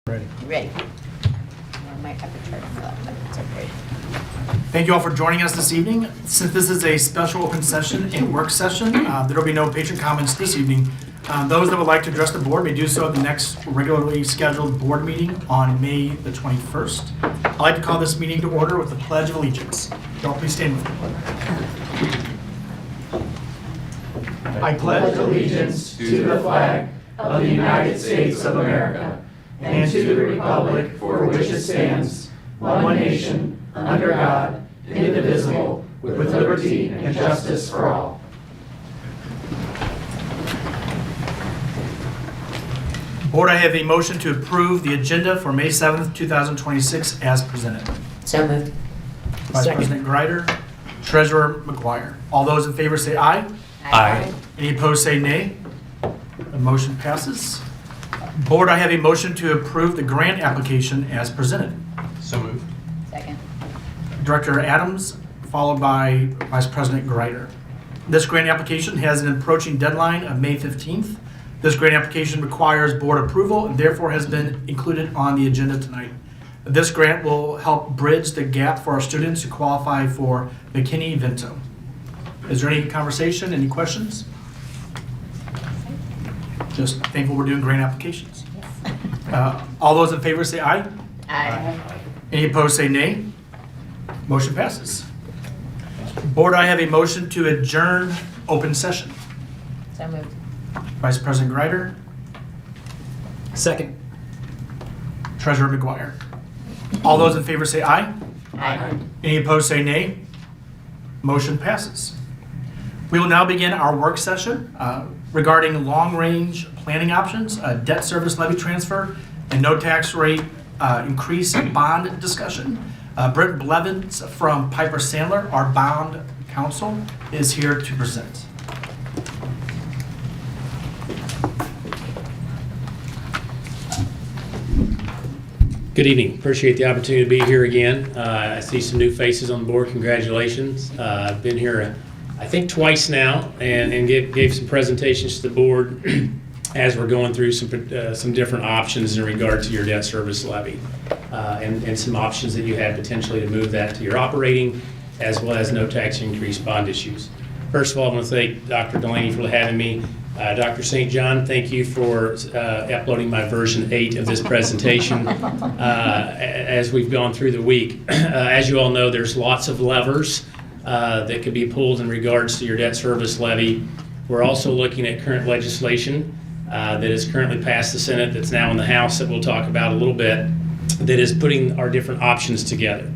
Ready. Ready. I might have to turn it up, but it's okay. Thank you all for joining us this evening. Since this is a special open session and work session, there will be no patron comments this evening. Those that would like to address the board may do so at the next regularly scheduled board meeting on May the 21st. I'd like to call this meeting to order with the Pledge of Allegiance. Y'all please stand with me. I pledge allegiance to the flag of the United States of America and to the republic for which it stands, one nation, under God, indivisible, with liberty and justice for all. Board, I have a motion to approve the agenda for May 7th, 2026 as presented. So moved. Vice Second. President Greider, Treasurer McGuire. All those in favor say aye. Aye. Any opposed say nay. The motion passes. Board, I have a motion to approve the grant application as presented. So moved. Second. Director Adams, followed by Vice President Greider. This grant application has an approaching deadline of May 15th. This grant application requires board approval and therefore has been included on the agenda tonight. This grant will help bridge the gap for our students who qualify for McKinney-Vento. Is there any conversation, any questions? Just thankful we're doing grant applications. All those in favor say aye. Aye. Any opposed say nay. Motion passes. Board, I have a motion to adjourn open session. So moved. Vice President Greider, Second. Treasurer McGuire. All those in favor say aye. Aye. Any opposed say nay. Motion passes. We will now begin our work session regarding long-range planning options, debt service levy transfer, and no tax rate increase bond discussion. Brent Blevins from Piper Sandler, our bond counsel, is here to present. Good evening. Appreciate the opportunity to be here again. I see some new faces on the board. Congratulations. I've been here, I think, twice now and gave some presentations to the board as we're going through some different options in regard to your debt service levy and some options that you have potentially to move that to your operating as well as no tax increase bond issues. First of all, I want to thank Dr. Delaney for having me. Dr. St. John, thank you for uploading my version 8 of this presentation as we've gone through the week. As you all know, there's lots of levers that could be pulled in regards to your debt service levy. We're also looking at current legislation that is currently passed the Senate, that's now in the House, that we'll talk about a little bit, that is putting our different options together.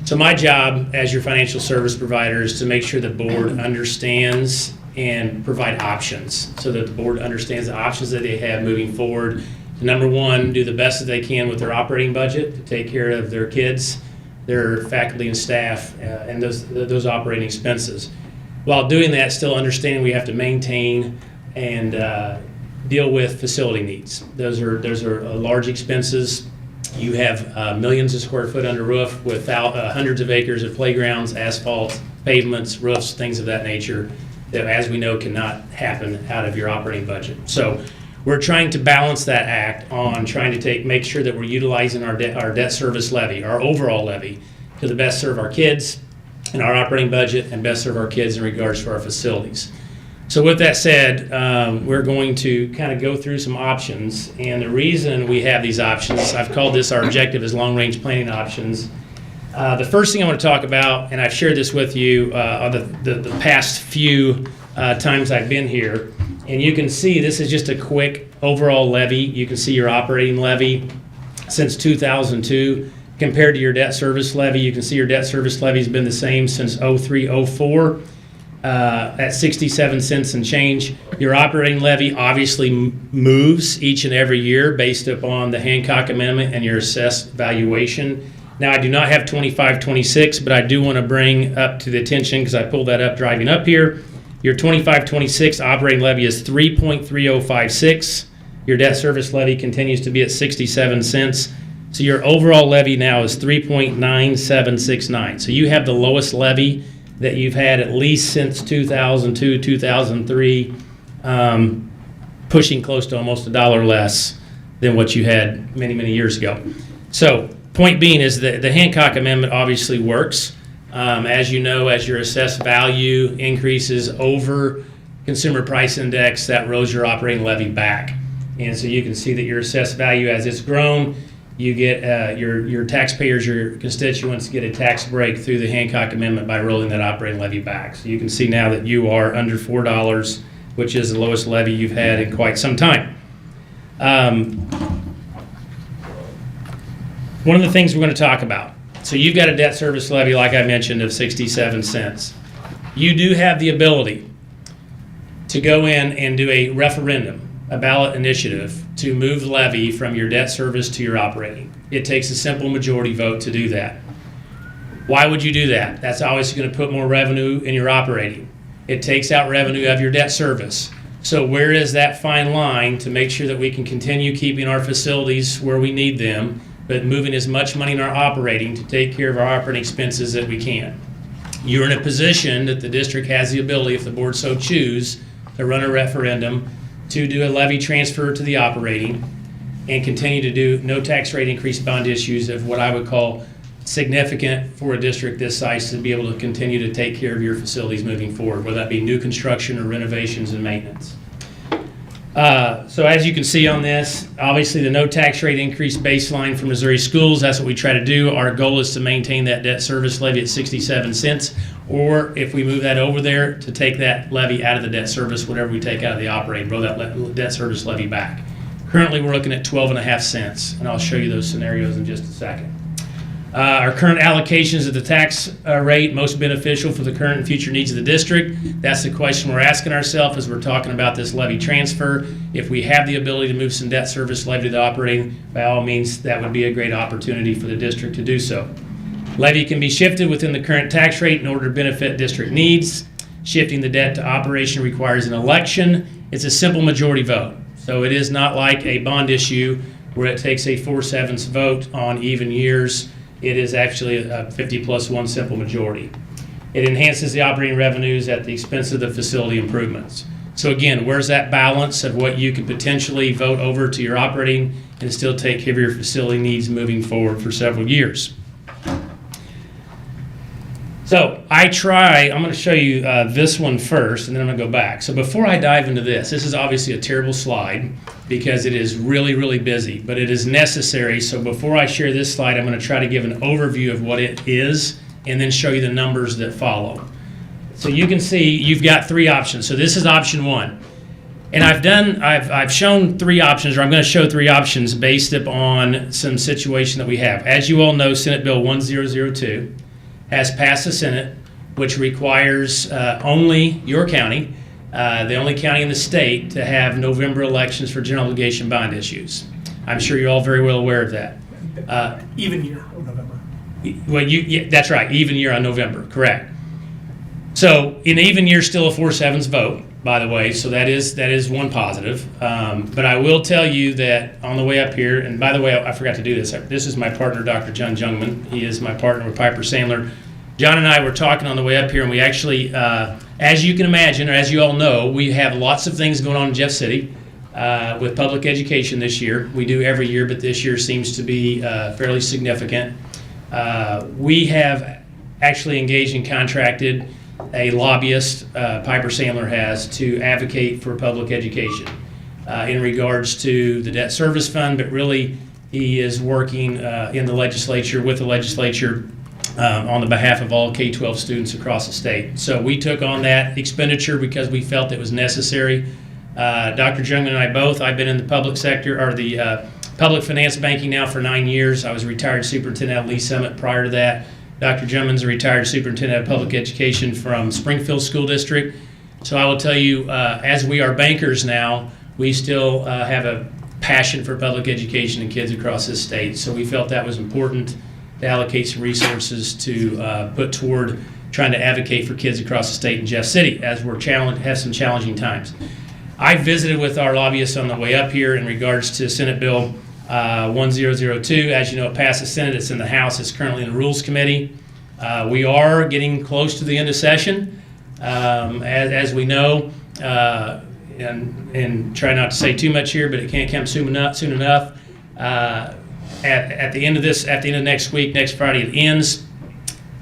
So my job as your financial service provider is to make sure the board understands and provide options so that the board understands the options that they have moving forward. Number one, do the best that they can with their operating budget to take care of their kids, their faculty and staff, and those operating expenses. While doing that, still understanding we have to maintain and deal with facility needs. Those are large expenses. You have millions of square foot under roof with hundreds of acres of playgrounds, asphalt, pavements, roofs, things of that nature that, as we know, cannot happen out of your operating budget. So we're trying to balance that act on trying to make sure that we're utilizing our debt service levy, our overall levy, to the best serve our kids in our operating budget and best serve our kids in regards to our facilities. So with that said, we're going to kind of go through some options, and the reason we have these options, I've called this our objective as long-range planning options. The first thing I want to talk about, and I've shared this with you on the past few times I've been here, and you can see this is just a quick overall levy. You can see your operating levy since 2002 compared to your debt service levy. You can see your debt service levy has been the same since 03-04 at 67 cents and change. Your operating levy obviously moves each and every year based upon the Hancock Amendment and your assessed valuation. Now, I do not have 25-26, but I do want to bring up to the attention, because I pulled that up driving up here. Your 25-26 operating levy is 3.3056. Your debt service levy continues to be at 67 cents. So your overall levy now is 3.9769. So you have the lowest levy that you've had at least since 2002, 2003, pushing close to almost $1 less than what you had many, many years ago. So point being is that the Hancock Amendment obviously works. As you know, as your assessed value increases over consumer price index, that rolls your operating levy back. And so you can see that your assessed value, as it's grown, you get your taxpayers, your constituents get a tax break through the Hancock Amendment by rolling that operating levy back. So you can see now that you are under $4, which is the lowest levy you've had in quite some time. One of the things we're going to talk about. So you've got a debt service levy, like I mentioned, of 67 cents. You do have the ability to go in and do a referendum, a ballot initiative, to move the levy from your debt service to your operating. It takes a simple majority vote to do that. Why would you do that? That's obviously going to put more revenue in your operating. It takes out revenue of your debt service. So where is that fine line to make sure that we can continue keeping our facilities where we need them, but moving as much money in our operating to take care of our operating expenses that we can? You're in a position that the district has the ability, if the board so choose, to run a referendum to do a levy transfer to the operating and continue to do no tax rate increase bond issues of what I would call significant for a district this size to be able to continue to take care of your facilities moving forward, whether that be new construction or renovations and maintenance. So as you can see on this, obviously the no tax rate increase baseline for Missouri schools, that's what we try to do. Our goal is to maintain that debt service levy at 67 cents, or if we move that over there, to take that levy out of the debt service, whatever we take out of the operating, roll that debt service levy back. Currently, we're looking at 12.5 cents, and I'll show you those scenarios in just a second. Our current allocations of the tax rate most beneficial for the current and future needs of the district. That's the question we're asking ourselves as we're talking about this levy transfer. If we have the ability to move some debt service levy to the operating, by all means, that would be a great opportunity for the district to do so. Levy can be shifted within the current tax rate in order to benefit district needs. Shifting the debt to operation requires an election. It's a simple majority vote. So it is not like a bond issue where it takes a 4/7 vote on even years. It is actually a 50+1 simple majority. It enhances the operating revenues at the expense of the facility improvements. So again, where's that balance of what you could potentially vote over to your operating and still take care of your facility needs moving forward for several years? So I'm going to show you this one first, and then I'm going to go back. So before I dive into this is obviously a terrible slide because it is really, really busy, but it is necessary. So before I share this slide, I'm going to try to give an overview of what it is and then show you the numbers that follow. So you can see you've got three options. So this is option one. And I've shown three options, or I'm going to show three options based upon some situation that we have. As you all know, Senate Bill 1002 has passed the Senate, which requires only your county, the only county in the state, to have November elections for general obligation bond issues. I'm sure you're all very well aware of that. Even year of November. Well, yeah, that's right, even year on November, correct. So in even year, still a 4/7 vote, by the way, so that is one positive. But I will tell you that on the way up here, and by the way, I forgot to do this. This is my partner, Dr. John Jungman. He is my partner with Piper Sandler. John and I were talking on the way up here, and we actually, as you can imagine, or as you all know, we have lots of things going on in Jeff City with public education this year. We do every year, but this year seems to be fairly significant. We have actually engaged and contracted a lobbyist, Piper Sandler has, to advocate for public education in regards to the debt service fund, but really he is working in the legislature, with the legislature, on the behalf of all K-12 students across the state. So we took on that expenditure because we felt it was necessary. Dr. Jungman and I both, I've been in the public sector, or the public finance banking now for 9 years. I was a retired superintendent at Lee Summit prior to that. Dr. Jungman's a retired superintendent of public education from Springfield School District. So I will tell you, as we are bankers now, we still have a passion for public education and kids across this state. So we felt that was important to allocate some resources to put toward trying to advocate for kids across the state in Jeff City as we're have some challenging times. I visited with our lobbyists on the way up here in regards to Senate Bill 1002. As you know, it passed the Senate. It's in the House. It's currently in the Rules Committee. We are getting close to the end of session. As we know, and try not to say too much here, but it can't come soon enough. At the end of next week, next Friday, it ends.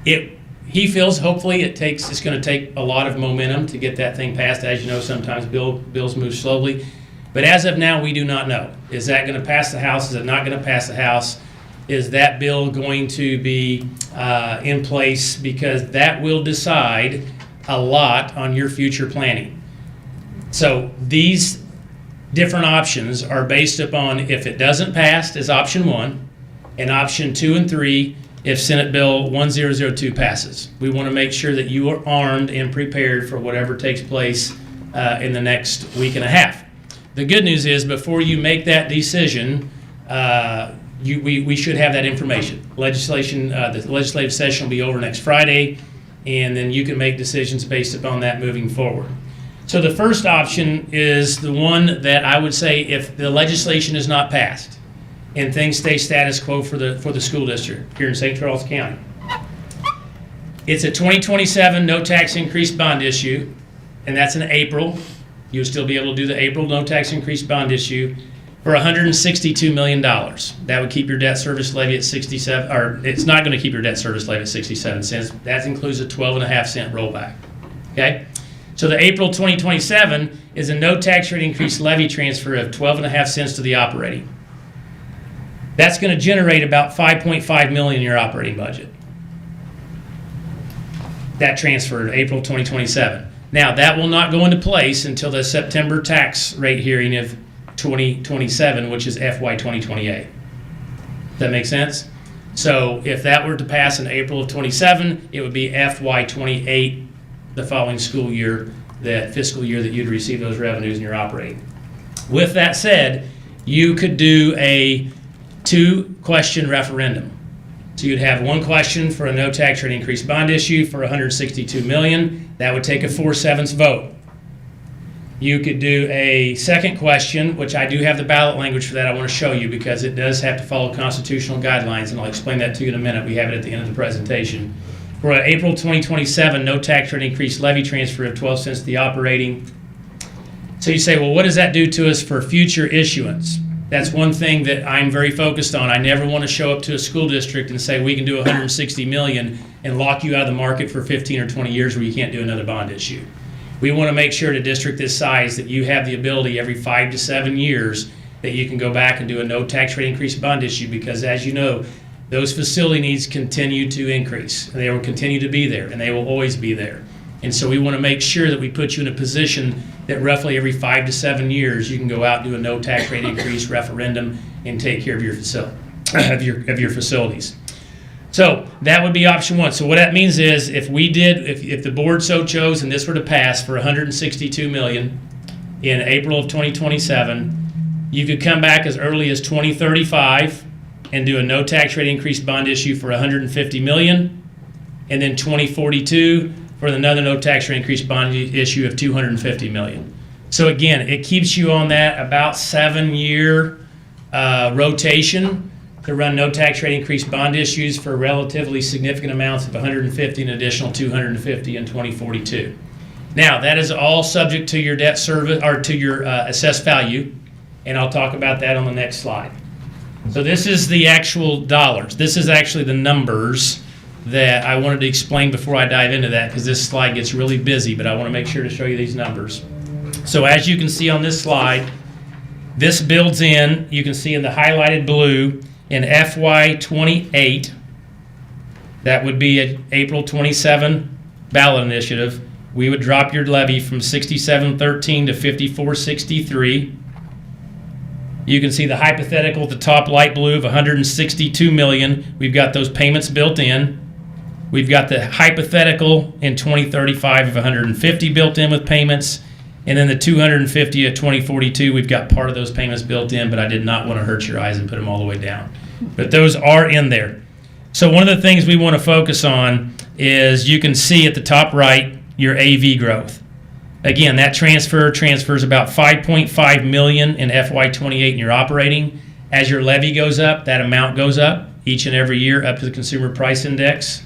He feels hopefully it's going to take a lot of momentum to get that thing passed. As you know, sometimes bills move slowly. But as of now, we do not know. Is that going to pass the House? Is it not going to pass the House? Is that bill going to be in place? Because that will decide a lot on your future planning. So these different options are based upon if it doesn't pass is option 1, and option 2 and 3 if Senate Bill 1002 passes. We want to make sure that you are armed and prepared for whatever takes place in the next week and a half. The good news is before you make that decision, we should have that information. The legislative session will be over next Friday, and then you can make decisions based upon that moving forward. So the first option is the one that I would say if the legislation is not passed and things stay status quo for the school district here in St. Charles County. It's a 2027 no tax increase bond issue, and that's in April. You'll still be able to do the April no tax increase bond issue for $162 million. That would keep your debt service levy at 67, or it's not going to keep your debt service levy at 67 cents. That includes a 12.5 cent rollback. Okay? So the April 2027 is a no tax rate increase levy transfer of 12.5 cents to the operating. That's going to generate about $5.5 million in your operating budget. That transfer to April 2027. Now that will not go into place until the September tax rate hearing of 2027, which is FY 2028. Does that make sense? So if that were to pass in April of 27, it would be FY 28, the following school year, that fiscal year that you'd receive those revenues in your operating. With that said, you could do a 2-question referendum. So you'd have one question for a no tax rate increase bond issue for $162 million. That would take a 4/7 vote. You could do a second question, which I do have the ballot language for that. I want to show you because it does have to follow constitutional guidelines, and I'll explain that to you in a minute. We have it at the end of the presentation. For an April 2027 no tax rate increase levy transfer of 12 cents to the operating. So you say, well, what does that do to us for future issuance? That's one thing that I'm very focused on. I never want to show up to a school district and say we can do $160 million and lock you out of the market for 15 or 20 years where you can't do another bond issue. We want to make sure at a district this size that you have the ability every 5 to 7 years that you can go back and do a no tax rate increase bond issue because, as you know, those facility needs continue to increase. They will continue to be there, and they will always be there. And so we want to make sure that we put you in a position that roughly every 5 to 7 years you can go out and do a no tax rate increase referendum and take care of your facilities. So that would be option 1. So what that means is if the board so chose and this were to pass for $162 million in April of 2027, you could come back as early as 2035 and do a no tax rate increase bond issue for $150 million, and then 2042 for another no tax rate increase bond issue of $250 million. So again, it keeps you on that about 7-year rotation to run no tax rate increase bond issues for relatively significant amounts of 150 and additional 250 in 2042. Now, that is all subject to your debt service or to your assessed value, and I'll talk about that on the next slide. So this is the actual dollars. This is actually the numbers that I wanted to explain before I dive into that because this slide gets really busy, but I want to make sure to show you these numbers. So as you can see on this slide, this builds in, you can see in the highlighted blue, in FY 28, that would be an April 27 ballot initiative, we would drop your levy from 6713 to 5463. You can see the hypothetical at the top light blue of $162 million. We've got those payments built in. We've got the hypothetical in 2035 of $150 built in with payments. And then the $250 at 2042, we've got part of those payments built in, but I did not want to hurt your eyes and put them all the way down. But those are in there. So one of the things we want to focus on is you can see at the top right your AV growth. Again, that transfers about $5.5 million in FY28 in your operating. As your levy goes up, that amount goes up each and every year up to the Consumer Price Index,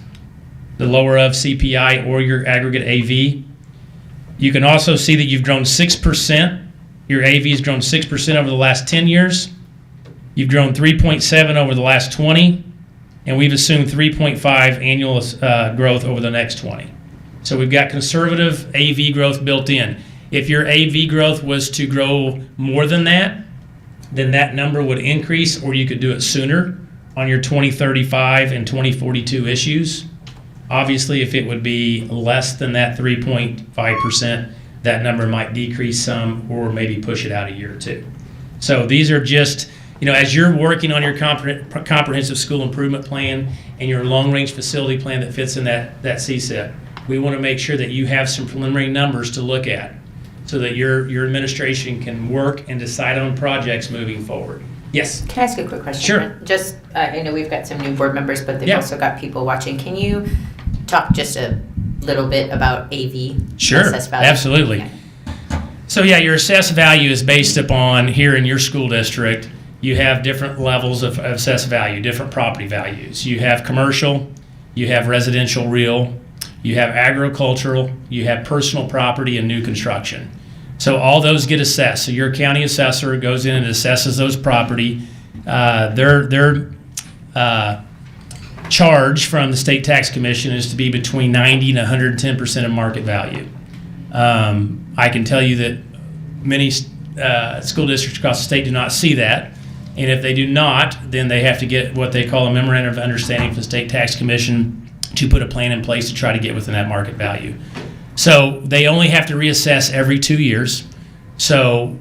the lower of CPI or your aggregate AV. You can also see that you've grown 6%. Your AV has grown 6% over the last 10 years. You've grown 3.7 over the last 20, and we've assumed 3.5 annual growth over the next 20. So we've got conservative AV growth built in. If your AV growth was to grow more than that, then that number would increase, or you could do it sooner on your 2035 and 2042 issues. Obviously, if it would be less than that 3.5%, that number might decrease some or maybe push it out a year or two. So these are just, as you're working on your comprehensive school improvement plan and your long-range facility plan that fits in that CSIP, we want to make sure that you have some preliminary numbers to look at so that your administration can work and decide on projects moving forward. Yes? Can I ask a quick question? Sure. Just, I know we've got some new board members, but they've Yeah. also got people watching. Can you talk just a little bit about AV? Sure, assessed value? absolutely. Okay. So yeah, your assessed value is based upon, here in your school district, you have different levels of assessed value, different property values. You have commercial, you have residential real, you have agricultural, you have personal property and new construction. So all those get assessed. So your county assessor goes in and assesses those property. Their charge from the State Tax Commission is to be between 90 and 110% of market value. I can tell you that many school districts across the state do not see that. And if they do not, then they have to get what they call a memorandum of understanding from the State Tax Commission to put a plan in place to try to get within that market value. So they only have to reassess every 2 years. So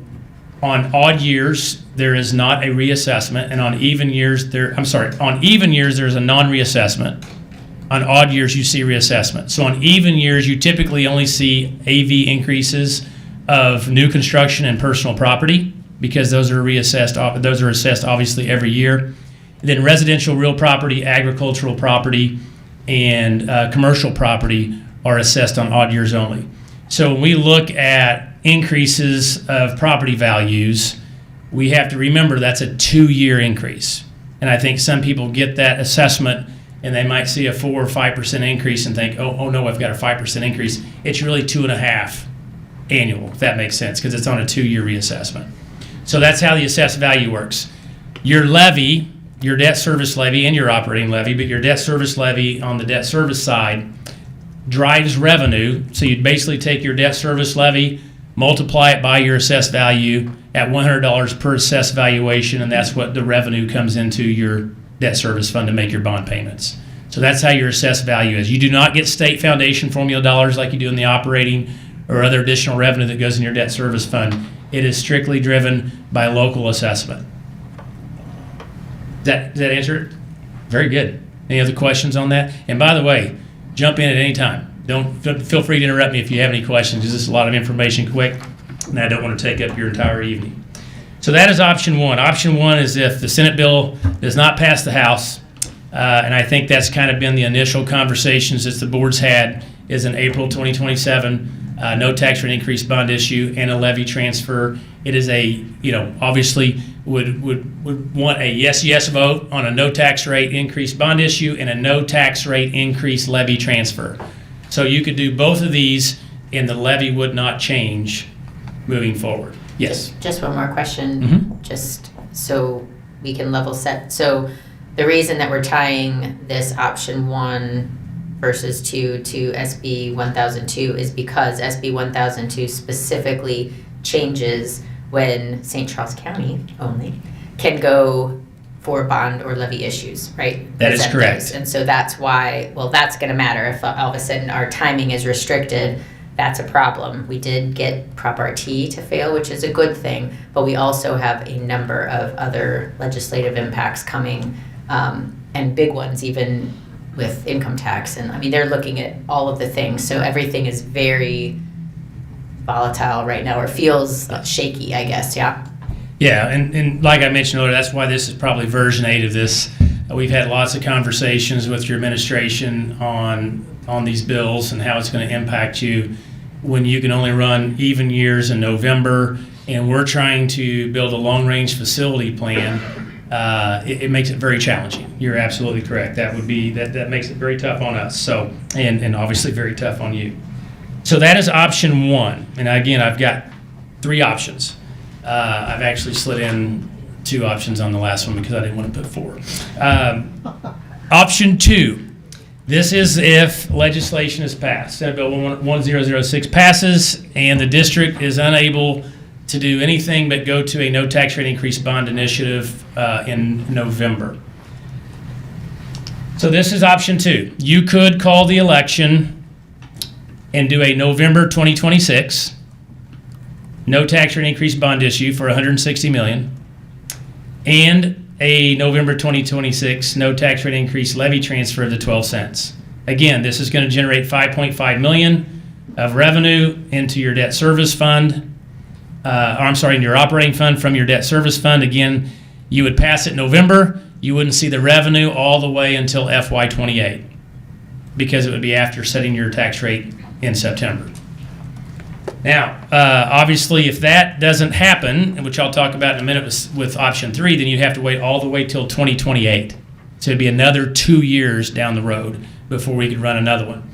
on odd years, there is not a reassessment, and on even years, there's a non-reassessment. On odd years, you see reassessment. So on even years, you typically only see AV increases of new construction and personal property, because those are reassessed. Those are assessed obviously every year. Then residential real property, agricultural property, and commercial property are assessed on odd years only. So when we look at increases of property values, we have to remember that's a 2-year increase. And I think some people get that assessment and they might see a 4 or 5% increase and think, oh no, I've got a 5% increase. It's really 2.5 annual, if that makes sense, because it's on a 2-year reassessment. So that's how the assessed value works. Your levy, your debt service levy and your operating levy, but your debt service levy on the debt service side drives revenue. So you'd basically take your debt service levy, multiply it by your assessed value at $100 per assessed valuation, and that's what the revenue comes into your debt service fund to make your bond payments. So that's how your assessed value is. You do not get state foundation formula dollars like you do in the operating or other additional revenue that goes in your debt service fund. It is strictly driven by local assessment. Does that answer it? Very good. Any other questions on that? And by the way, jump in at any time. Feel free to interrupt me if you have any questions, because this is a lot of information quick, and I don't want to take up your entire evening. So that is option one. Option one is if the Senate bill does not pass the House, and I think that's kind of been the initial conversations that the board's had, is in April 2027, no tax rate increase bond issue and a levy transfer. It is obviously would want a yes vote on a no tax rate increase bond issue and a no tax rate increase levy transfer. So you could do both of these and the levy would not change moving forward. Yes. Just one more question, Mhm. just so we can level set. So the reason that we're tying this option 1 versus 2 to SB 1002 is because SB 1002 specifically changes when St. Charles County only can go for bond or levy issues, right? That is Present correct. those. And so that's why, that's going to matter if all of a sudden our timing is restricted. That's a problem. We did get Prop RT to fail, which is a good thing, but we also have a number of other legislative impacts coming, and big ones even with income tax. And I mean, they're looking at all of the things. So everything is very volatile right now, or feels shaky, I guess. Yeah. Yeah, and like I mentioned earlier, that's why this is probably version 8 of this. We've had lots of conversations with your administration on these bills and how it's going to impact you when you can only run even years in November, and we're trying to build a long-range facility plan. It makes it very challenging. You're absolutely correct. That makes it very tough on us. So, and obviously very tough on you. So that is option one. And again, I've got 3 options. I've actually slid in 2 options on the last one because I didn't want to put 4. Option 2. This is if legislation is passed. Senate Bill 1006 passes and the district is unable to do anything but go to a no tax rate increase bond initiative in November. So this is option 2. You could call the election and do a November 2026 no tax rate increase bond issue for $160 million and a November 2026 no tax rate increase levy transfer of the 12 cents. Again, this is going to generate $5.5 million of revenue into your debt service fund, in your operating fund from your debt service fund. Again, you would pass it November. You wouldn't see the revenue all the way until FY28 because it would be after setting your tax rate in September. Now, obviously, if that doesn't happen, which I'll talk about in a minute with option 3, then you'd have to wait all the way till 2028. So it'd be another 2 years down the road before we could run another one.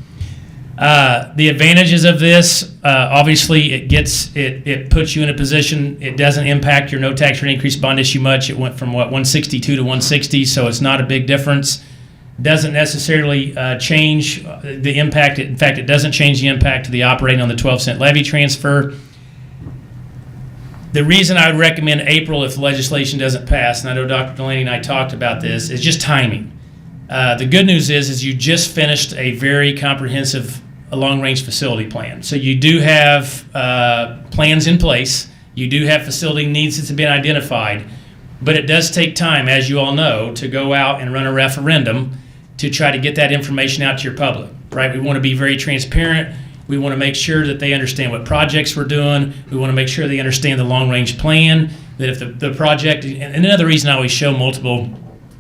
The advantages of this, obviously, it puts you in a position. It doesn't impact your no tax rate increase bond issue much. It went from 162 to 160, so it's not a big difference. Doesn't necessarily change the impact. In fact, it doesn't change the impact to the operating on the 12-cent levy transfer. The reason I would recommend April if legislation doesn't pass, and I know Dr. Delaney and I talked about this, is just timing. The good news is you just finished a very comprehensive long-range facility plan. So you do have plans in place. You do have facility needs that have been identified. But it does take time, as you all know, to go out and run a referendum to try to get that information out to your public, right? We want to be very transparent. We want to make sure that they understand what projects we're doing. We want to make sure they understand the long-range plan, that if the project, and another reason I always show multiple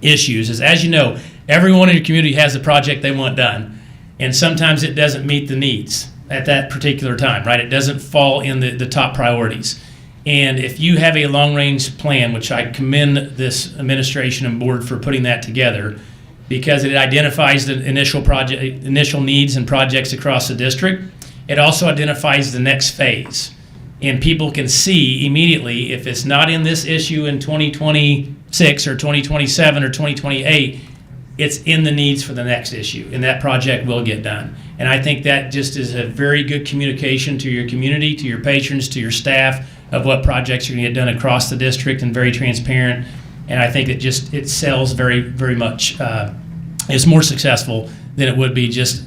issues is, as you know, everyone in your community has the project they want done. And sometimes it doesn't meet the needs at that particular time, right? It doesn't fall in the top priorities. And if you have a long-range plan, which I commend this administration and board for putting that together, because it identifies the initial needs and projects across the district. It also identifies the next phase. And people can see immediately if it's not in this issue in 2026 or 2027 or 2028, it's in the needs for the next issue, and that project will get done. And I think that just is a very good communication to your community, to your patrons, to your staff of what projects are going to get done across the district, and very transparent. And I think it sells very, very much. It's more successful than it would be just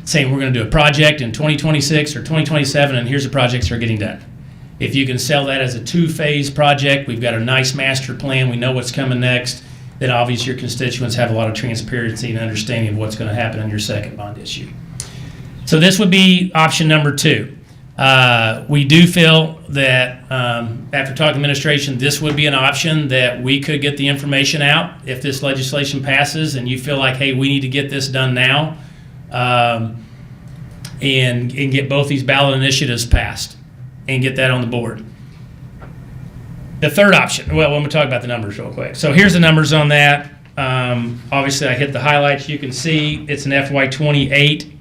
saying we're going to do a project in 2026 or 2027, and here's the projects that are getting done. If you can sell that as a 2-phase project, we've got a nice master plan, we know what's coming next, then obviously your constituents have a lot of transparency and understanding of what's going to happen on your second bond issue. So this would be option number 2. We do feel that after talking to administration, this would be an option that we could get the information out if this legislation passes and you feel like, hey, we need to get this done now and get both these ballot initiatives passed and get that on the board. The third option, well, let me talk about the numbers real quick. So here's the numbers on that. Obviously, I hit the highlights. You can see it's an FY28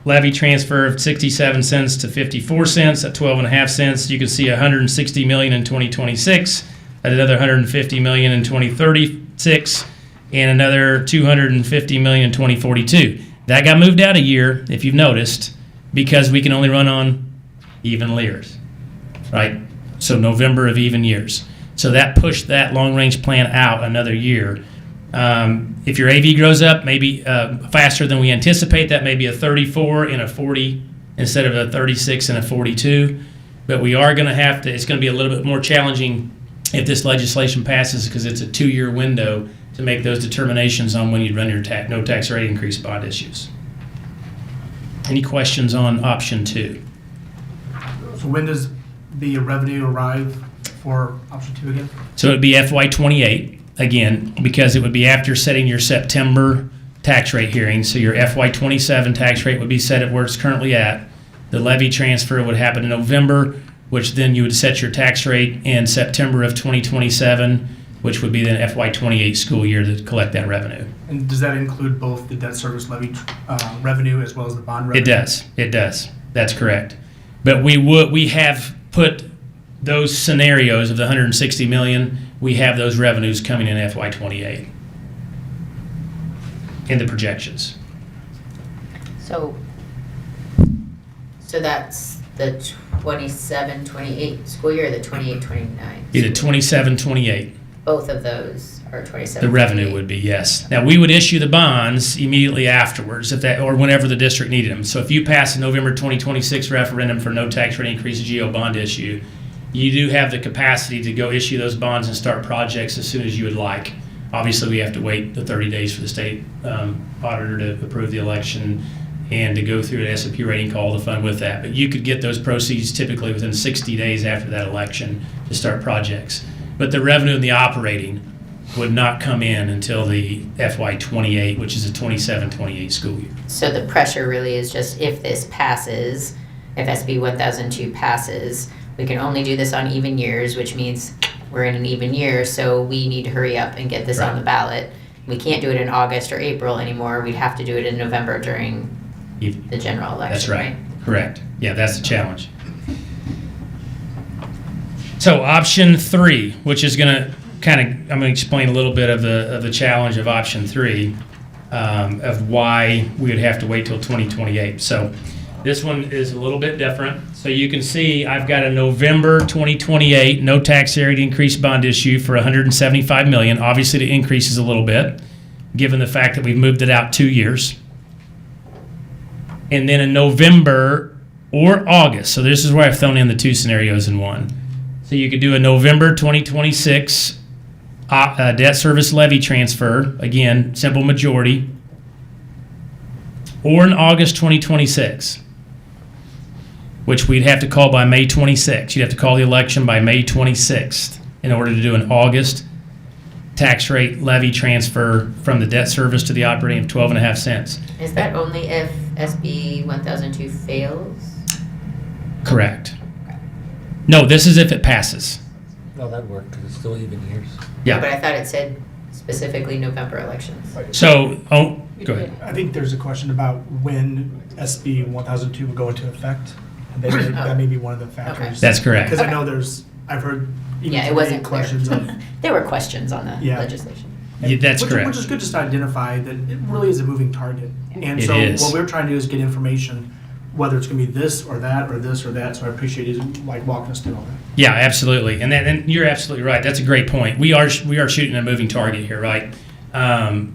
levy transfer of 67 cents to 54 cents at 12.5 cents. You can see $160 million in 2026, at another $150 million in 2036, and another $250 million in 2042. That got moved out a year, if you've noticed, because we can only run on even years, right? So November of even years. So that pushed that long-range plan out another year. If your AV grows up maybe faster than we anticipate, that may be a 34 and a 40 instead of a 36 and a 42. But we are going to have to, it's going to be a little bit more challenging if this legislation passes because it's a 2-year window to make those determinations on when you'd run your no tax rate increase bond issues. Any questions on option 2? So when does the revenue arrive for option 2 again? So it would be FY28 again, because it would be after setting your September tax rate hearing. So your FY27 tax rate would be set at where it's currently at. The levy transfer would happen in November, which then you would set your tax rate in September of 2027, which would be then FY28 school year to collect that revenue. And does that include both the debt service levy revenue as well as the bond revenue? It does. It does. That's correct. But we have put those scenarios of the 160 million, we have those revenues coming in FY28 in the projections. So that's the 27, 28 school year, or the 28, 29? Either 27, 28. Both of those are 27. The revenue would be, yes. Now, we would issue the bonds immediately afterwards, or whenever the district needed them. So if you pass a November 2026 referendum for no tax rate increase GO bond issue, you do have the capacity to go issue those bonds and start projects as soon as you would like. Obviously, we have to wait the 30 days for the state auditor to approve the election and to go through an S&P rating call to fund with that. But you could get those proceeds typically within 60 days after that election to start projects. But the revenue and the operating would not come in until the FY28, which is a 27-28 school year. So the pressure really is just if this passes, if SB 1002 passes, we can only do this on even years, which means we're in an even year, so we need to hurry up and get this on the ballot. We can't do it in August or April anymore. We'd have to do it in November during the general election. That's right. Correct. Yeah, that's the challenge. So option 3, which is going to I'm going to explain a little bit of the challenge of option 3, of why we would have to wait till 2028. So this one is a little bit different. So you can see I've got a November 2028 no tax area increase bond issue for $175 million. Obviously, it increases a little bit, given the fact that we've moved it out 2 years. And then in November or August, so this is where I've thrown in the 2 scenarios in one. So you could do a November 2026 debt service levy transfer, again, simple majority, or in August 2026, which we'd have to call by May 26th. You'd have to call the election by May 26th in order to do an August tax rate levy transfer from the debt service to the operating of 12.5 cents. Is that only if SB 1002 fails? Correct. No, this is if it passes. No, that'd work, because it's still even years. Yeah. But I thought it said specifically November elections. So, go ahead. I think there's a question about when SB 1002 will go into effect. And that may be one of the factors. Okay. That's correct. Because I Okay. know I've heard even Yeah, it from wasn't questions clear. of, There were questions on the Yeah. legislation. Yeah, that's which, correct. Which is good just to identify that it really is a moving target. And It so is. what we're trying to do is get information, whether it's going to be this or that or this or that. So I appreciate you walking us through all that. Yeah, absolutely, and you're absolutely right. That's a great point. We are shooting a moving target here, right?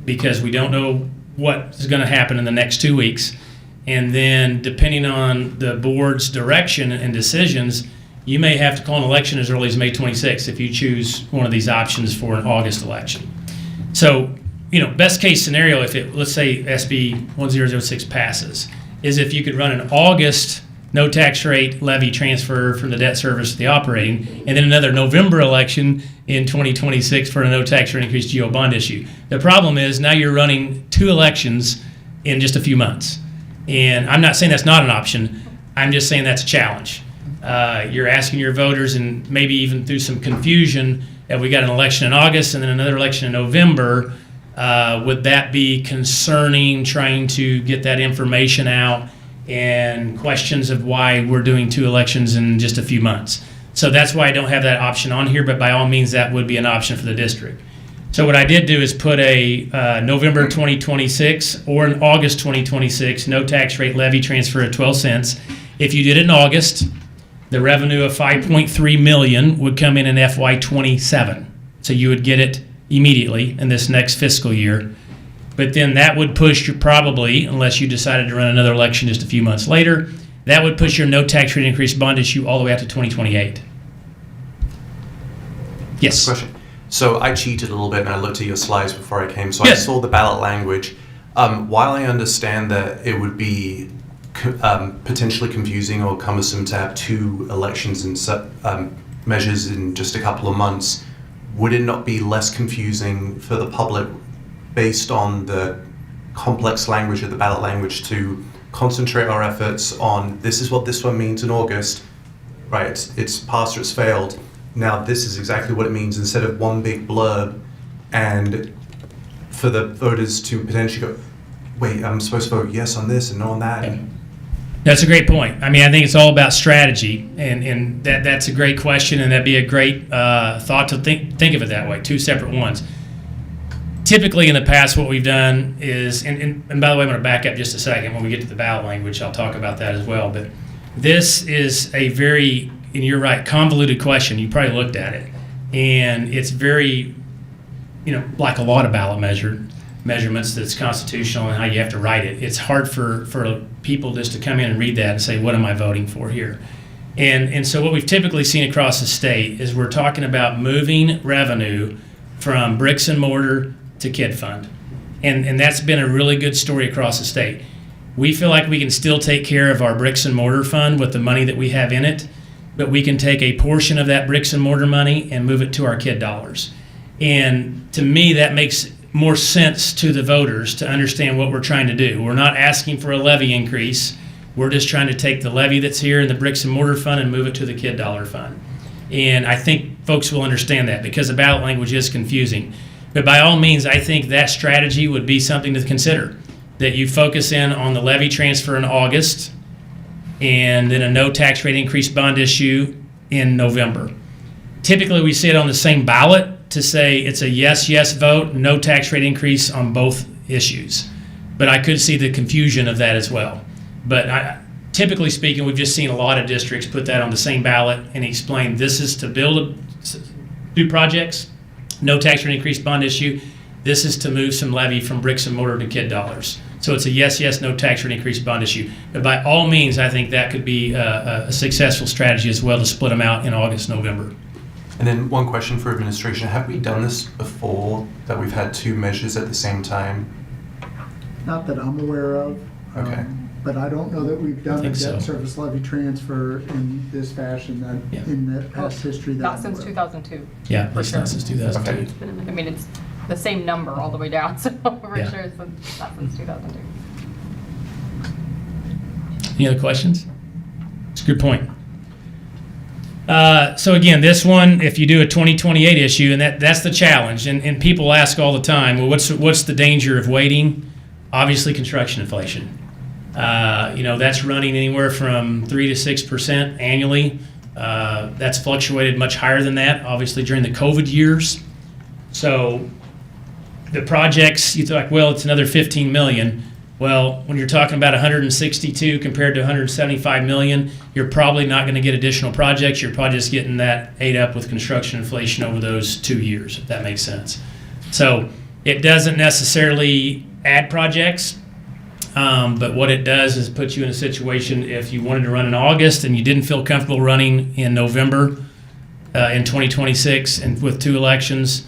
Because we don't know what is going to happen in the next 2 weeks, and then depending on the board's direction and decisions, you may have to call an election as early as May 26th if you choose one of these options for an August election. So, best case scenario, let's say SB 1006 passes, is if you could run an August no tax rate levy transfer from the debt service to the operating, and then another November election in 2026 for a no tax rate increase GO bond issue. The problem is now you're running 2 elections in just a few months. And I'm not saying that's not an option. I'm just saying that's a challenge. You're asking your voters, and maybe even through some confusion, if we got an election in August and then another election in November, would that be concerning, trying to get that information out, and questions of why we're doing 2 elections in just a few months. So that's why I don't have that option on here, but by all means, that would be an option for the district. So what I did do is put a November 2026 or an August 2026 no tax rate levy transfer at 12 cents. If you did it in August, the revenue of $5.3 million would come in FY27. So you would get it immediately in this next fiscal year. But then that would push you probably, unless you decided to run another election just a few months later, that would push your no tax rate increase bond issue all the way out to 2028. Yes. Question. So I cheated a little bit and I looked at your slides before I came, so Yeah. I saw the ballot language. While I understand that it would be potentially confusing or cumbersome to have 2 elections and measures in just a couple of months, would it not be less confusing for the public based on the complex language of the ballot language to concentrate our efforts on this is what this one means in August, right? It's passed or it's failed. Now this is exactly what it means, instead of one big blurb, and for the voters to potentially go, wait, I'm supposed to vote yes on this and no on that. That's a great point. I mean, I think it's all about strategy, and that's a great question, and that'd be a great thought to think of it that way, two separate ones. Typically in the past, what we've done is, and by the way, I'm going to back up just a second. When we get to the ballot language, I'll talk about that as well. But this is a very, and you're right, convoluted question. You probably looked at it, and it's very, like a lot of ballot measurements that's constitutional and how you have to write it. It's hard for people just to come in and read that and say, what am I voting for here? And so what we've typically seen across the state is we're talking about moving revenue from bricks and mortar to kid fund. And that's been a really good story across the state. We feel like we can still take care of our bricks and mortar fund with the money that we have in it, but we can take a portion of that bricks and mortar money and move it to our kid dollars. And to me, that makes more sense to the voters to understand what we're trying to do. We're not asking for a levy increase. We're just trying to take the levy that's here in the bricks and mortar fund and move it to the kid dollar fund. And I think folks will understand that because the ballot language is confusing. But by all means, I think that strategy would be something to consider, that you focus in on the levy transfer in August and then a no tax rate increase bond issue in November. Typically, we see it on the same ballot to say it's a yes vote, no tax rate increase on both issues. But I could see the confusion of that as well. But typically speaking, we've just seen a lot of districts put that on the same ballot and explain this is to do projects, no tax rate increase bond issue. This is to move some levy from bricks and mortar to kid dollars. So it's a yes, no tax rate increase bond issue. But by all means, I think that could be a successful strategy as well to split them out in August, November. And then one question for administration. Have we done this before, that we've had two measures at the same time? Not that I'm aware of. Okay. But I don't know that we've done a think debt so. service levy transfer in this fashion in the past history. That Not I'm since aware of. 2002. Yeah, For it's sure. not since 2002. Okay. I mean, it's the same number all the way down, so for Yeah. sure it's not since 2002. Any other questions? It's a good point. So again, this one, if you do a 2028 issue, and that's the challenge, and people ask all the time, well, what's the danger of waiting? Obviously, construction inflation. That's running anywhere from 3 to 6% annually. That's fluctuated much higher than that, obviously, during the COVID years. So the projects, you think, well, it's another 15 million. Well, when you're talking about 162 compared to 175 million, you're probably not going to get additional projects. You're probably just getting that ate up with construction inflation over those 2 years, if that makes sense. So it doesn't necessarily add projects, but what it does is put you in a situation if you wanted to run in August and you didn't feel comfortable running in November in 2026 and with two elections,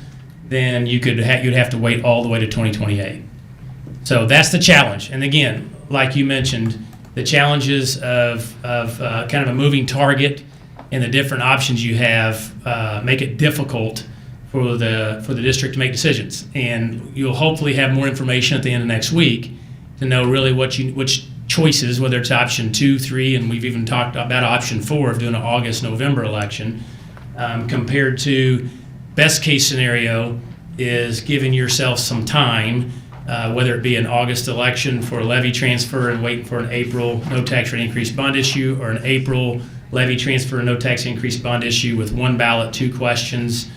then you'd have to wait all the way to 2028. So that's the challenge. And again, like you mentioned, the challenges of kind of a moving target and the different options you have make it difficult for the district to make decisions. And you'll hopefully have more information at the end of next week to know really which choices, whether it's option 2, 3, and we've even talked about option 4 of doing an August-November election, compared to best case scenario is giving yourself some time, whether it be an August election for a levy transfer and waiting for an April no tax rate increase bond issue, or an April levy transfer and no tax increase bond issue with one ballot, 2 questions,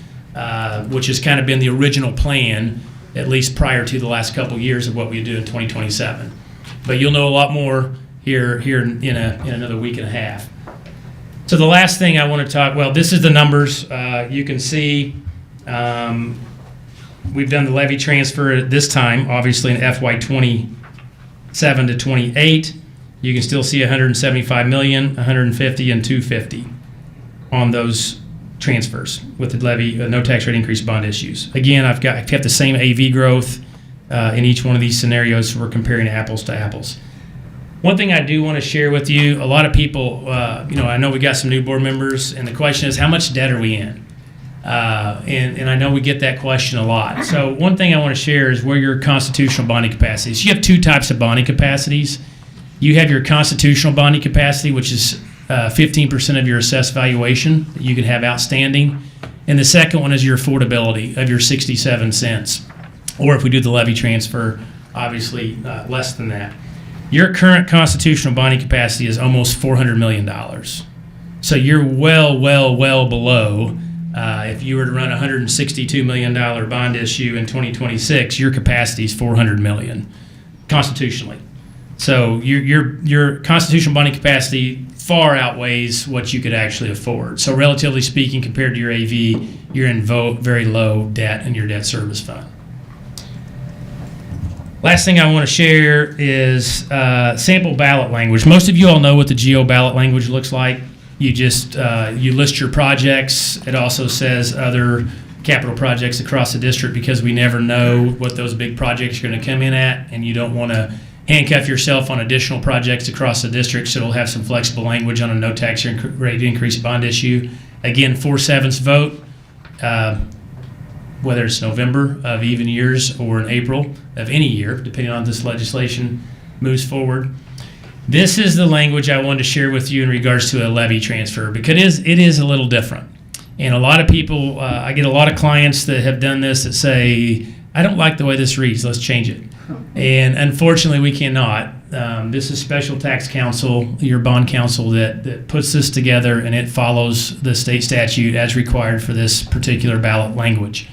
which has kind of been the original plan, at least prior to the last couple years of what we do in 2027. But you'll know a lot more here in another week and a half. So the last thing I want to talk, well, this is the numbers. You can see we've done the levy transfer at this time, obviously in FY 27 to 28. You can still see 175 million, 150, and 250 on those transfers with the levy, no tax rate increase bond issues. Again, I've kept the same AV growth in each one of these scenarios, so we're comparing apples to apples. One thing I do want to share with you, a lot of people, I know we got some new board members, and the question is, how much debt are we in? And I know we get that question a lot. So one thing I want to share is where your constitutional bonding capacity is. You have 2 types of bonding capacities. You have your constitutional bonding capacity, which is 15% of your assessed valuation that you can have outstanding. And the second one is your affordability of your 67 cents. Or if we do the levy transfer, obviously less than that. Your current constitutional bonding capacity is almost $400 million. So you're well below. If you were to run a $162 million bond issue in 2026, your capacity is $400 million constitutionally. So your constitutional bonding capacity far outweighs what you could actually afford. So relatively speaking, compared to your AV, you're in very low debt in your debt service fund. Last thing I want to share is sample ballot language. Most of you all know what the GO ballot language looks like. You just you list your projects. It also says other capital projects across the district, because we never know what those big projects are going to come in at, and you don't want to handcuff yourself on additional projects across the district. So it'll have some flexible language on a no tax rate increase bond issue. Again, 4/7 vote, whether it's November of even years or in April of any year, depending on this legislation moves forward. This is the language I wanted to share with you in regards to a levy transfer, because it is a little different. And a lot of people, I get a lot of clients that have done this that say, I don't like the way this reads, let's change it. And unfortunately, we cannot. This is special tax counsel, your bond counsel, that puts this together, and it follows the state statute as required for this particular ballot language.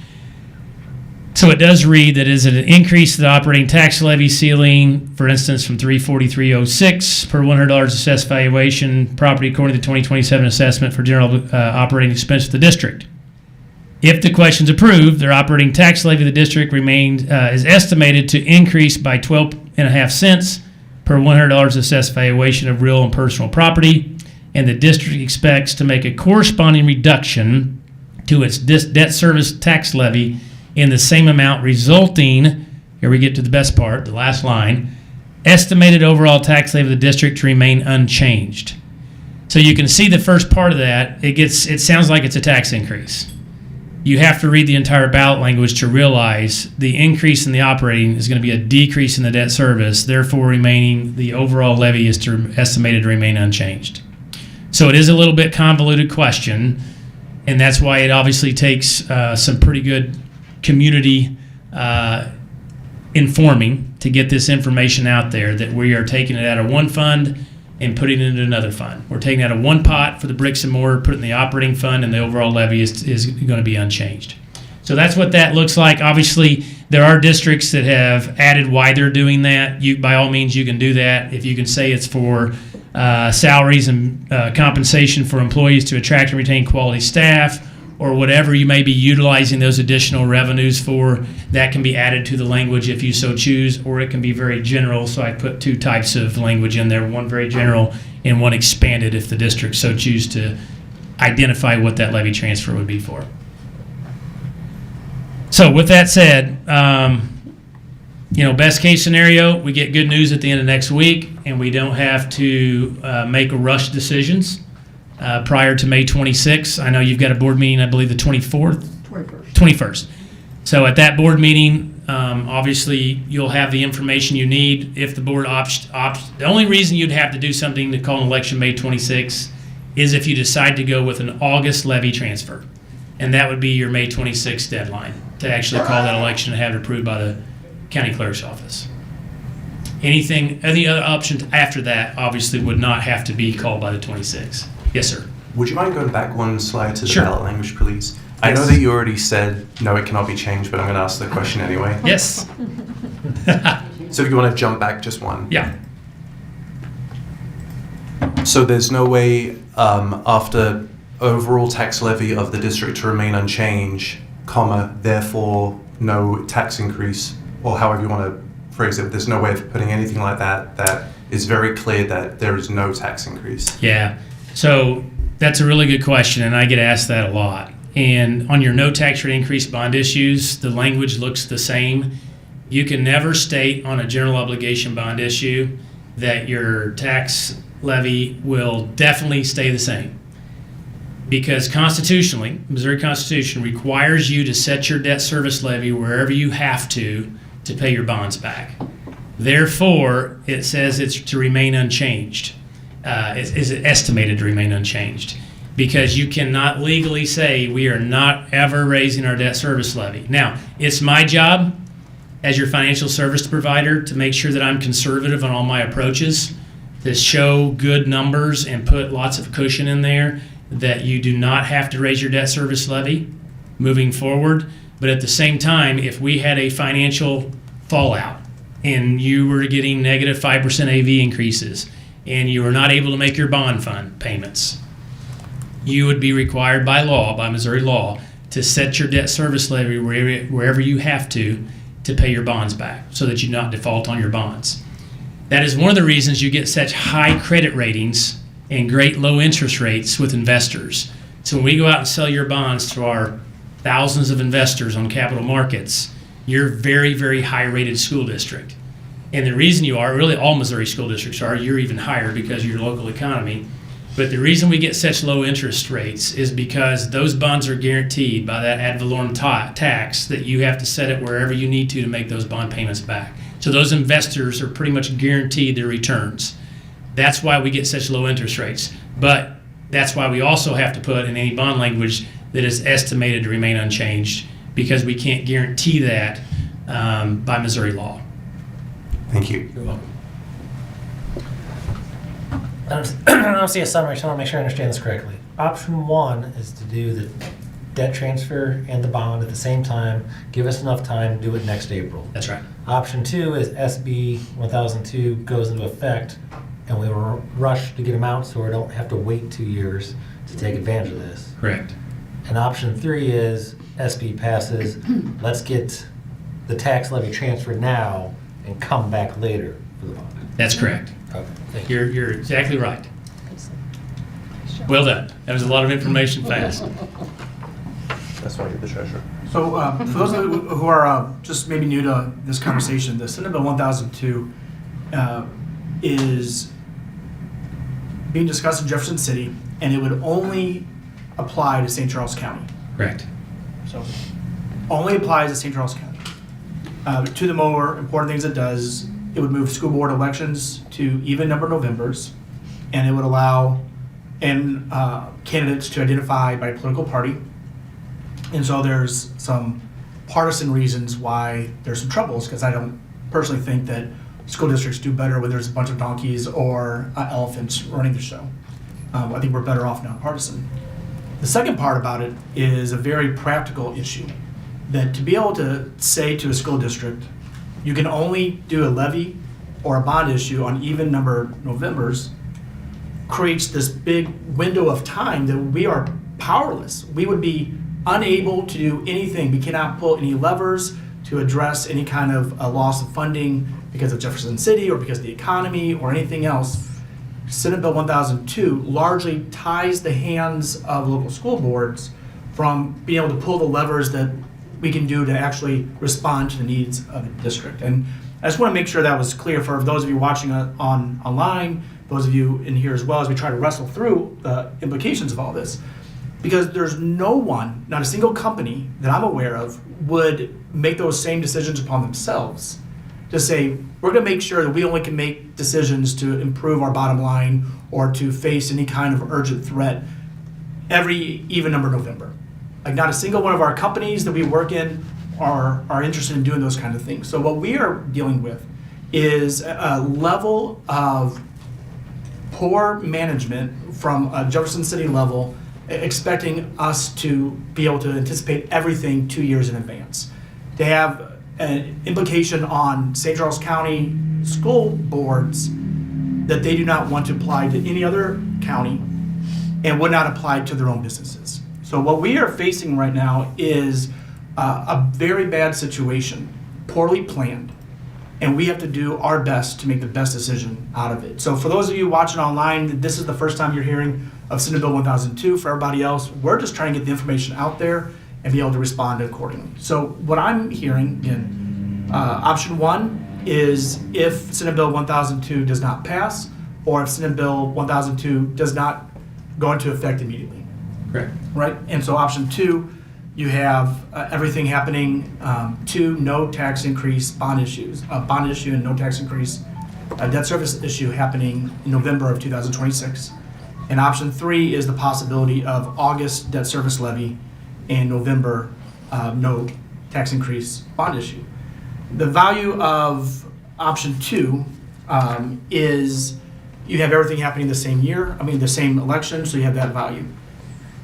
So it does read that is it an increase to the operating tax levy ceiling, for instance, from $343.06 per $100 assessed valuation property according to the 2027 assessment for general operating expense of the district. If the question's approved, their operating tax levy of the district is estimated to increase by 12.5 cents per $100 assessed valuation of real and personal property, and the district expects to make a corresponding reduction to its debt service tax levy in the same amount, resulting, here we get to the best part, the last line, estimated overall tax levy of the district to remain unchanged. So you can see the first part of that, it sounds like it's a tax increase. You have to read the entire ballot language to realize the increase in the operating is going to be a decrease in the debt service, therefore the overall levy is estimated to remain unchanged. So it is a little bit convoluted question, and that's why it obviously takes some pretty good community informing to get this information out there, that we are taking it out of one fund and putting it into another fund. We're taking it out of one pot for the bricks and mortar, putting the operating fund, and the overall levy is going to be unchanged. So that's what that looks like. Obviously, there are districts that have added why they're doing that. By all means, you can do that. If you can say it's for salaries and compensation for employees to attract and retain quality staff, or whatever you may be utilizing those additional revenues for, that can be added to the language if you so choose, or it can be very general. So I put two types of language in there, one very general and one expanded if the district so choose to identify what that levy transfer would be for. So with that said, best case scenario, we get good news at the end of next week, and we don't have to make rush decisions prior to May 26th. I know you've got a board meeting, I believe the 21st. So at that board meeting, obviously you'll have the information you need. If the board the only reason you'd have to do something to call an election May 26th is if you decide to go with an August levy transfer. And that would be your May 26th deadline to actually call that election and have it approved by the county clerk's office. Any other options after that obviously would not have to be called by the 26th. Yes, sir. Would you mind going back one slide to the Sure. ballot language, please? I know Yes. that you already said, no, it cannot be changed, but I'm going to ask the question anyway. Yes. So if you want to jump back just one. Yeah. So there's no way after overall tax levy of the district to remain unchanged, comma, therefore no tax increase, or however you want to phrase it, there's no way of putting anything like that that is very clear that there is no tax increase. Yeah. So that's a really good question, and I get asked that a lot. And on your no tax rate increase bond issues, the language looks the same. You can never state on a general obligation bond issue that your tax levy will definitely stay the same. Because constitutionally, Missouri Constitution requires you to set your debt service levy wherever you have to pay your bonds back. Therefore, it says it's to remain unchanged. Is estimated to remain unchanged, because you cannot legally say we are not ever raising our debt service levy. Now, it's my job as your financial service provider to make sure that I'm conservative on all my approaches, to show good numbers and put lots of cushion in there, that you do not have to raise your debt service levy moving forward. But at the same time, if we had a financial fallout and you were getting negative 5% AV increases and you were not able to make your bond fund payments, you would be required by law, by Missouri law, to set your debt service levy wherever you have to pay your bonds back so that you not default on your bonds. That is one of the reasons you get such high credit ratings and great low interest rates with investors. So when we go out and sell your bonds to our thousands of investors on capital markets, you're a very, very high rated school district. And the reason you are, really all Missouri school districts are, you're even higher because of your local economy. But the reason we get such low interest rates is because those bonds are guaranteed by that ad valorem tax that you have to set it wherever you need to make those bond payments back. So those investors are pretty much guaranteed their returns. That's why we get such low interest rates. But that's why we also have to put in any bond language that is estimated to remain unchanged, because we can't guarantee that by Missouri Thank you. You're welcome. I don't see a summary, so I want to make sure I understand this correctly. Option 1 is to do the debt transfer and the bond at the same time. Give us enough time to do it next April. That's right. Option 2 is SB 1002 goes into effect, and we will rush to get them out so we don't have to wait 2 years to take advantage of this. Correct. And option 3 is SB passes, let's get the tax levy transferred now and come back later for the bond. That's correct. Okay, thank you. You're exactly right. Well done. That was a lot of information fast. That's why you're the treasurer. So for those of you who are just maybe new to this conversation, the Senate Bill 1002 is being discussed in Jefferson City, and it would only apply to St. Charles County. Correct. So only applies to St. Charles County. Two of the more important things it does, it would move school board elections to even number Novembers, and it would allow candidates to identify by political party. And so there's some partisan reasons why there's some troubles, because I don't personally think that school districts do better when there's a bunch of donkeys or elephants running the show. I think we're better off nonpartisan. The second part about it is a very practical issue, that to be able to say to a school district, you can only do a levy or a bond issue on even number Novembers, creates this big window of time that we are powerless. We would be unable to do anything. We cannot pull any levers to address any kind of a loss of funding because of Jefferson City or because of the economy or anything else. Senate Bill 1002 largely ties the hands of local school boards from being able to pull the levers that we can do to actually respond to the needs of the district. And I just want to make sure that was clear for those of you watching online, those of you in here as well, as we try to wrestle through the implications of all this. Because there's no one, not a single company that I'm aware of, would make those same decisions upon themselves. To say, we're going to make sure that we only can make decisions to improve our bottom line or to face any kind of urgent threat every even number November. Like, not a single one of our companies that we work in are interested in doing those kind of things. So what we are dealing with is a level of poor management from a Jefferson City level, expecting us to be able to anticipate everything 2 years in advance. They have an implication on St. Charles County school boards that they do not want to apply to any other county and would not apply to their own businesses. So what we are facing right now is a very bad situation, poorly planned, and we have to do our best to make the best decision out of it. So for those of you watching online, this is the first time you're hearing of Senate Bill 1002. For everybody else, we're just trying to get the information out there and be able to respond accordingly. So what I'm hearing, again, option 1 is if Senate Bill 1002 does not pass, or if Senate Bill 1002 does not go into effect immediately. Correct. Right? And so option 2, you have everything happening to no tax increase bond issues, bond issue and no tax increase debt service issue happening in November of 2026. And option 3 is the possibility of August debt service levy and November no tax increase bond issue. The value of option 2 is you have everything happening the same year, the same election, so you have that value.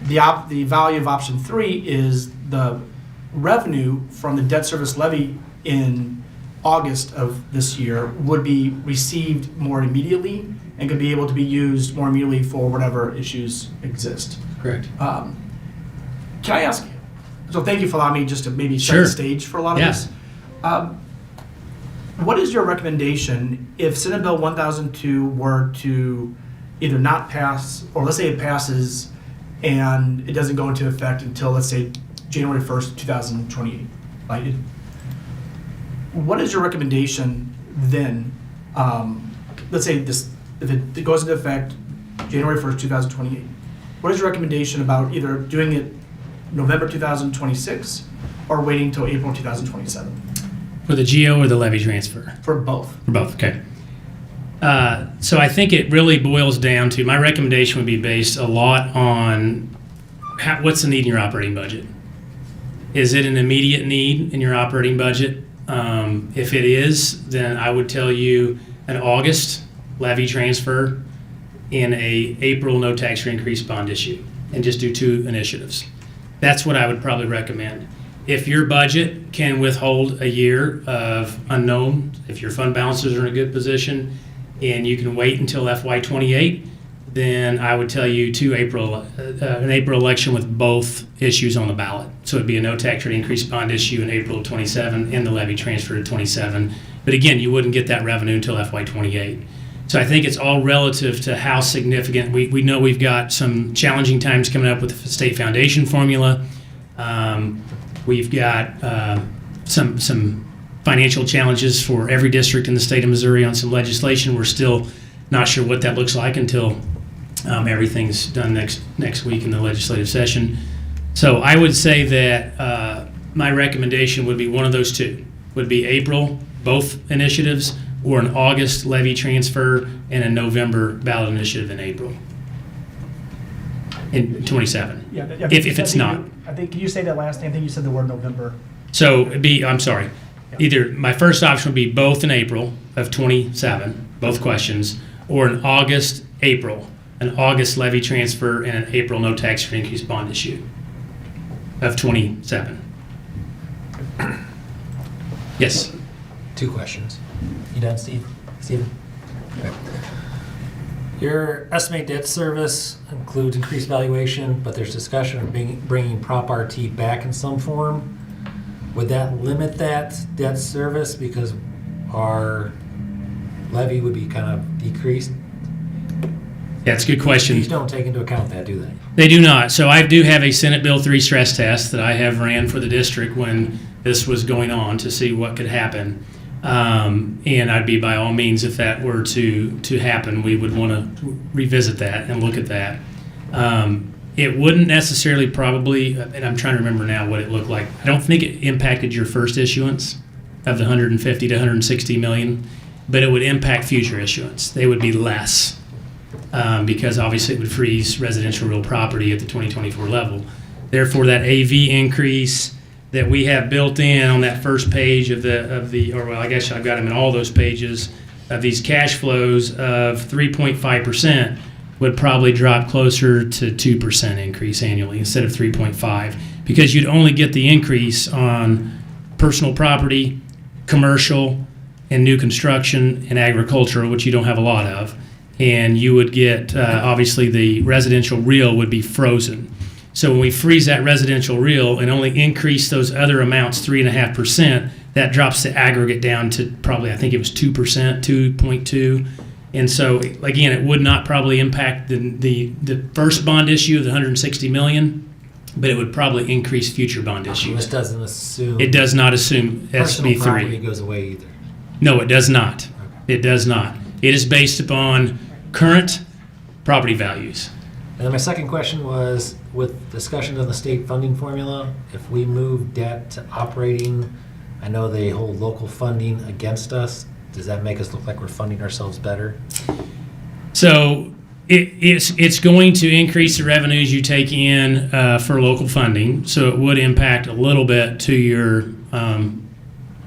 The value of option 3 is the revenue from the debt service levy in August of this year would be received more immediately and could be able to be used more immediately for whatever issues exist. Correct. Can I ask you? So thank you for allowing me just to maybe set Sure. the stage for a lot of Yeah. this. What is your recommendation if Senate Bill 1002 were to either not pass, or let's say it passes and it doesn't go into effect until, let's say, January 1st, 2028? Like, what is your recommendation then? Let's say this, if it goes into effect January 1st, 2028. What is your recommendation about either doing it November 2026 or waiting until April 2027? For the GO or the levy transfer? For both. For both, okay. So I think it really boils down to, my recommendation would be based a lot on what's the need in your operating budget. Is it an immediate need in your operating budget? If it is, then I would tell you an August levy transfer in a April no tax or increase bond issue, and just do 2 initiatives. That's what I would probably recommend. If your budget can withhold a year of unknown, if your fund balances are in a good position, and you can wait until FY28, then I would tell you an April election with both issues on the ballot. So it'd be a no tax rate increase bond issue in April of 27 and the levy transfer to 27. But again, you wouldn't get that revenue until FY28. So I think it's all relative to how significant. We know we've got some challenging times coming up with the state foundation formula. We've got some financial challenges for every district in the state of Missouri on some legislation. We're still not sure what that looks like until everything's done next week in the legislative session. So I would say that my recommendation would be one of those 2. Would be April, both initiatives, or an August levy transfer and a November ballot initiative in April. In 27. If it's not. I think, can you say that last thing? I think you said the word November. So it'd be, I'm sorry, either my first option would be both in April of 27, both questions, or an August levy transfer and an April no tax for increase bond issue of 27. Yes. 2 questions. You done, Steve? Steven? Okay. Your estimated debt service includes increased valuation, but there's discussion of bringing Prop RT back in some form. Would that limit that debt service because our levy would be kind of decreased? Yeah, it's a good question. These don't take into account that, do they? They do not. So I do have a Senate Bill 3 stress test that I have ran for the district when this was going on to see what could happen. And I'd be, by all means, if that were to happen, we would want to revisit that and look at that. It wouldn't necessarily probably, and I'm trying to remember now what it looked like. I don't think it impacted your first issuance of the 150 to 160 million, but it would impact future issuance. They would be less because obviously it would freeze residential real property at the 2024 level. Therefore, that AV increase that we have built in on that first page of the, or well, I guess I've got them in all those pages of these cash flows of 3.5% would probably drop closer to 2% increase annually instead of 3.5, because you'd only get the increase on personal property, commercial, and new construction and agricultural, which you don't have a lot of, and you would get obviously the residential real would be frozen. So when we freeze that residential real and only increase those other amounts 3.5%, that drops the aggregate down to probably, I think it was 2%, 2.2. And so again, it would not probably impact the first bond issue of the 160 million, but it would probably increase future bond issues. This doesn't assume. It does not assume personal property SB3. goes away either. No, it does not. It does not. It is based upon current property values. And then my second question was, with discussions on the state funding formula, if we move debt to operating, I know they hold local funding against us. Does that make us look like we're funding ourselves better? So it's going to increase the revenues you take in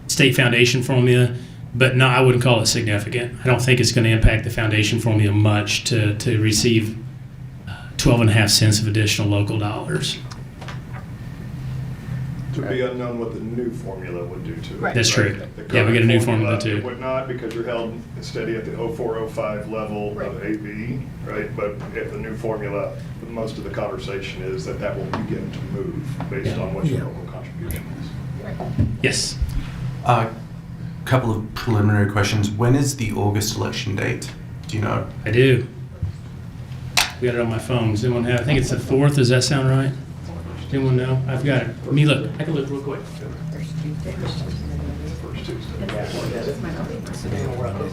state state foundation formula, but no, I wouldn't call it significant. I don't think it's going to impact the foundation formula much to receive 12.5 cents of additional local dollars. To be unknown what the new formula would do to it. Right. That's true. The Yeah, we get a new current formula too. It would not, because you're held steady at the 0405 level Right. of AB, right? But if the new formula, most of the conversation is that will begin to move based on what your local contribution is. Yes. Couple of preliminary questions. When is the August election date? Do you know? I do. We got it on my phone. Does anyone have? I think it's the 4th. Does that sound right? Does anyone know? I've got it. Let me look. I can look real quick. First Tuesday.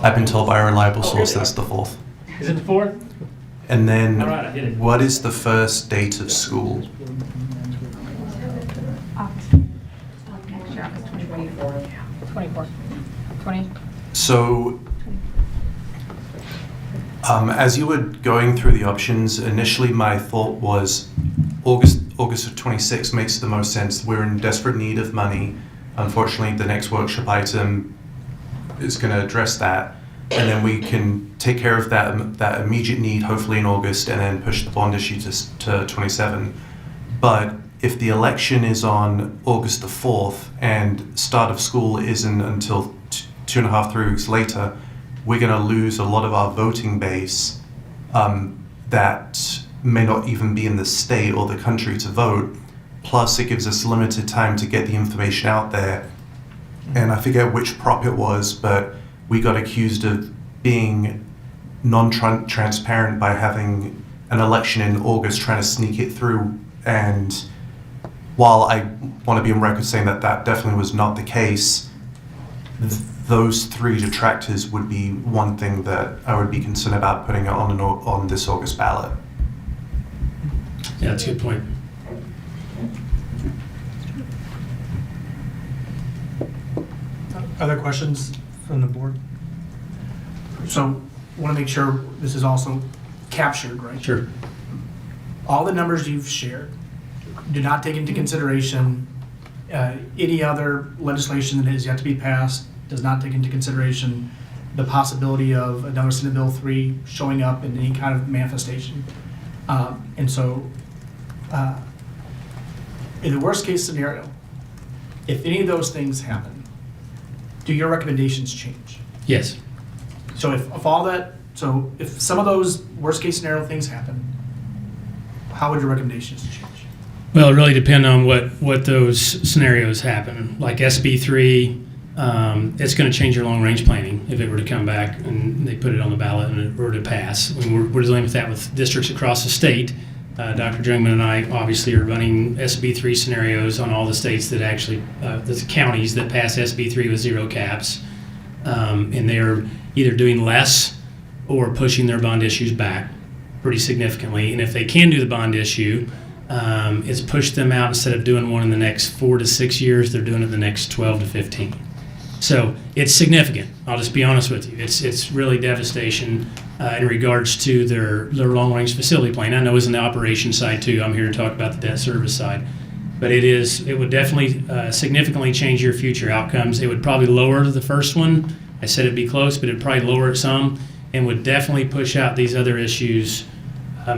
I've been told by a reliable source that's the 4th. Is it the 4th? And then, All right, I hit it. what is the first date of school? 24. 20. So, as you were going through the options, initially my thought was August of 26 makes the most sense. We're in desperate need of money. Unfortunately, the next workshop item is going to address that, and then we can take care of that immediate need, hopefully in August, and then push the bond issue to 27. But if the election is on August the 4th and start of school isn't until 2.5, 3 weeks later, we're going to lose a lot of our voting base that may not even be in the state or the country to vote. Plus, it gives us limited time to get the information out there. And I forget which prop it was, but we got accused of being non-transparent by having an election in August, trying to sneak it through. And while I want to be on record saying that definitely was not the case, those 3 detractors would be one thing that I would be concerned about putting on this August ballot. Yeah, that's a good point. Other questions from the board? So, want to make sure this is also captured, right? Sure. All the numbers you've shared do not take into consideration any other legislation that has yet to be passed, does not take into consideration the possibility of another Senate Bill 3 showing up in any kind of manifestation. And so, in the worst case scenario, if any of those things happen, do your recommendations change? Yes. So if some of those worst case scenario things happen, how would your recommendations change? Well, it really depends on what those scenarios happen. Like SB 3, it's going to change your long range planning if it were to come back and they put it on the ballot and it were to pass. I mean, we're dealing with that with districts across the state. Dr. Jungman and I obviously are running SB 3 scenarios on all the states that actually, the counties that pass SB 3 with 0 caps. And they're either doing less or pushing their bond issues back pretty significantly. And if they can do the bond issue, it's pushed them out. Instead of doing one in the next 4 to 6 years, they're doing it the next 12 to 15. So it's significant. I'll just be honest with you. It's really devastation in regards to their long-range facility plan. I know it's on the operations side too. I'm here to talk about the debt service side. But it would definitely significantly change your future outcomes. It would probably lower the first one. I said it'd be close, but it'd probably lower it some and would definitely push out these other issues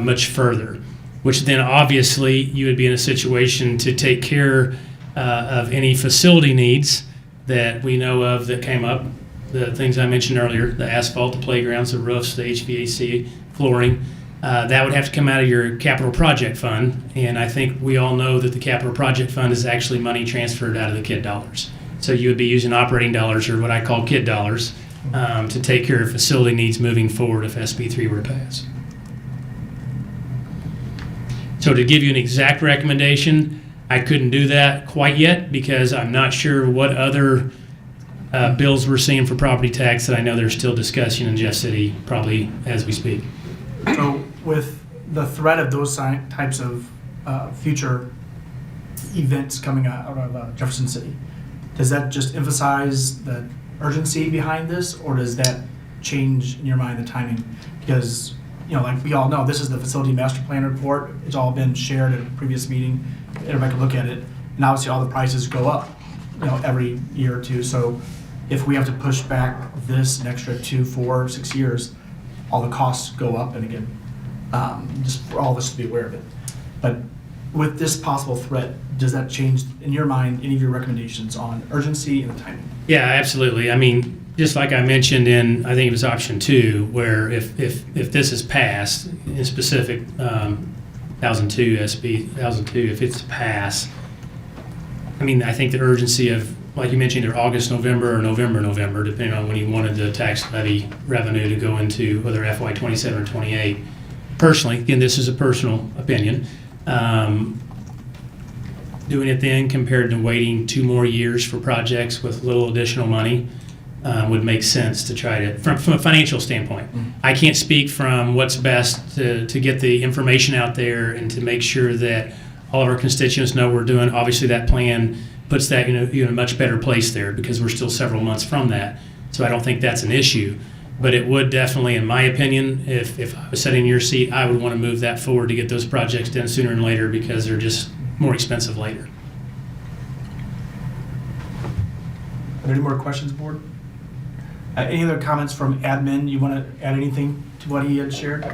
much further, which then obviously you would be in a situation to take care of any facility needs that we know of that came up, the things I mentioned earlier, the asphalt, the playgrounds, the roofs, the HVAC, flooring. That would have to come out of your capital project fund, and I think we all know that the capital project fund is actually money transferred out of the KID dollars. So you would be using operating dollars, or what I call KID dollars, to take care of facility needs moving forward if SB 3 were to pass. So to give you an exact recommendation, I couldn't do that quite yet because I'm not sure what other bills we're seeing for property tax that I know they're still discussing in Jeff City probably as we speak. So with the threat of those types of future events coming out of Jefferson City, does that just emphasize the urgency behind this, or does that change in your mind the timing? Because, like we all know, this is the facility master plan report. It's all been shared at a previous meeting. Everybody can look at it, and obviously all the prices go up. every year or two. So if we have to push back this an extra 2, 4, 6 years, all the costs go up. And again, just for all of us to be aware of it. But with this possible threat, does that change, in your mind, any of your recommendations on urgency and the timing? Yeah, absolutely. I mean, just like I mentioned in, I think it was option 2, where if this is passed, in specific 1002 SB 1002, if it's passed, I mean, I think the urgency of, like you mentioned, either August, November, or November, depending on when you wanted the tax levy revenue to go into, whether FY 27 or 28. Personally, again, this is a personal opinion, doing it then compared to waiting 2 more years for projects with little additional money would make sense to try to, from a financial standpoint. I can't speak from what's best to get the information out there and to make sure that all of our constituents know what we're doing. Obviously, that plan puts that in a much better place there because we're still several months from that. So I don't think that's an issue. But it would definitely, in my opinion, if I was sitting in your seat, I would want to move that forward to get those projects done sooner and later because they're just more expensive later. Are there any more questions, board? Any other comments from admin? You want to add anything to what he had shared?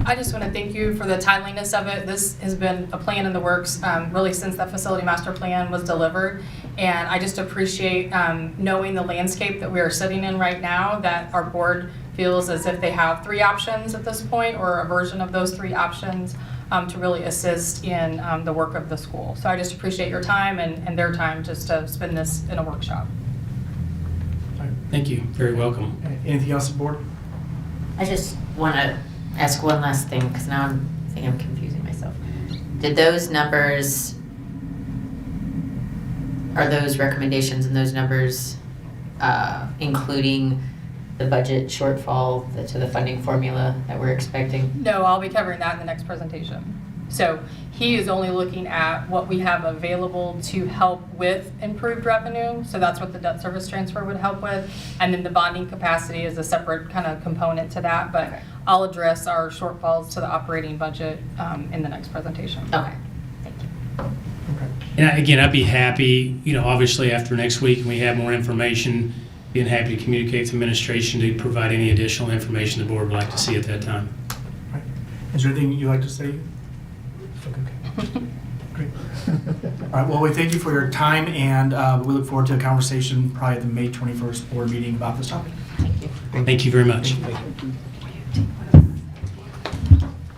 I just want to thank you for the timeliness of it. This has been a plan in the works really since that facility master plan was delivered. And I just appreciate knowing the landscape that we are sitting in right now, that our board feels as if they have 3 options at this point, or a version of those 3 options to really assist in the work of the school. So I just appreciate your time and their time just to spend this in a workshop. Thank you. Very welcome. Anything else, board? I just want to ask one last thing, because now I think I'm confusing myself. Did those numbers, are those recommendations and those numbers including the budget shortfall to the funding formula that we're expecting? No, I'll be covering that in the next presentation. So he is only looking at what we have available to help with improved revenue. So that's what the debt service transfer would help with. And then the bonding capacity is a separate kind of component to that. But Okay. I'll address our shortfalls to the operating budget in the next presentation. Okay, thank you. And again, I'd be happy, obviously after next week, when we have more information, being happy to communicate with administration to provide any additional information the board would like to see at that time. Right. Is there anything you'd like to say? Okay. Great. All right, well, we thank you for your time, and we look forward to a conversation probably at the May 21st board meeting about this topic. Thank you. Thank you very much.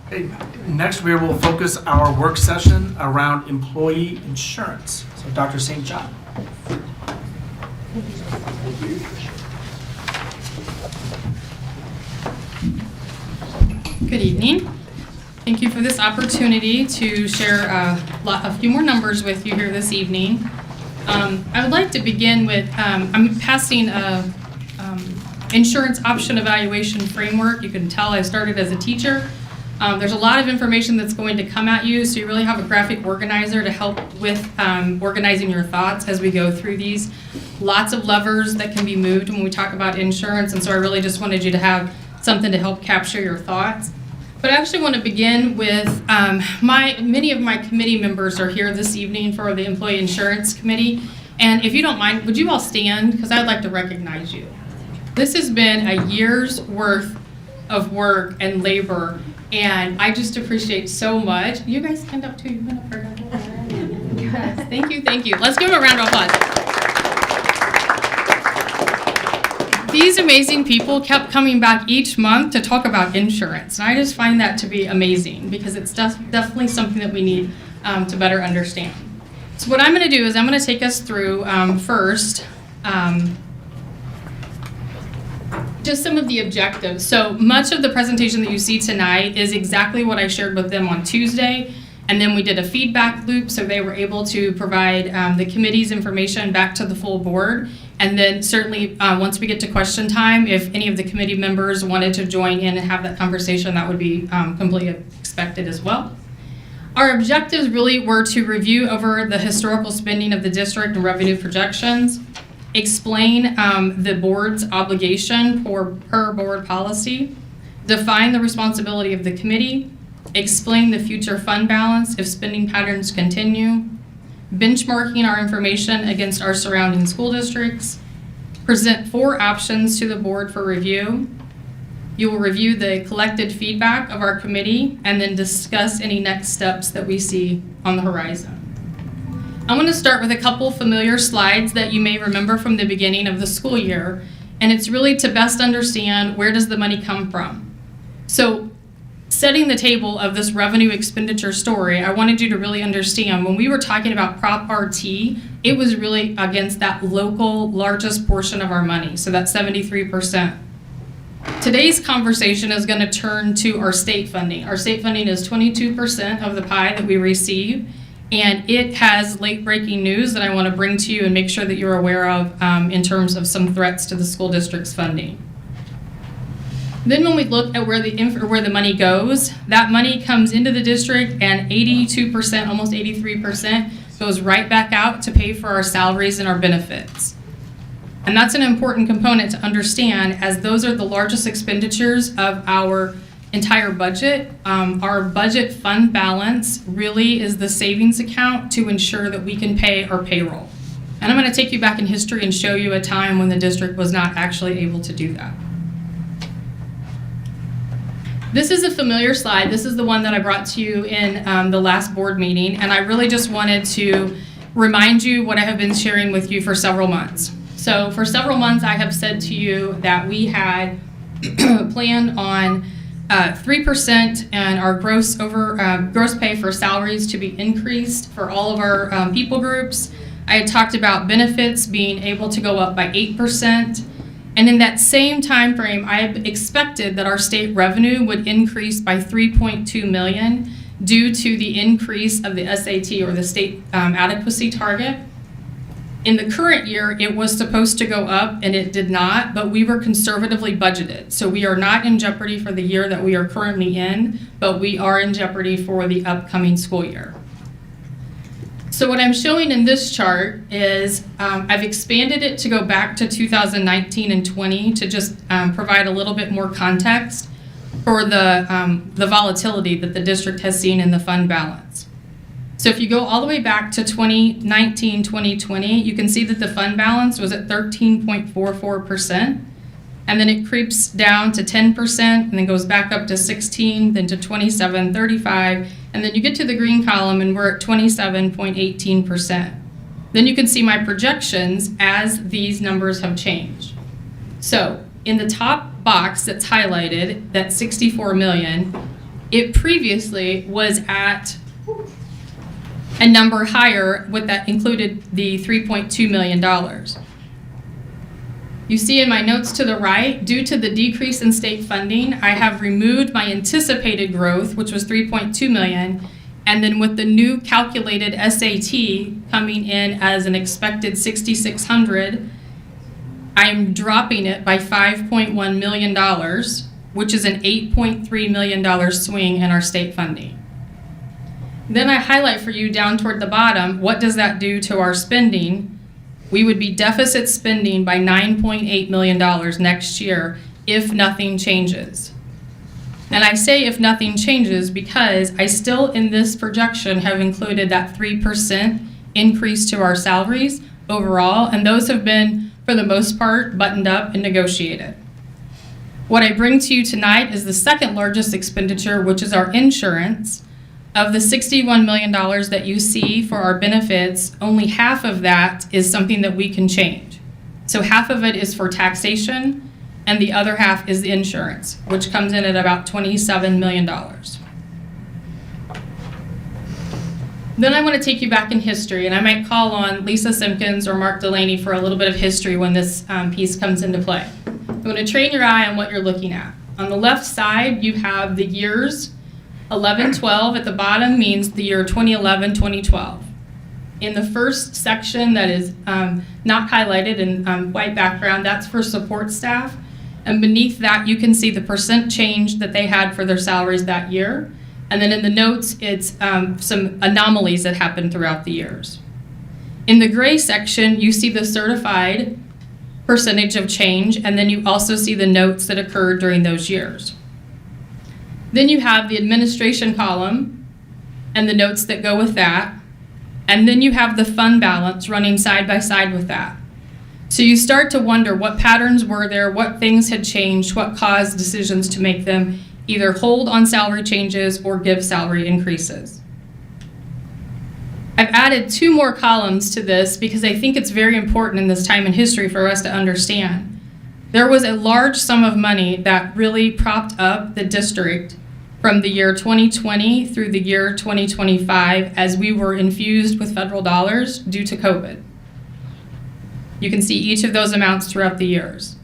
Okay, next we will focus our work session around employee insurance. So Dr. St. John. Good evening. Thank you for this opportunity to share a few more numbers with you here this evening. I would like to begin with, I'm passing a insurance option evaluation framework. You can tell I started as a teacher. There's a lot of information that's going to come at you, so you really have a graphic organizer to help with organizing your thoughts as we go through these. Lots of levers that can be moved when we talk about insurance, and so I really just wanted you to have something to help capture your thoughts. But I actually want to begin with many of my committee members are here this evening for the Employee Insurance Committee. And if you don't mind, would you all stand? Because I'd like to recognize you. This has been a year's worth of work and labor, and I just appreciate so much. You guys stand up too. You've been up for a Yes, thank you, thank you. Let's give them a round of applause. These amazing people kept coming back each month to talk about insurance, and I just find that to be amazing because it's definitely something that we need to better understand. So what I'm going to do is I'm going to take us through first just some of the objectives. So much of the presentation that you see tonight is exactly what I shared with them on Tuesday, and then we did a feedback loop so they were able to provide the committee's information back to the full board. And then certainly once we get to question time, if any of the committee members wanted to join in and have that conversation, that would be completely expected as well. Our objectives really were to review over the historical spending of the district and revenue projections, explain the board's obligation per board policy, define the responsibility of the committee, explain the future fund balance if spending patterns continue, benchmarking our information against our surrounding school districts, present 4 options to the board for review. You will review the collected feedback of our committee and then discuss any next steps that we see on the horizon. I'm going to start with a couple familiar slides that you may remember from the beginning of the school year, and it's really to best understand where does the money come from. So, setting the table of this revenue expenditure story, I wanted you to really understand when we were talking about Prop RT, it was really against that local largest portion of our money, so that's 73%. Today's conversation is going to turn to our state funding. Our state funding is 22% of the pie that we receive, and it has late-breaking news that I want to bring to you and make sure that you're aware of in terms of some threats to the school district's funding. Then when we look at where the money goes, that money comes into the district and 82%, almost 83%, goes right back out to pay for our salaries and our benefits. And that's an important component to understand, as those are the largest expenditures of our entire budget. Our budget fund balance really is the savings account to ensure that we can pay our payroll. And I'm going to take you back in history and show you a time when the district was not actually able to do that. This is a familiar slide. This is the one that I brought to you in the last board meeting, and I really just wanted to remind you what I have been sharing with you for several months. So for several months, I have said to you that we had planned on 3% and our gross pay for salaries to be increased for all of our people groups. I had talked about benefits being able to go up by 8%. And in that same time frame, I expected that our state revenue would increase by $3.2 million due to the increase of the SAT, or the state adequacy target. In the current year, it was supposed to go up, and it did not, but we were conservatively budgeted. So we are not in jeopardy for the year that we are currently in, but we are in jeopardy for the upcoming school year. So what I'm showing in this chart is I've expanded it to go back to 2019 and 20 to just provide a little bit more context for the volatility that the district has seen in the fund balance. So if you go all the way back to 2019, 2020, you can see that the fund balance was at 13.44%, and then it creeps down to 10%, and then goes back up to 16, then to 27, 35, and then you get to the green column and we're at 27.18%. Then you can see my projections as these numbers have changed. So in the top box that's highlighted, that 64 million, it previously was at a number higher, with that included the $3.2 million. You see in my notes to the right, due to the decrease in state funding, I have removed my anticipated growth, which was $3.2 million, and then with the new calculated SAT coming in as an expected 6,600, I'm dropping it by $5.1 million, which is an $8.3 million swing in our state funding. Then I highlight for you down toward the bottom, what does that do to our spending? We would be deficit spending by $9.8 million next year if nothing changes. And I say if nothing changes because I still in this projection have included that 3% increase to our salaries overall, and those have been, for the most part, buttoned up and negotiated. What I bring to you tonight is the second largest expenditure, which is our insurance. Of the $61 million that you see for our benefits, only half of that is something that we can change. So half of it is for taxation, and the other half is the insurance, which comes in at about $27 million. Then I want to take you back in history, and I might call on Lisa Simpkins or Mark Delaney for a little bit of history when this piece comes into play. I'm going to train your eye on what you're looking at. On the left side, you have the years. 11, 12 at the bottom means the year 2011, 2012. In the first section that is not highlighted in white background, that's for support staff. And beneath that, you can see the percent change that they had for their salaries that year. And then in the notes, it's some anomalies that happened throughout the years. In the gray section, you see the certified percentage of change, and then you also see the notes that occurred during those years. Then you have the administration column and the notes that go with that. And then you have the fund balance running side by side with that. So you start to wonder what patterns were there, what things had changed, what caused decisions to make them either hold on salary changes or give salary increases. I've added 2 more columns to this because I think it's very important in this time in history for us to understand. There was a large sum of money that really propped up the district from the year 2020 through the year 2025 as we were infused with federal dollars due to COVID. You can see each of those amounts throughout the years.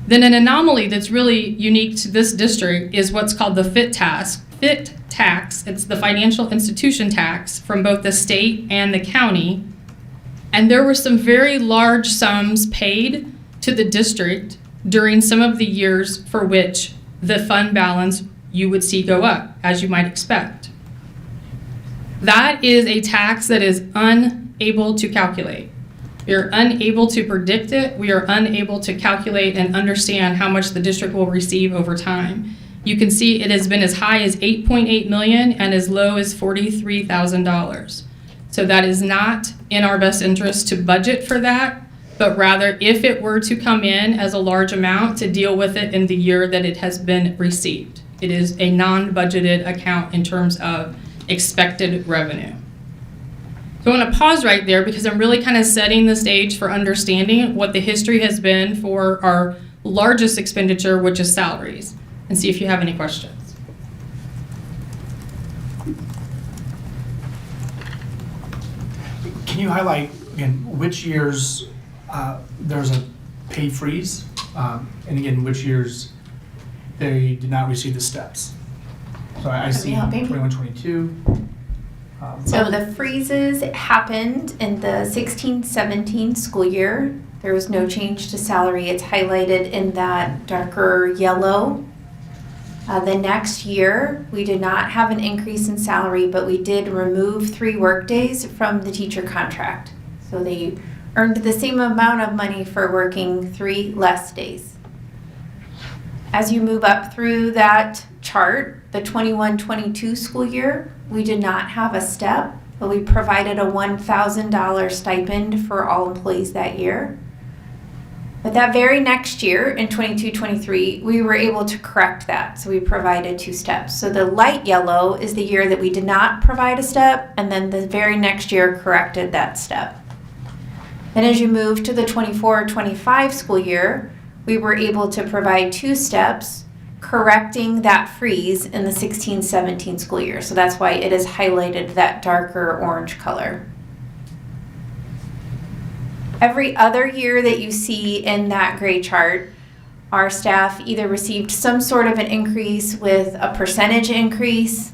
Then an anomaly that's really unique to this district is what's called the FIT tax. It's the financial institution tax from both the state and the county. And there were some very large sums paid to the district during some of the years for which the fund balance you would see go up, as you might expect. That is a tax that is unable to calculate. We are unable to predict it. We are unable to calculate and understand how much the district will receive over time. You can see it has been as high as $8.8 million and as low as $43,000. So that is not in our best interest to budget for that, but rather if it were to come in as a large amount, to deal with it in the year that it has been received. It is a non-budgeted account in terms of expected revenue. So I want to pause right there because I'm really kind of setting the stage for understanding what the history has been for our largest expenditure, which is salaries, and see if you have any questions. Can you highlight, again, which years there's a pay freeze, and again, which years they did not receive the steps? So I see 21, 22. So the freezes happened in the 16-17 school year. There was no change to salary. It's highlighted in that darker yellow. The next year, we did not have an increase in salary, but we did remove 3 workdays from the teacher contract. So they earned the same amount of money for working 3 less days. As you move up through that chart, the 21-22 school year, we did not have a step, but we provided a $1,000 stipend for all employees that year. But that very next year, in 22-23, we were able to correct that, so we provided 2 steps. So the light yellow is the year that we did not provide a step, and then the very next year corrected that step. Then as you move to the 24-25 school year, we were able to provide 2 steps, correcting that freeze in the 16-17 school year. So that's why it is highlighted that darker orange color. Every other year that you see in that gray chart, our staff either received some sort of an increase with a percentage increase.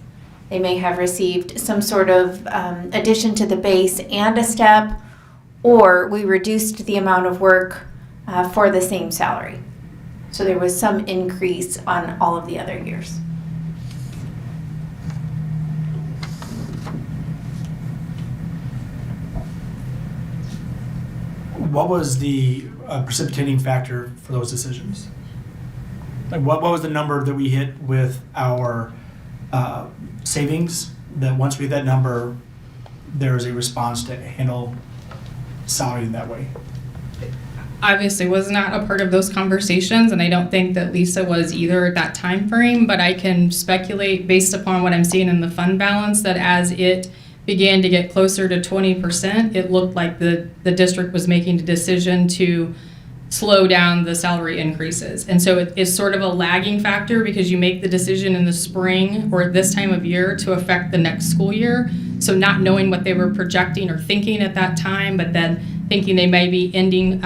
They may have received some sort of addition to the base and a step, or we reduced the amount of work for the same salary. So there was some increase on all of the other years. What was the precipitating factor for those decisions? Like what was the number that we hit with our savings, that once we hit that number, there was a response to handle salary in that way? Obviously was not a part of those conversations, and I don't think that Lisa was either at that time frame, but I can speculate based upon what I'm seeing in the fund balance that as it began to get closer to 20%, it looked like the district was making a decision to slow down the salary increases. And so it is sort of a lagging factor because you make the decision in the spring or at this time of year to affect the next school year. So not knowing what they were projecting or thinking at that time, but then thinking they may be ending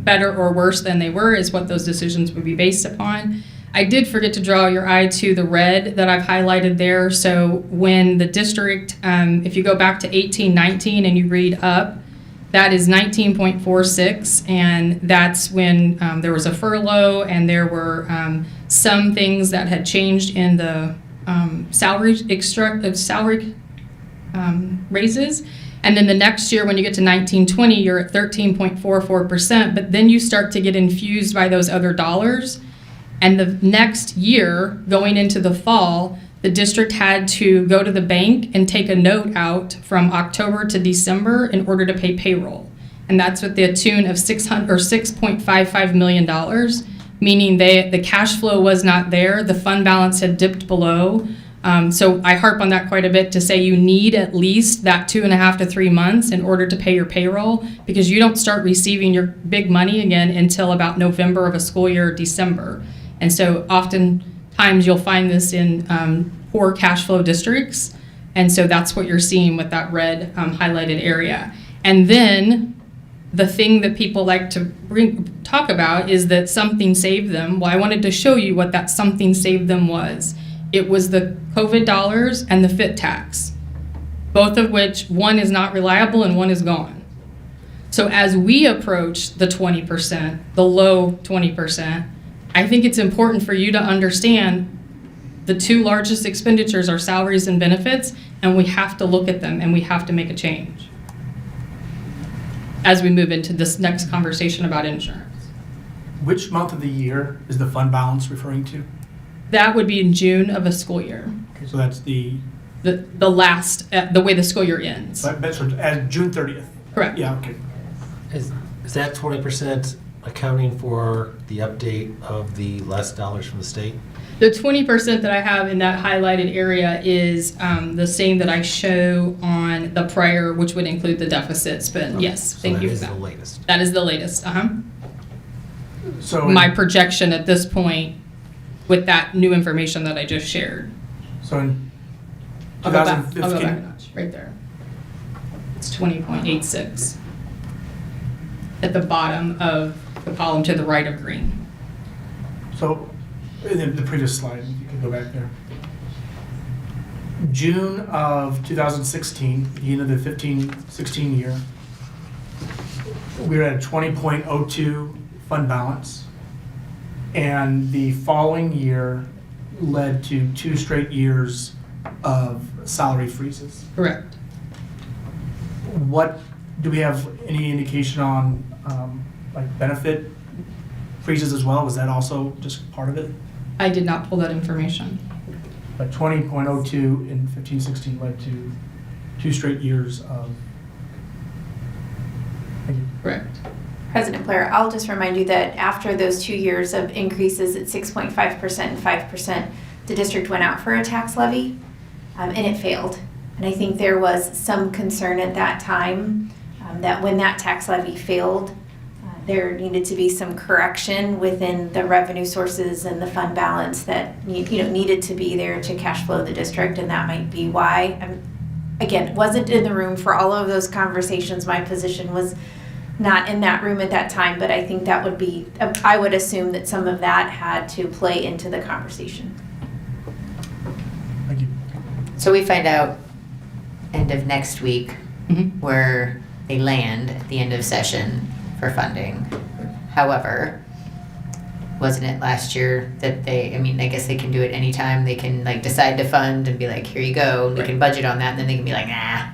better or worse than they were is what those decisions would be based upon. I did forget to draw your eye to the red that I've highlighted there. So when the district, if you go back to 18-19 and you read up, that is 19.46, and that's when there was a furlough and there were some things that had changed in the salary raises. And then the next year, when you get to 19-20, you're at 13.44%, but then you start to get infused by those other dollars. And the next year, going into the fall, the district had to go to the bank and take a note out from October to December in order to pay payroll. And that's with the tune of $6.55 million, meaning the cash flow was not there. The fund balance had dipped below. So I harp on that quite a bit to say you need at least that 2.5 to 3 months in order to pay your payroll, because you don't start receiving your big money again until about November of a school year or December. And so oftentimes you'll find this in poor cash flow districts. And so that's what you're seeing with that red highlighted area. And then the thing that people like to talk about is that something saved them. Well, I wanted to show you what that something saved them was. It was the COVID dollars and the FIT tax, both of which one is not reliable and one is gone. So as we approach the 20%, the low 20%, I think it's important for you to understand the two largest expenditures are salaries and benefits, and we have to look at them and we have to make a change as we move into this next conversation about insurance. Which month of the year is the fund balance referring to? That would be in June of a school year. Okay, so that's the last, the way the school year ends. as June 30th. Correct. Yeah, okay. Is that 20% accounting for the update of the less dollars from the state? The 20% that I have in that highlighted area is the same that I show on the prior, which would include the deficits. But yes, thank you for that. That is the latest. That is the latest. So My projection at this point with that new information that I just shared. So in I'll go back a 2015, notch, right there. It's 20.86 at the bottom of the column to the right of green. so in the previous slide, you can go back there. June of 2016, the end of the 15-16 year, we were at a 20.02 fund balance. And the following year led to 2 straight years of salary freezes. Correct. What, do we have any indication on like benefit freezes as well? Was that also just part of it? I did not pull that information. But 20.02 in 15-16 led to 2 straight years of. Thank you. Correct. President Blair, I'll just remind you that after those 2 years of increases at 6.5% and 5%, the district went out for a tax levy, and it failed. And I think there was some concern at that time that when that tax levy failed, there needed to be some correction within the revenue sources and the fund balance that needed to be there to cash flow the district, and that might be why. Again, wasn't in the room for all of those conversations. My position was not in that room at that time, but I think that would be, I would assume that some of that had to play into the conversation. Thank you. So we find out end of next week where they land at the end of session for funding. However, wasn't it last year that I guess they can do it anytime. They can decide to fund and be like, here you go. They can budget on that, and then they can be like, nah.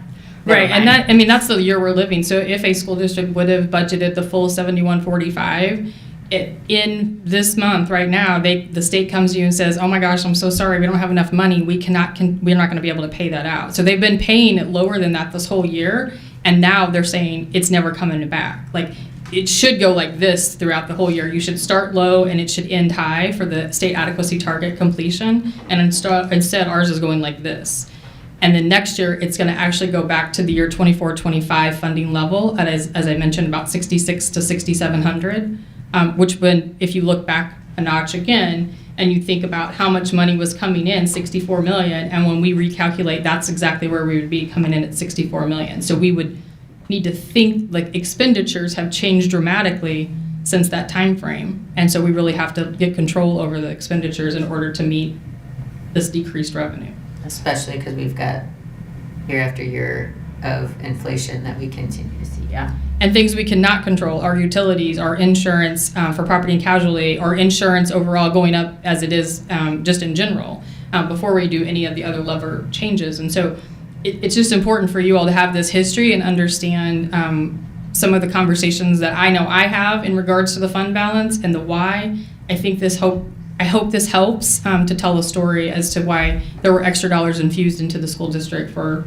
Right, and that's the year we're living. So if a school district would have budgeted the full 7145, in this month right now, the state comes to you and says, "Oh my gosh, I'm so sorry, we don't have enough money. We're not going to be able to pay that out." So they've been paying it lower than that this whole year, and now they're saying it's never coming back. It should go like this throughout the whole year. You should start low and it should end high for the state adequacy target completion, and instead ours is going like this. And then next year, it's going to actually go back to the year 24-25 funding level at, as I mentioned, about 66 to 6,700, which if you look back a notch again and you think about how much money was coming in, 64 million, and when we recalculate, that's exactly where we would be coming in at 64 million. So we would need to think expenditures have changed dramatically since that time frame. And so we really have to get control over the expenditures in order to meet this decreased revenue. Especially because we've got year after year of inflation that we continue to see, yeah. And things we cannot control, our utilities, our insurance for property and casualty, our insurance overall going up as it is just in general, before we do any of the other lever changes. And so it's just important for you all to have this history and understand some of the conversations that I know I have in regards to the fund balance and the why. I think this I hope this helps to tell a story as to why there were extra dollars infused into the school district for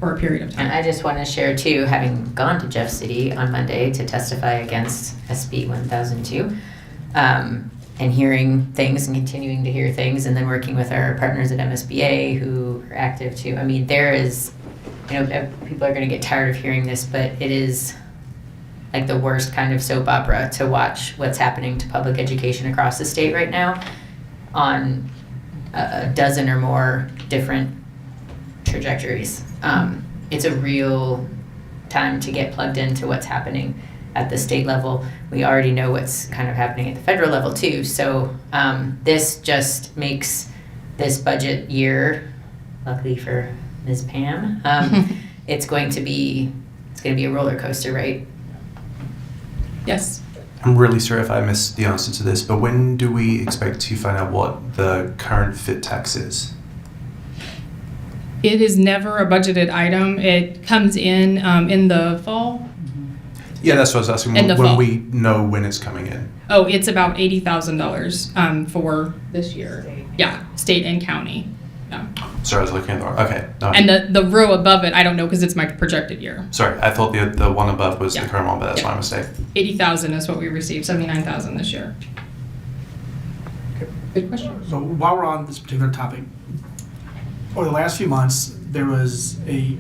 a period of And time. I just want to share too, having gone to Jeff City on Monday to testify against SB 1002, and hearing things and continuing to hear things, and then working with our partners at MSBA who are active too. I mean, there is, people are going to get tired of hearing this, but it is like the worst kind of soap opera to watch what's happening to public education across the state right now on a dozen or more different trajectories. It's a real time to get plugged into what's happening at the state level. We already know what's kind of happening at the federal level too. So this just makes this budget year, luckily for Ms. Pam, it's going to be a roller coaster, right? Yes. I'm really sorry if I missed the answer to this, but when do we expect to find out what the current fit tax is? It is never a budgeted item. It comes in the fall. Yeah, that's what I was asking. In the When fall. we know when it's coming in. Oh, it's about $80,000 for this year. Yeah, state and county. Yeah. Sorry, I was looking at the wrong. Okay. No. And the row above it, I don't know because it's my projected year. Sorry, I thought the one above was Yeah. the current one, but that's Yeah. my mistake. 80,000 is what we received, 79,000 this year. Good question. So while we're on this particular topic, over the last few months, there was a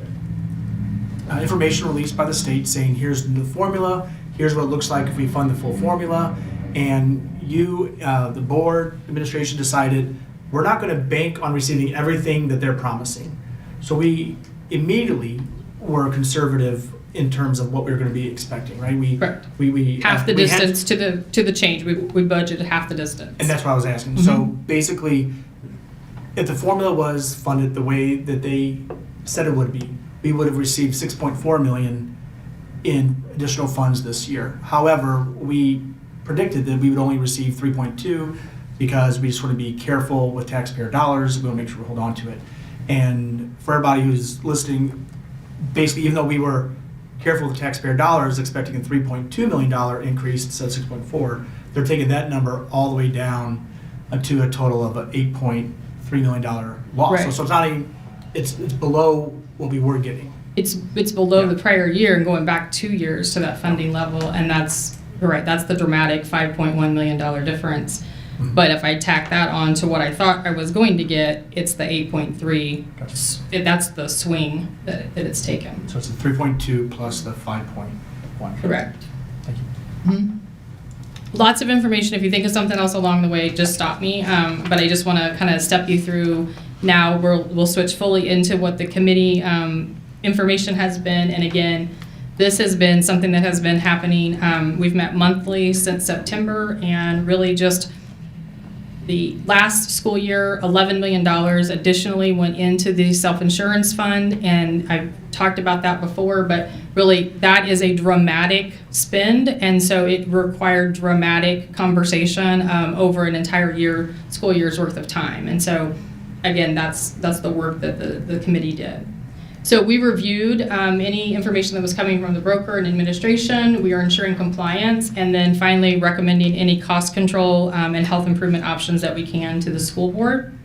information released by the state saying, here's the new formula, here's what it looks like if we fund the full formula, and you, the board administration decided, we're not going to bank on receiving everything that they're promising. So we immediately were conservative in terms of what we were going to be expecting, right? Correct. We Half the we had- distance to the change. We budgeted half the distance. And that's what I was asking. So basically, if the formula was funded the way that they said it would be, we would have received 6.4 million in additional funds this year. However, we predicted that we would only receive 3.2 because we just want to be careful with taxpayer dollars. We want to make sure we hold on to it. And for everybody who's listening, basically, even though we were careful with taxpayer dollars, expecting a $3.2 million increase instead of 6.4, they're taking that number all the way down to a total of an $8.3 million loss. Right. So it's not even, it's below what we were getting. It's below the prior year and going back 2 years to that funding level, and you're right, that's the dramatic $5.1 million difference. But if I tack that on to what I thought I was going to get, it's the 8.3. Gotcha. That's the swing that it's taken. So it's a 3.2 plus the 5.1. Correct. Thank you. Lots of information. If you think of something else along the way, just stop me. But I just want to kind of step you through now. We'll switch fully into what the committee information has been. And again, this has been something that has been happening. We've met monthly since September, and really just the last school year, $11 million additionally went into the self-insurance fund, and I've talked about that before, but really that is a dramatic spend, and so it required dramatic conversation over an entire school year's worth of time. And so again, that's the work that the committee did. So we reviewed any information that was coming from the broker and administration. We are ensuring compliance, and then finally recommending any cost control and health improvement options that we can to the school board.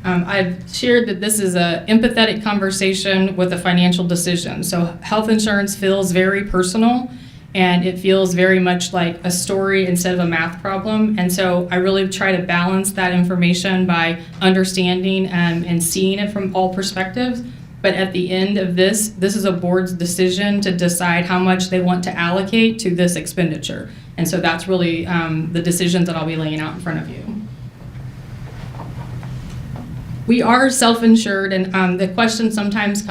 I've shared that this is an empathetic conversation with a financial decision. So health insurance feels very personal, and it feels very much like a story instead of a math problem. And so I really try to balance that information by understanding and seeing it from all perspectives. But at the end of this is a board's decision to decide how much they want to allocate to this expenditure. And so that's really the decisions that I'll be laying out in front of you. We are self-insured, and the question sometimes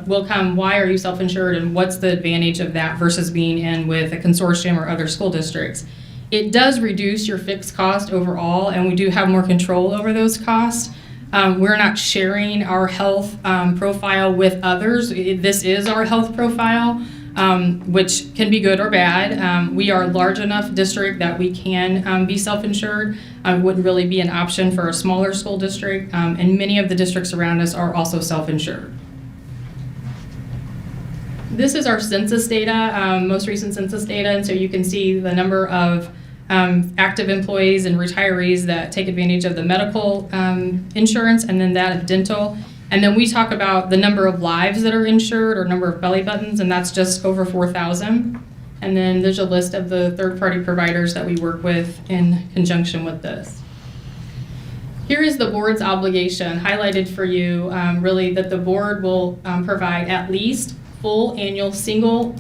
will come, why are you self-insured, and what's the advantage of that versus being in with a consortium or other school districts? It does reduce your fixed cost overall, and we do have more control over those costs. We're not sharing our health profile with others. This is our health profile, which can be good or bad. We are a large enough district that we can be self-insured. Wouldn't really be an option for a smaller school district, and many of the districts around us are also self-insured. This is our census data, most recent census data, and so you can see the number of active employees and retirees that take advantage of the medical insurance, and then that of dental. And then we talk about the number of lives that are insured or number of belly buttons, and that's just over 4,000. And then there's a list of the third-party providers that we work with in conjunction with this. Here is the board's obligation highlighted for you, really that the board will provide at least full annual single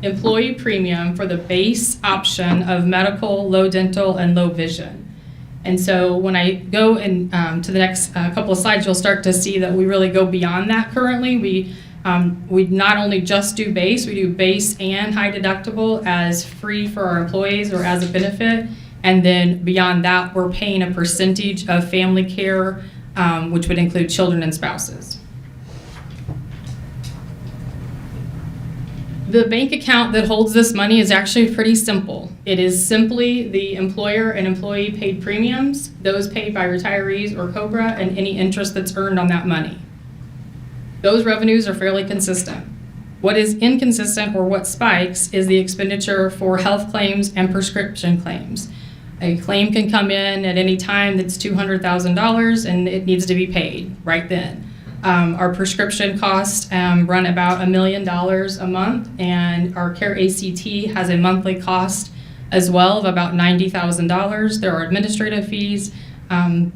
employee premium for the base option of medical, low dental, and low vision. And so when I go in, to the next couple of slides, you'll start to see that we really go beyond that currently. We not only just do base, we do base and high deductible as free for our employees or as a benefit. And then beyond that, we're paying a percentage of family care, which would include children and spouses. The bank account that holds this money is actually pretty simple. It is simply the employer and employee paid premiums, those paid by retirees or COBRA, and any interest that's earned on that money. Those revenues are fairly consistent. What is inconsistent or what spikes is the expenditure for health claims and prescription claims. A claim can come in at any time that's $200,000 and it needs to be paid right then. Our prescription costs run about $1 million a month, and our Care ACT has a monthly cost as well of about $90,000. There are administrative fees,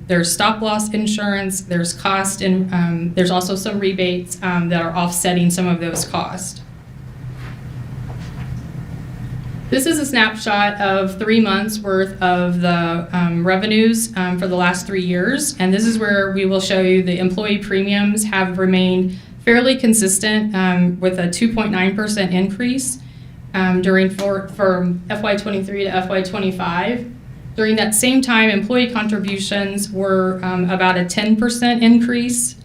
there's stop loss insurance, there's cost, and there's also some rebates that are offsetting some of those costs. This is a snapshot of 3 months worth of the revenues for the last 3 years, and this is where we will show you the employee premiums have remained fairly consistent with a 2.9% increase from FY23 to FY25. During that same time, employee contributions were about a 10% increase.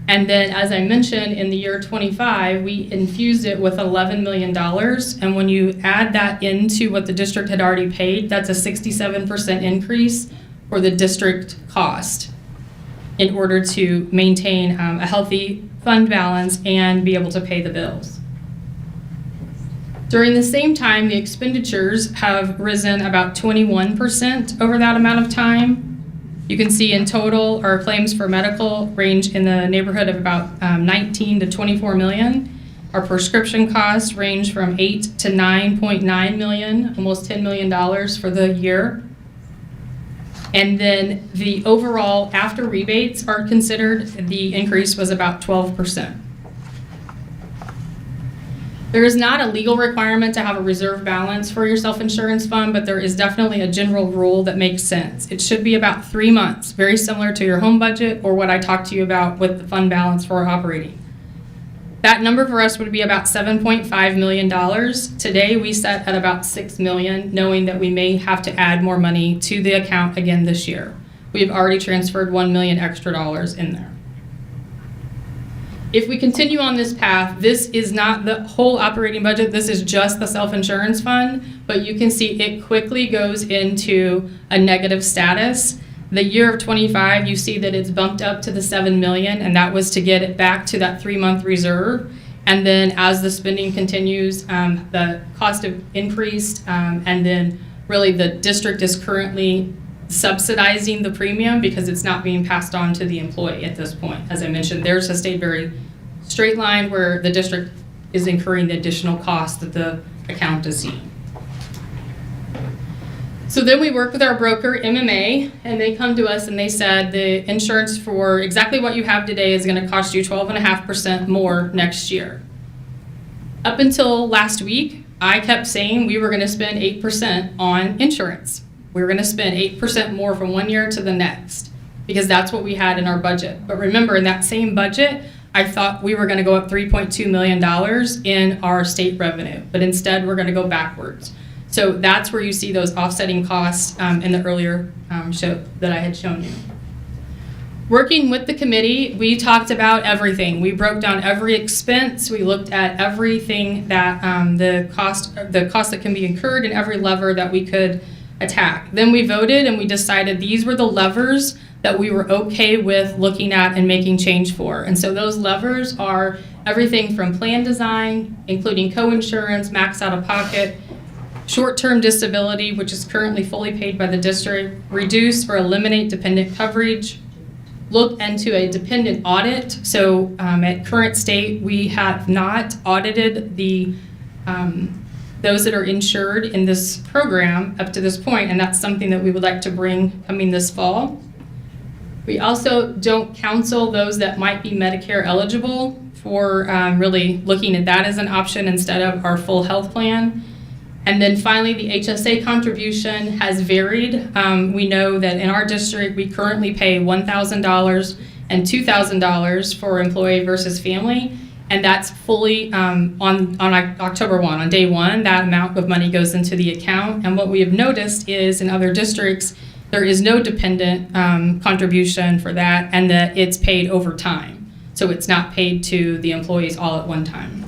And then, as I mentioned, in the year 25, we infused it with $11 million. And when you add that into what the district had already paid, that's a 67% increase for the district cost in order to maintain a healthy fund balance and be able to pay the bills. During the same time, the expenditures have risen about 21% over that amount of time. You can see in total, our claims for medical range in the neighborhood of about 19 to 24 million. Our prescription costs range from 8 to 9.9 million, almost $10 million for the year. And then the overall, after rebates are considered, the increase was about 12%. There is not a legal requirement to have a reserve balance for your self-insurance fund, but there is definitely a general rule that makes sense. It should be about 3 months, very similar to your home budget or what I talked to you about with the fund balance for operating. That number for us would be about $7.5 million. Today we set at about $6 million, knowing that we may have to add more money to the account again this year. We've already transferred $1 million extra dollars in there. If we continue on this path, this is not the whole operating budget, this is just the self-insurance fund, but you can see it quickly goes into a negative status. The year of 25, you see that it's bumped up to the 7 million, and that was to get it back to that 3-month reserve. And then as the spending continues, the cost have increased, and then really the district is currently subsidizing the premium because it's not being passed on to the employee at this point. As I mentioned, theirs has stayed very straight line where the district is incurring the additional cost that the account is seeing. So then we work with our broker, MMA, and they come to us and they said the insurance for exactly what you have today is going to cost you 12.5% more next year. Up until last week, I kept saying we were going to spend 8% on insurance. We were going to spend 8% more from one year to the next because that's what we had in our budget. But remember, in that same budget, I thought we were going to go up $3.2 million in our state revenue, but instead we're going to go backwards. So that's where you see those offsetting costs in the earlier show that I had shown you. Working with the committee, we talked about everything. We broke down every expense. We looked at everything that the cost that can be incurred and every lever that we could attack. Then we voted and we decided these were the levers that we were okay with looking at and making change for. And so those levers are everything from plan design, including co-insurance, max out of pocket, Short-term disability, which is currently fully paid by the district, reduce or eliminate dependent coverage, look into a dependent audit. So at current state, we have not audited the those that are insured in this program up to this point, and that's something that we would like to bring coming this fall. We also don't counsel those that might be Medicare eligible for really looking at that as an option instead of our full health plan. And then finally, the HSA contribution has varied. We know that in our district, we currently pay $1,000 and $2,000 for employee versus family. And that's fully on October 1, on day one, that amount of money goes into the account. And what we have noticed is in other districts, there is no dependent contribution for that, and that it's paid over time. So it's not paid to the employees all at one time.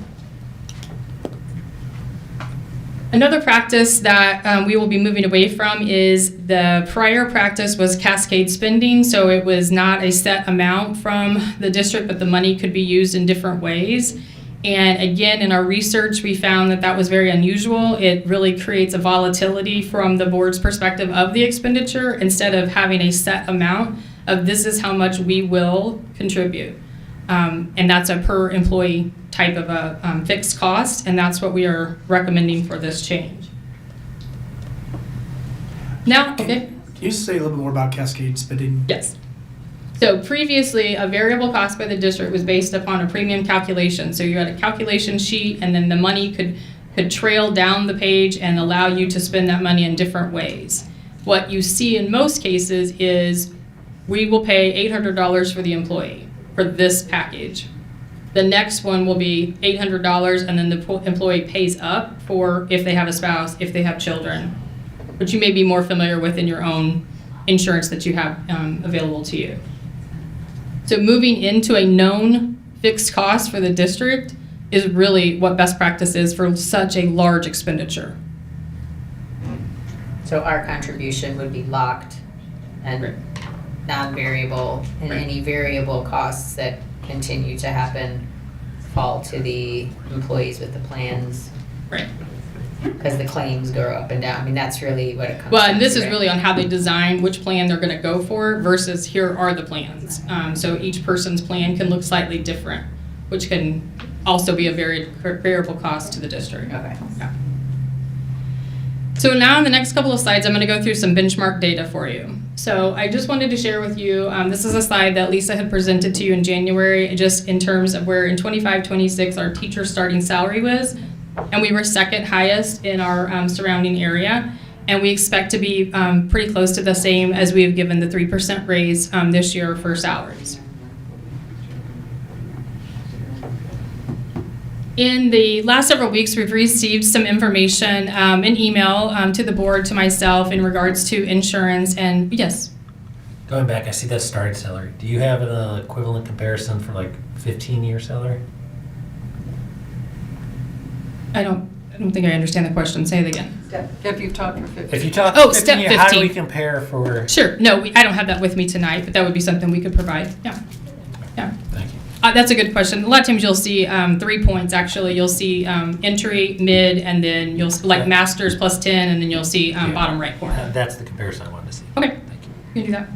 Another practice that we will be moving away from is the prior practice was cascade spending. So it was not a set amount from the district, but the money could be used in different ways. And again, in our research, we found that that was very unusual. It really creates a volatility from the board's perspective of the expenditure instead of having a set amount of this is how much we will contribute. And that's a per employee type of a fixed cost, and that's what we are recommending for this change. Now, okay. Can you say a little bit more about cascade spending? Yes. So previously, a variable cost by the district was based upon a premium calculation. So you had a calculation sheet, and then the money could trail down the page and allow you to spend that money in different ways. What you see in most cases is we will pay $800 for the employee for this package. The next one will be $800, and then the employee pays up for if they have a spouse, if they have children, which you may be more familiar with in your own insurance that you have available to you. So moving into a known fixed cost for the district is really what best practice is for such a large expenditure. So our contribution would be locked and Right. non-variable, and Right. any variable costs that continue to happen fall to the employees with the plans, Right. because the claims go up and down. I mean, that's really what it comes Well, down and this to, is right? really on how they design which plan they're going to go for versus here are the plans. So each person's plan can look slightly different, which can also be a very variable cost to the district. Okay. Yeah. So now in the next couple of slides, I'm going to go through some benchmark data for you. So I just wanted to share with you, this is a slide that Lisa had presented to you in January, just in terms of where in 25-26 our teacher starting salary was. And we were second highest in our surrounding area. And we expect to be pretty close to the same as we have given the 3% raise this year for salaries. In the last several weeks, we've received some information, an email to the board, to myself, in regards to insurance. And yes, Going back, I see that starting salary. Do you have an equivalent comparison for like 15-year salary? I don't think I understand the question. Say it again. If you've talked for 50. If you talk Oh, 15 step year, how do we 15. compare for? Sure. No, I don't have that with me tonight, but that would be something we could provide. Yeah. Yeah. Thank you. That's a good question. A lot of times you'll see 3 points, actually. You'll see entry, mid, and then you'll see, like Yeah. masters plus 10, and then you'll see Yeah. bottom right corner. That's the comparison I wanted to see. Okay. Thank you. You can do that.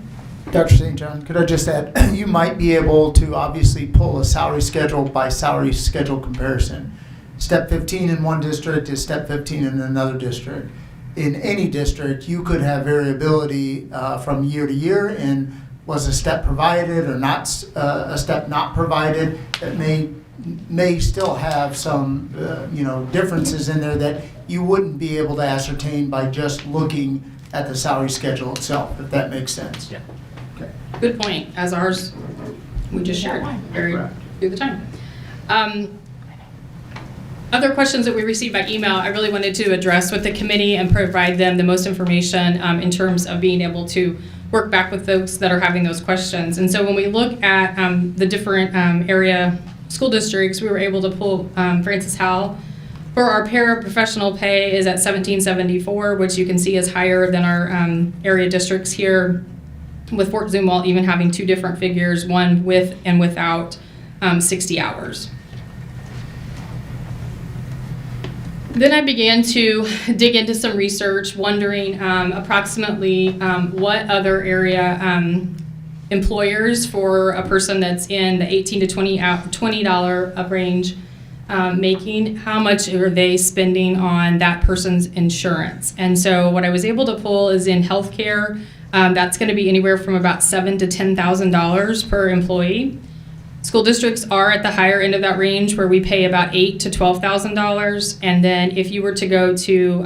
Dr. St. John, could I just add, you might be able to obviously pull a salary schedule by salary schedule comparison. Step 15 in one district is step 15 in another district. In any district, you could have variability from year to year in was a step provided or not, a step not provided, that may still have some differences in there that you wouldn't be able to ascertain by just looking at the salary schedule itself, if that makes sense. Yeah. Okay. Good point, as ours, we just shared through the time. Other questions that we received by email, I really wanted to address with the committee and provide them the most information in terms of being able to work back with folks that are having those questions. And so when we look at the different area school districts, we were able to pull Francis Howell. For our paraprofessional pay is at $17.74, which you can see is higher than our area districts here, with Fort Zumwalt even having two different figures, one with and without 60 hours. Then I began to dig into some research, wondering approximately what other area employers for a person that's in the $18 to $20 range making, how much are they spending on that person's insurance? And so what I was able to pull is in healthcare, that's going to be anywhere from about $7,000 to $10,000 per employee. School districts are at the higher end of that range, where we pay about $8,000 to $12,000. And then if you were to go to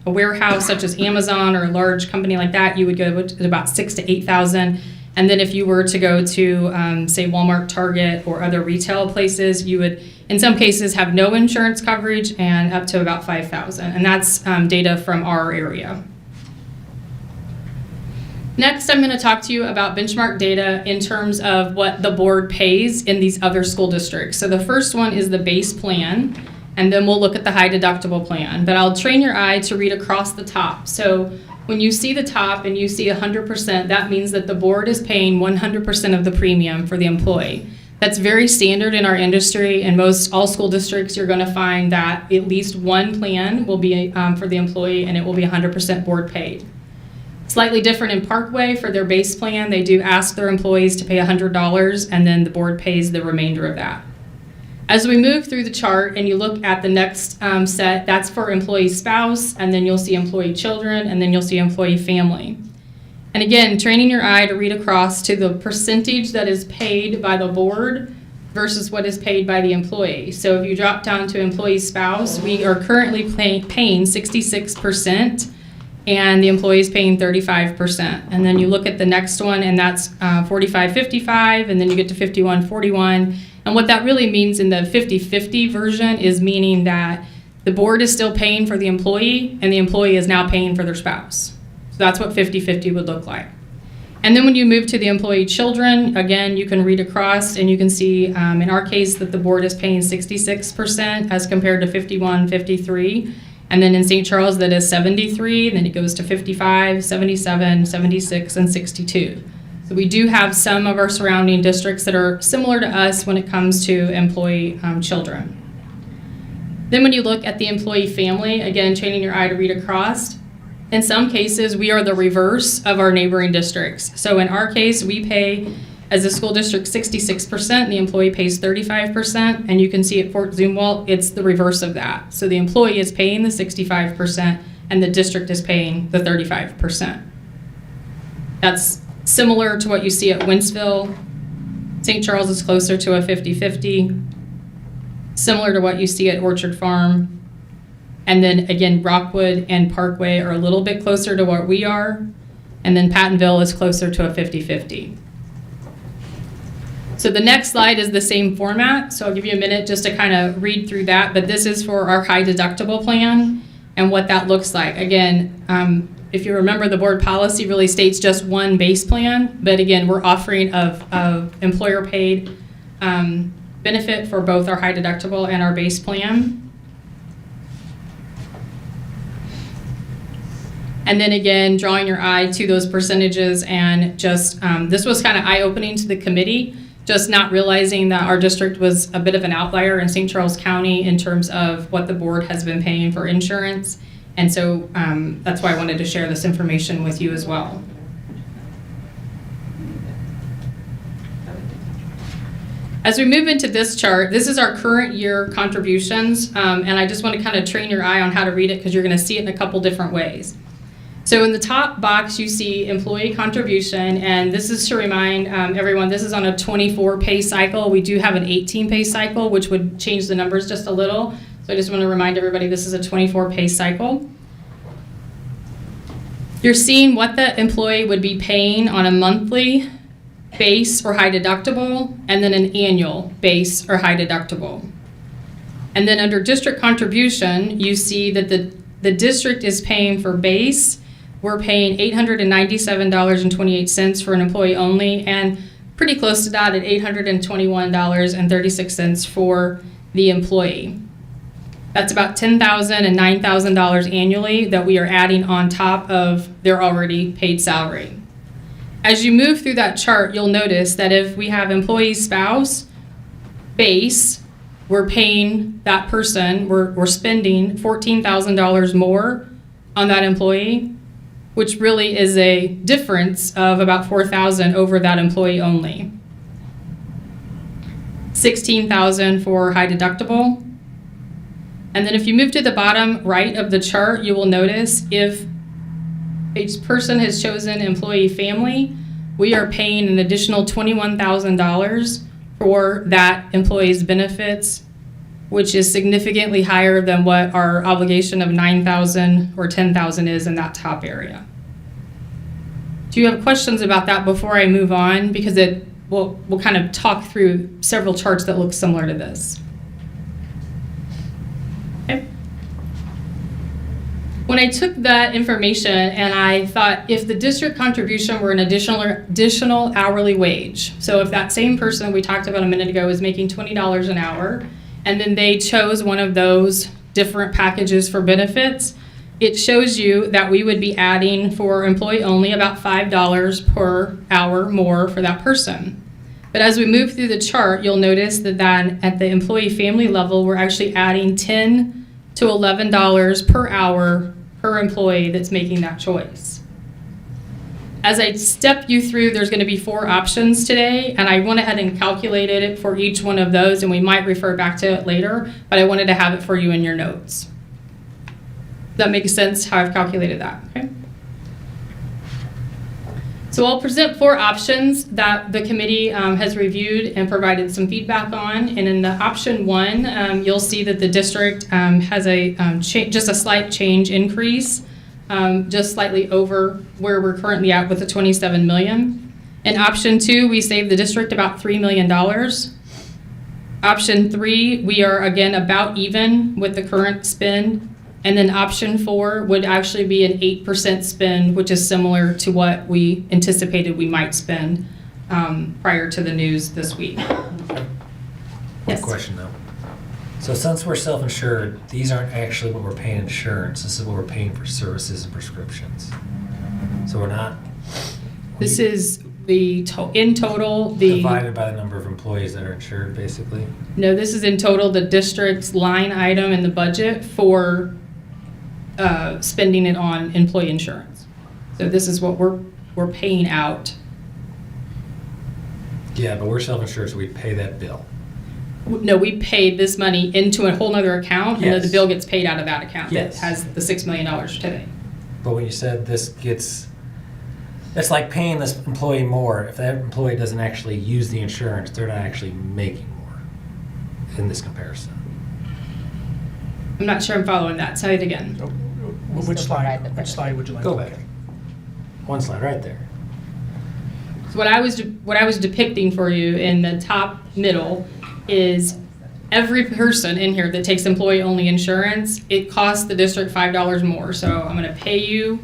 a warehouse such as Amazon or a large company like that, you would go to about $6,000 to $8,000. And then if you were to go to, say, Walmart, Target, or other retail places, you would, in some cases, have no insurance coverage and up to about $5,000. And that's data from our area. Next, I'm going to talk to you about benchmark data in terms of what the board pays in these other school districts. So the first one is the base plan, and then we'll look at the high deductible plan. But I'll train your eye to read across the top. So when you see the top and you see 100%, that means that the board is paying 100% of the premium for the employee. That's very standard in our industry. In all school districts, you're going to find that at least one plan will be for the employee, and it will be 100% board paid. Slightly different in Parkway. For their base plan, they do ask their employees to pay $100, and then the board pays the remainder of that. As we move through the chart and you look at the next set, that's for employee spouse, and then you'll see employee children, and then you'll see employee family. And again, training your eye to read across to the percentage that is paid by the board versus what is paid by the employee. So if you drop down to employee spouse, we are currently paying 66%, and the employee is paying 35%. And then you look at the next one, and that's 45-55, and then you get to 51-41. And what that really means in the 50-50 version is meaning that the board is still paying for the employee, and the employee is now paying for their spouse. So that's what 50-50 would look like. And then when you move to the employee children, again, you can read across, and you can see in our case that the board is paying 66% as compared to 51-53. And then in St. Charles, that is 73, and then it goes to 55, 77, 76, and 62. So we do have some of our surrounding districts that are similar to us when it comes to employee children. Then when you look at the employee family, again, training your eye to read across, in some cases, we are the reverse of our neighboring districts. So in our case, we pay, as a school district, 66%, and the employee pays 35%, and you can see at Fort Zumwalt, it's the reverse of that. So the employee is paying the 65%, and the district is paying the 35%. That's similar to what you see at Wentzville. St. Charles is closer to a 50-50, similar to what you see at Orchard Farm. And then again, Rockwood and Parkway are a little bit closer to what we are, and then Pattonville is closer to a 50-50. So the next slide is the same format, so I'll give you a minute just to kind of read through that, but this is for our high deductible plan and what that looks like. Again, if you remember, the board policy really states just one base plan, but again, we're offering of employer paid benefit for both our high deductible and our base plan. And then again, drawing your eye to those percentages, and just, this was kind of eye-opening to the committee, just not realizing that our district was a bit of an outlier in St. Charles County in terms of what the board has been paying for insurance. And so that's why I wanted to share this information with you as well. As we move into this chart, this is our current year contributions, and I just want to kind of train your eye on how to read it, because you're going to see it in a couple different ways. So in the top box, you see employee contribution, and this is to remind everyone, this is on a 24 pay cycle. We do have an 18 pay cycle, which would change the numbers just a little. So I just want to remind everybody, this is a 24 pay cycle. You're seeing what the employee would be paying on a monthly base or high deductible, and then an annual base or high deductible. And then under district contribution, you see that the district is paying for base. We're paying $897.28 for an employee only, and pretty close to that at $821.36 for the employee. That's about $10,000 and $9,000 annually that we are adding on top of their already paid salary. As you move through that chart, you'll notice that if we have employee spouse, base, we're paying that person, we're spending $14,000 more on that employee, which really is a difference of about $4,000 over that employee only. $16,000 for high deductible. And then if you move to the bottom right of the chart, you will notice if a person has chosen employee family, we are paying an additional $21,000 for that employee's benefits, which is significantly higher than what our obligation of $9,000 or $10,000 is in that top area. Do you have questions about that before I move on? Because we'll kind of talk through several charts that look similar to this. Okay. When I took that information and I thought if the district contribution were an additional hourly wage, so if that same person we talked about a minute ago is making $20 an hour, and then they chose one of those different packages for benefits, it shows you that we would be adding for employee only about $5 per hour more for that person. But as we move through the chart, you'll notice that then at the employee family level, we're actually adding $10 to $11 per hour per employee that's making that choice. As I step you through, there's going to be 4 options today, and I went ahead and calculated it for each one of those, and we might refer back to it later, but I wanted to have it for you in your notes. Does that make sense how I've calculated that? Okay. So I'll present 4 options that the committee has reviewed and provided some feedback on. And in the option 1, you'll see that the district has a just a slight change increase, just slightly over where we're currently at with the $27 million. In option 2, we save the district about $3 million. Option 3, we are again about even with the current spend. And then option 4 would actually be an 8% spend, which is similar to what we anticipated we might spend prior to the news this week. Quick Yes. question though. So since we're self-insured, these aren't actually what we're paying insurance. This is what we're paying for services and prescriptions. So we're not. This is the in total, divided by the number of employees that are insured, basically. No, this is in total the district's line item in the budget for spending it on employee insurance. So this is what we're paying out. Yeah, but we're self-insured, so we pay that bill. No, we paid this money into a whole nother account, and then the Yes. bill gets paid out of that account. Yes. That has the $6 million today. But when you said this gets, it's like paying this employee more. If that employee doesn't actually use the insurance, they're not actually making more in this comparison. I'm not sure I'm following that. Say it again. Which slide? Which slide would you like? Go to back. look at? One slide right there. So what I was depicting for you in the top middle is every person in here that takes employee-only insurance, it costs the district $5 more. So I'm going to pay you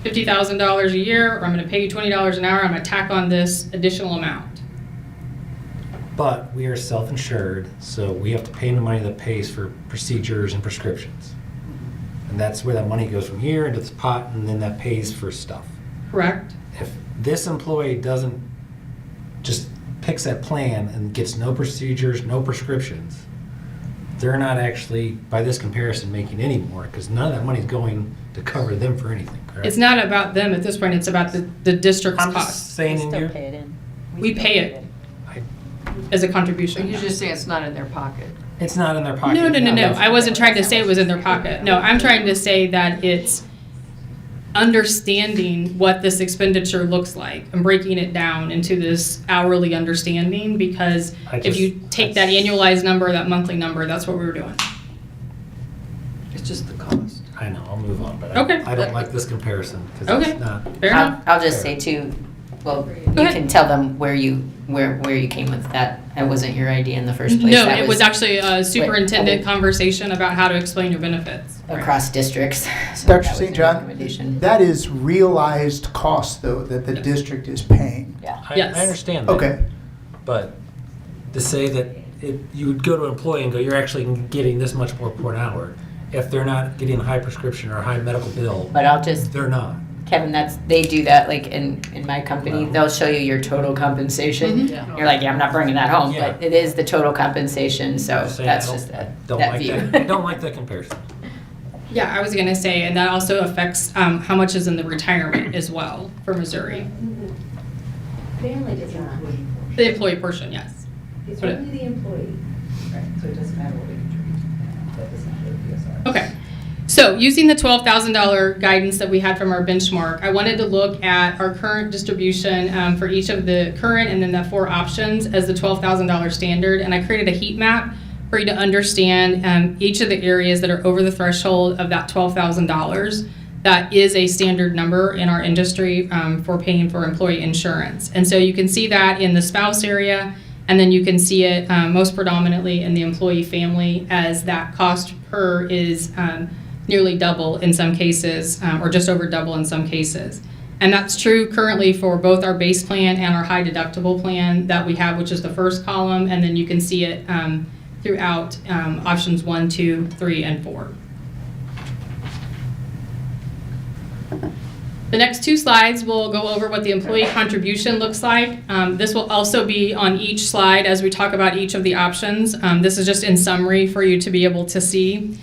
$50,000 a year, or I'm going to pay you $20 an hour. I'm going to tack on this additional amount. But we are self-insured, so we have to pay the money that pays for procedures and prescriptions. And that's where that money goes from here into this pot, and then that pays for stuff. Correct? If this employee doesn't, just picks that plan and gets no procedures, no prescriptions, they're not actually, by this comparison, making any more, because none of that money's going to cover them for anything, correct? It's not about them at this point. It's about the district's I'm just cost. saying in your, pay it in. We pay it as a contribution. You just say it's not in their pocket. it's not in their pocket. No. I wasn't trying to say it was in their pocket. No, I'm trying to say that it's understanding what this expenditure looks like and breaking it down into this hourly understanding, because if you take that annualized number, that monthly number, that's what we were doing. It's just the cost. I know, I'll move on, but Okay. I don't like this comparison, because Okay. it's not. Fair enough. I'll just say too, well, you ahead. can tell them where you came with that. That wasn't your idea in the first place. No, That it was actually a superintendent conversation about how to explain your benefits. across districts. So Dr. that was St. their John, recommendation. that is realized cost, though, that the district is paying. Yeah. Yes. I understand that. Okay. But to say that you would go to an employee and go, you're actually getting this much more per hour, if they're not getting a high prescription or a high medical bill, But I'll just, they're not. Kevin, they do that like in my company. They'll show you your total compensation. Yeah. You're like, yeah, I'm not bringing that home, Yeah. but it is the total compensation. So Saying that's I just don't that like view. that. I don't like the comparison. Yeah, I was gonna say, and that also affects how much is in the retirement as well for Missouri. Family does not. The employee portion, yes. It's But it- only the employee. Right, so it doesn't matter what we contribute. That does not go to PSR. Okay. So using the $12,000 guidance that we had from our benchmark, I wanted to look at our current distribution for each of the current and then the 4 options as the $12,000 standard. And I created a heat map for you to understand each of the areas that are over the threshold of that $12,000. That is a standard number in our industry for paying for employee insurance. And so you can see that in the spouse area, and then you can see it most predominantly in the employee family, as that cost per is nearly double in some cases, or just over double in some cases. And that's true currently for both our base plan and our high deductible plan that we have, which is the first column, and then you can see it throughout options 1, 2, 3, and 4. The next 2 slides will go over what the employee contribution looks like. This will also be on each slide as we talk about each of the options. This is just in summary for you to be able to see.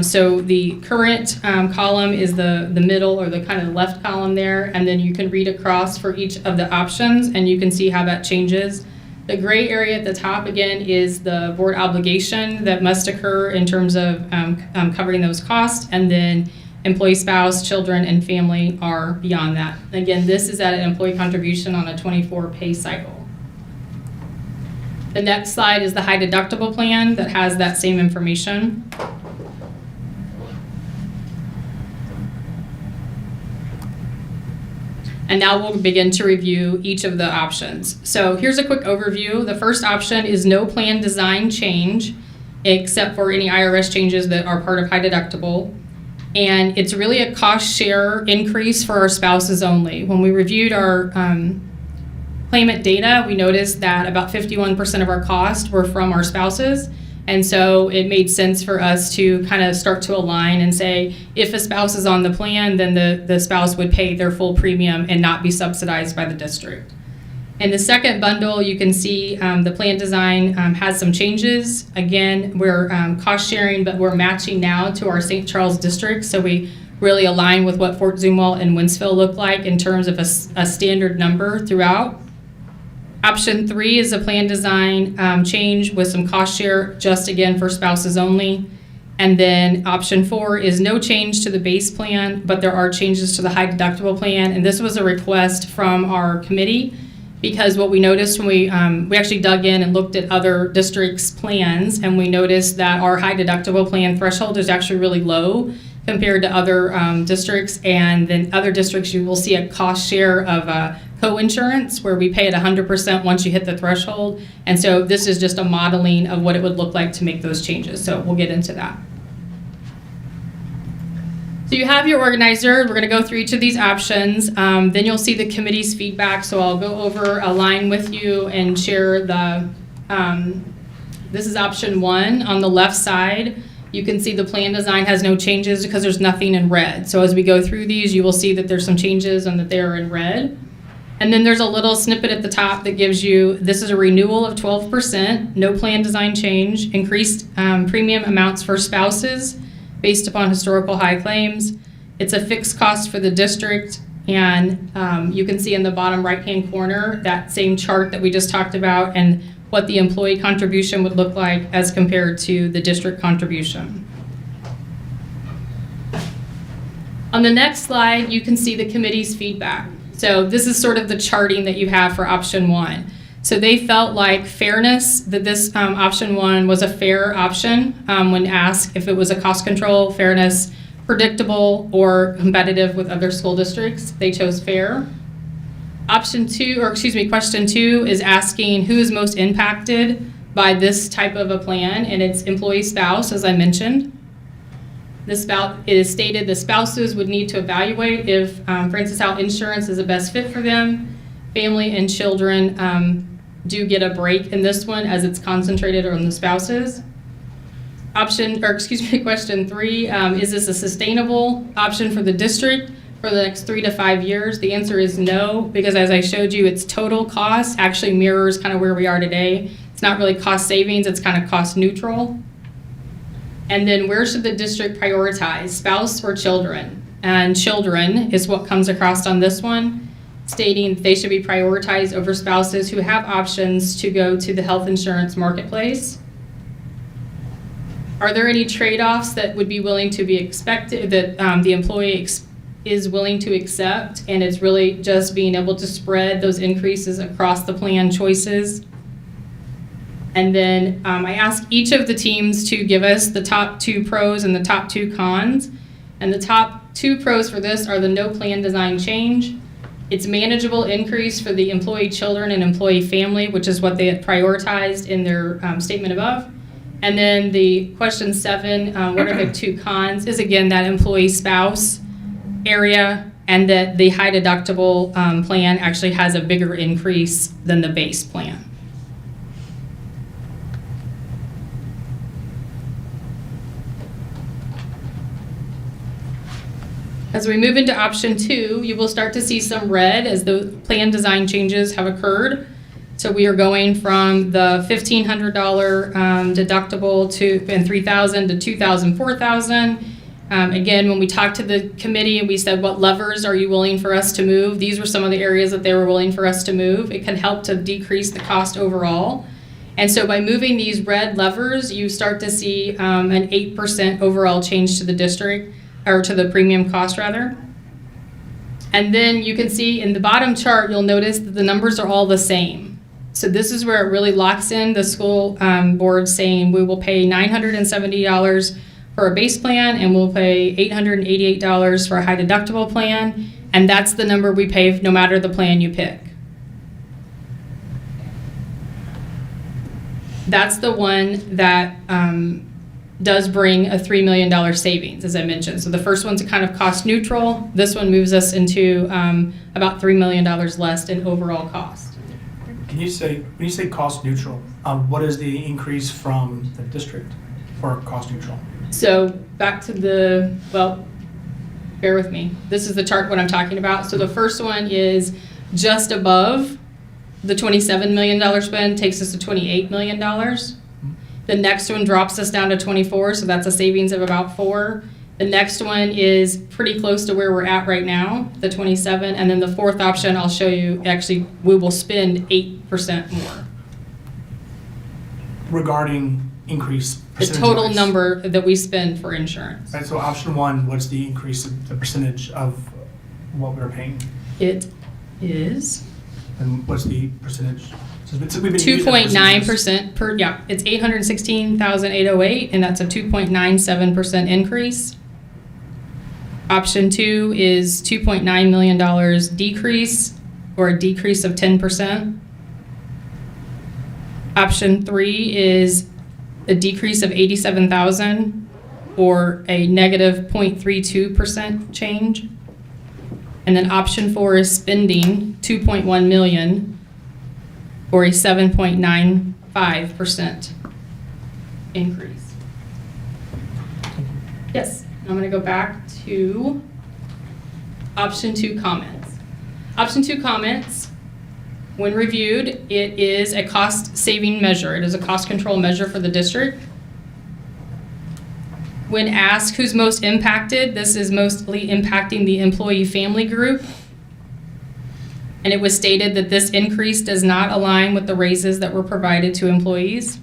So the current column is the middle or the kind of left column there, and then you can read across for each of the options and you can see how that changes. The gray area at the top again is the board obligation that must occur in terms of covering those costs, and then employee spouse, children, and family are beyond that. Again, this is at an employee contribution on a 24 pay cycle. The next slide is the high deductible plan that has that same information. And now we'll begin to review each of the options. So here's a quick overview. The first option is no plan design change, except for any IRS changes that are part of high deductible. And it's really a cost share increase for our spouses only. When we reviewed our claimant data, we noticed that about 51% of our costs were from our spouses. And so it made sense for us to kind of start to align and say, if a spouse is on the plan, then the spouse would pay their full premium and not be subsidized by the district. In the second bundle, you can see the plan design has some changes. Again, we're cost sharing, but we're matching now to our St. Charles district. So we really align with what Fort Zumwalt and Wentzville look like in terms of a standard number throughout. Option 3 is a plan design change with some cost share, just again for spouses only. And then option 4 is no change to the base plan, but there are changes to the high deductible plan. And this was a request from our committee, because what we noticed when we actually dug in and looked at other districts' plans, and we noticed that our high deductible plan threshold is actually really low compared to other districts. And then other districts, you will see a cost share of co-insurance where we pay at 100% once you hit the threshold. And so this is just a modeling of what it would look like to make those changes. So we'll get into that. So you have your organizer. We're going to go through each of these options. Then you'll see the committee's feedback. So I'll go over a line with you and share the, this is option 1 on the left side. You can see the plan design has no changes because there's nothing in red. So as we go through these, you will see that there's some changes and that they are in red. And then there's a little snippet at the top that gives you, this is a renewal of 12%, no plan design change, increased premium amounts for spouses based upon historical high claims. It's a fixed cost for the district. And you can see in the bottom right-hand corner that same chart that we just talked about and what the employee contribution would look like as compared to the district contribution. On the next slide, you can see the committee's feedback. So this is sort of the charting that you have for option 1. So they felt like fairness, that this option 1 was a fair option when asked if it was a cost control, fairness, predictable, or competitive with other school districts. They chose fair. Question 2 is asking who is most impacted by this type of a plan, and it's employee spouse, as I mentioned. It is stated the spouses would need to evaluate if, for instance, how insurance is the best fit for them. Family and children do get a break in this one as it's concentrated on the spouses. Question 3, is this a sustainable option for the district for the next 3 to 5 years? The answer is no, because as I showed you, its total cost actually mirrors kind of where we are today. It's not really cost savings, it's kind of cost neutral. And then where should the district prioritize, spouse or children? And children is what comes across on this one, stating they should be prioritized over spouses who have options to go to the health insurance marketplace. Are there any trade-offs that would be willing to be expected, that the employee is willing to accept, and it's really just being able to spread those increases across the plan choices? And then I asked each of the teams to give us the top 2 pros and the top 2 cons. And the top 2 pros for this are the no plan design change. It's manageable increase for the employee children and employee family, which is what they had prioritized in their statement above. And then the question 7, what are the 2 cons, is again that employee spouse area, and that the high deductible plan actually has a bigger increase than the base plan. As we move into option 2, you will start to see some red as the plan design changes have occurred. So we are going from the $1,500 deductible and $3,000 to $2,000, $4,000. Again, when we talked to the committee and we said, what levers are you willing for us to move? These were some of the areas that they were willing for us to move. It can help to decrease the cost overall. And so by moving these red levers, you start to see an 8% overall change to the district, or to the premium cost rather. And then you can see in the bottom chart, you'll notice that the numbers are all the same. So this is where it really locks in the school board saying we will pay $970 for a base plan and we'll pay $888 for a high deductible plan. And that's the number we pay no matter the plan you pick. That's the one that does bring a $3 million savings, as I mentioned. So the first one's a kind of cost neutral. This one moves us into about $3 million less in overall cost. When you say cost neutral, what is the increase from the district for cost neutral? So back to well, bear with me. This is the chart what I'm talking about. So the first one is just above the $27 million spend, takes us to $28 million. The next one drops us down to 24, so that's a savings of about 4. The next one is pretty close to where we're at right now, the 27. And then the fourth option I'll show you, actually, we will spend 8% more. Regarding increase The total number that we spend for insurance. Right, so option 1, what's the increase of the percentage of what we're paying? It is And what's the percentage? So we've been using 2.9% per, yeah, it's $816,808, and that's a 2.97% increase. Option 2 is $2.9 million decrease, or a decrease of 10%. Option 3 is a decrease of $87,000, or a negative 0.32% change. And then option 4 is spending $2.1 million, or a 7.95% increase. Yes, I'm going to go back to option 2 comments. Option 2 comments, when reviewed, it is a cost saving measure. It is a cost control measure for the district. When asked who's most impacted, this is mostly impacting the employee family group. And it was stated that this increase does not align with the raises that were provided to employees.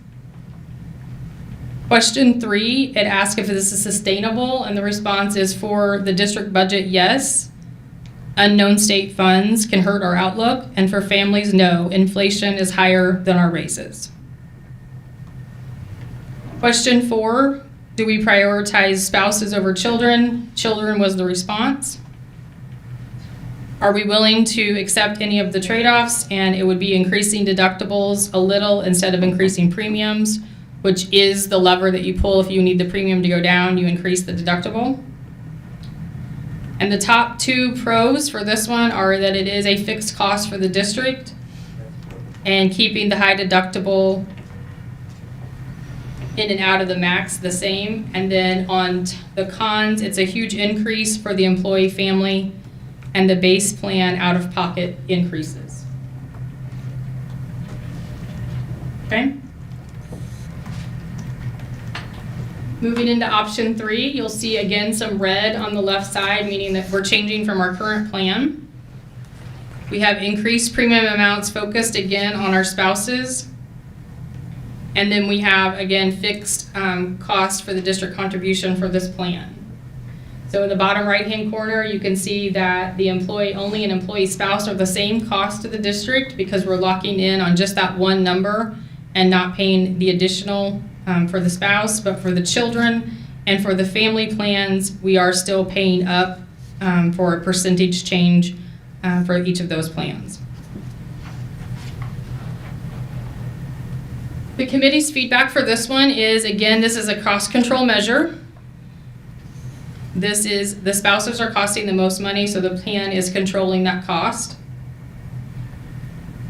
Question 3, it asked if this is sustainable, and the response is for the district budget, yes. Unknown state funds can hurt our outlook, and for families, no. Inflation is higher than our raises. Question 4, do we prioritize spouses over children? Children was the response. Are we willing to accept any of the trade-offs? And it would be increasing deductibles a little instead of increasing premiums, which is the lever that you pull if you need the premium to go down, you increase the deductible. And the top 2 pros for this one are that it is a fixed cost for the district and keeping the high deductible in and out of the max the same. And then on the cons, it's a huge increase for the employee family and the base plan out-of-pocket increases. Okay? Moving into option 3, you'll see again some red on the left side, meaning that we're changing from our current plan. We have increased premium amounts focused again on our spouses. And then we have, again, fixed cost for the district contribution for this plan. So in the bottom right-hand corner, you can see that the employee only and employee spouse are the same cost to the district because we're locking in on just that one number and not paying the additional for the spouse. But for the children and for the family plans, we are still paying up for a percentage change for each of those plans. The committee's feedback for this one is, again, this is a cost control measure. This is, the spouses are costing the most money, so the plan is controlling that cost.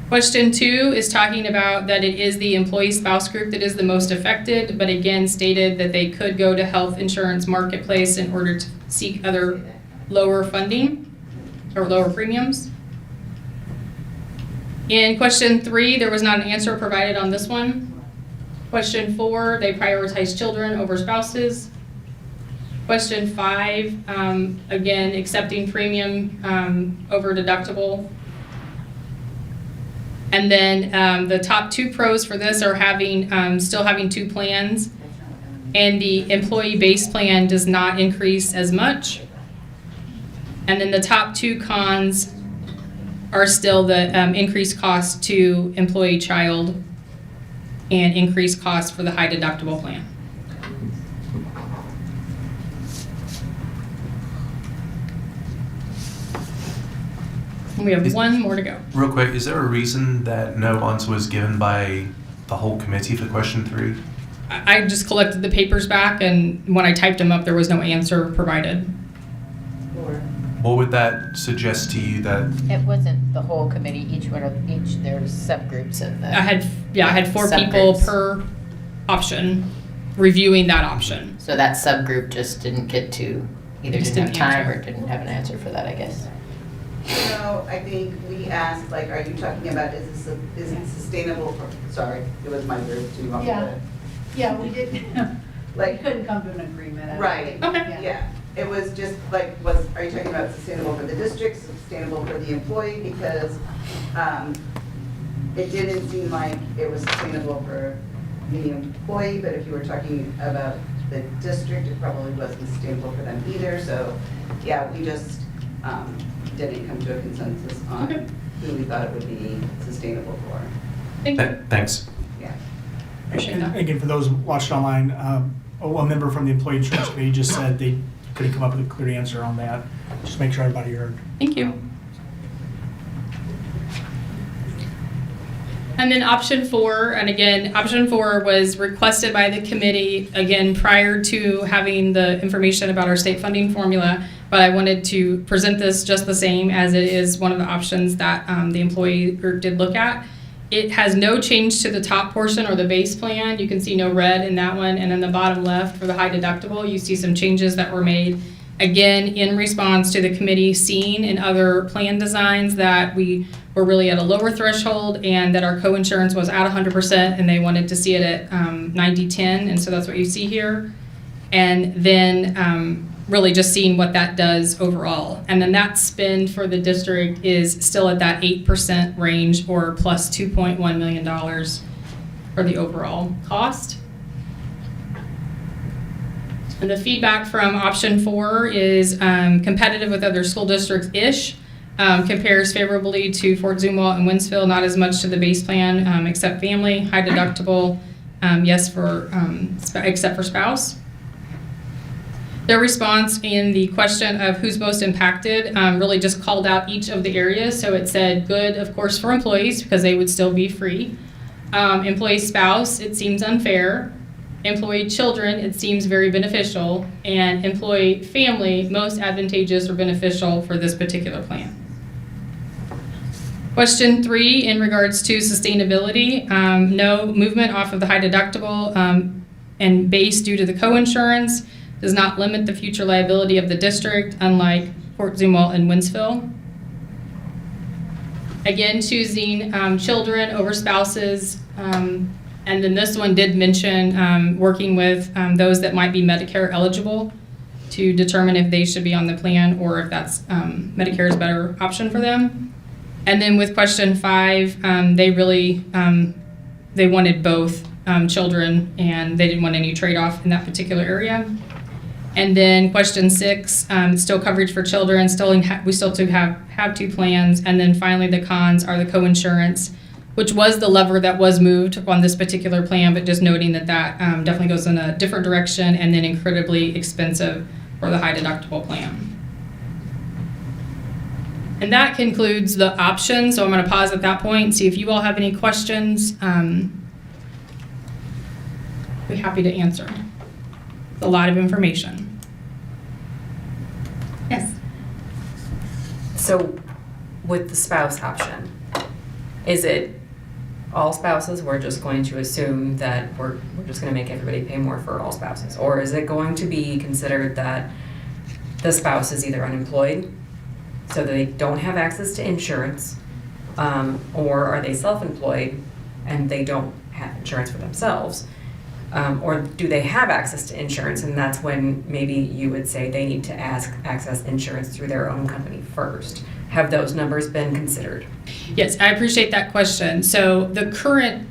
Question 2 is talking about that it is the employee spouse group that is the most affected, but again stated that they could go to health insurance marketplace in order to seek other lower funding or lower premiums. In question 3, there was not an answer provided on this one. Question 4, they prioritize children over spouses. Question 5, again, accepting premium over deductible. And then the top 2 pros for this are having still having 2 plans, and the employee base plan does not increase as much. And then the top 2 cons are still the increased cost to employee child and increased cost for the high deductible plan. We have one more to go. Real quick, is there a reason that no answer was given by the whole committee for question 3? I just collected the papers back, and when I typed them up, there was no answer provided. What would that suggest to you that? It wasn't the whole committee, each there's subgroups of the. I had 4 people subgroups. per option reviewing that option. So that subgroup just didn't get to, either Just didn't have didn't time answer. or didn't have an answer for that, I guess. So I think we asked, like, are you talking about, is it sustainable for, sorry, it was my group, do you want me to? Yeah, we did, we Like, couldn't come to an agreement. I don't right, think. Okay. yeah. It was just like, are you talking about sustainable for the district, sustainable for the employee? Because it didn't seem like it was sustainable for the employee, but if you were talking about the district, it probably wasn't sustainable for them either. So, yeah, we just didn't come to a consensus on Okay. who we thought it would be sustainable for. Thank you. Thanks. Yeah. Appreciate And that. again, for those watching online, a member from the Employee Insurance Committee just said they couldn't come up with a clear answer on that. Just make sure everybody heard. Thank you. And then option 4, and again, option 4 was requested by the committee, again, prior to having the information about our state funding formula, but I wanted to present this just the same as it is one of the options that the employee group did look at. It has no change to the top portion or the base plan. You can see no red in that one. And then the bottom left for the high deductible, you see some changes that were made, again, in response to the committee seeing in other plan designs that we were really at a lower threshold and that our co-insurance was at 100% and they wanted to see it at 90-10. And so that's what you see here. And then really just seeing what that does overall. And then that spend for the district is still at that 8% range or plus $2.1 million for the overall cost. And the feedback from option 4 is competitive with other school districts-ish, compares favorably to Fort Zumwalt and Winsville, not as much to the base plan, except family, high deductible, yes for, except for spouse. Their response in the question of who's most impacted really just called out each of the areas. So it said good, of course, for employees because they would still be free. Employee spouse, it seems unfair. Employee children, it seems very beneficial. And employee family, most advantageous or beneficial for this particular plan. Question 3 in regards to sustainability, no movement off of the high deductible and base due to the co-insurance. Does not limit the future liability of the district, unlike Port Zumwalt, and Winsville. Again, choosing children over spouses. And then this one did mention working with those that might be Medicare eligible to determine if they should be on the plan or if that's Medicare is a better option for them. And then with question 5, they really, they wanted both children and they didn't want any trade-off in that particular area. And then question 6, still coverage for children, we still do have 2 plans. And then finally the cons are the co-insurance, which was the lever that was moved on this particular plan, but just noting that definitely goes in a different direction and then incredibly expensive for the high deductible plan. And that concludes the options. So I'm going to pause at that point and see if you all have any questions. Be happy to answer. It's a lot of information. Yes. So with the spouse option, is it all spouses? We're just going to assume that we're just going to make everybody pay more for all spouses? Or is it going to be considered that the spouse is either unemployed, so they don't have access to insurance, or are they self-employed and they don't have insurance for themselves? Or do they have access to insurance, and that's when maybe you would say they need to access insurance through their own company first? Have those numbers been considered? Yes, I appreciate that question. So the current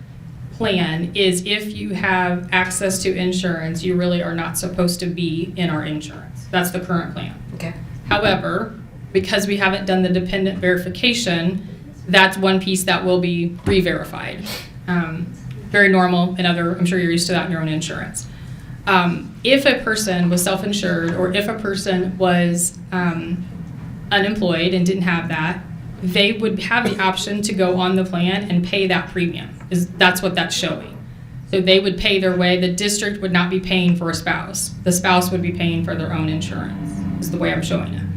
plan is if you have access to insurance, you really are not supposed to be in our insurance. That's the current plan. Okay. However, because we haven't done the dependent verification, that's one piece that will be re-verified. Very normal in other, I'm sure you're used to that in your own insurance. If a person was self-insured or if a person was unemployed and didn't have that, they would have the option to go on the plan and pay that premium. That's what that's showing. So they would pay their way. The district would not be paying for a spouse. The spouse would be paying for their own insurance, is the way I'm showing it.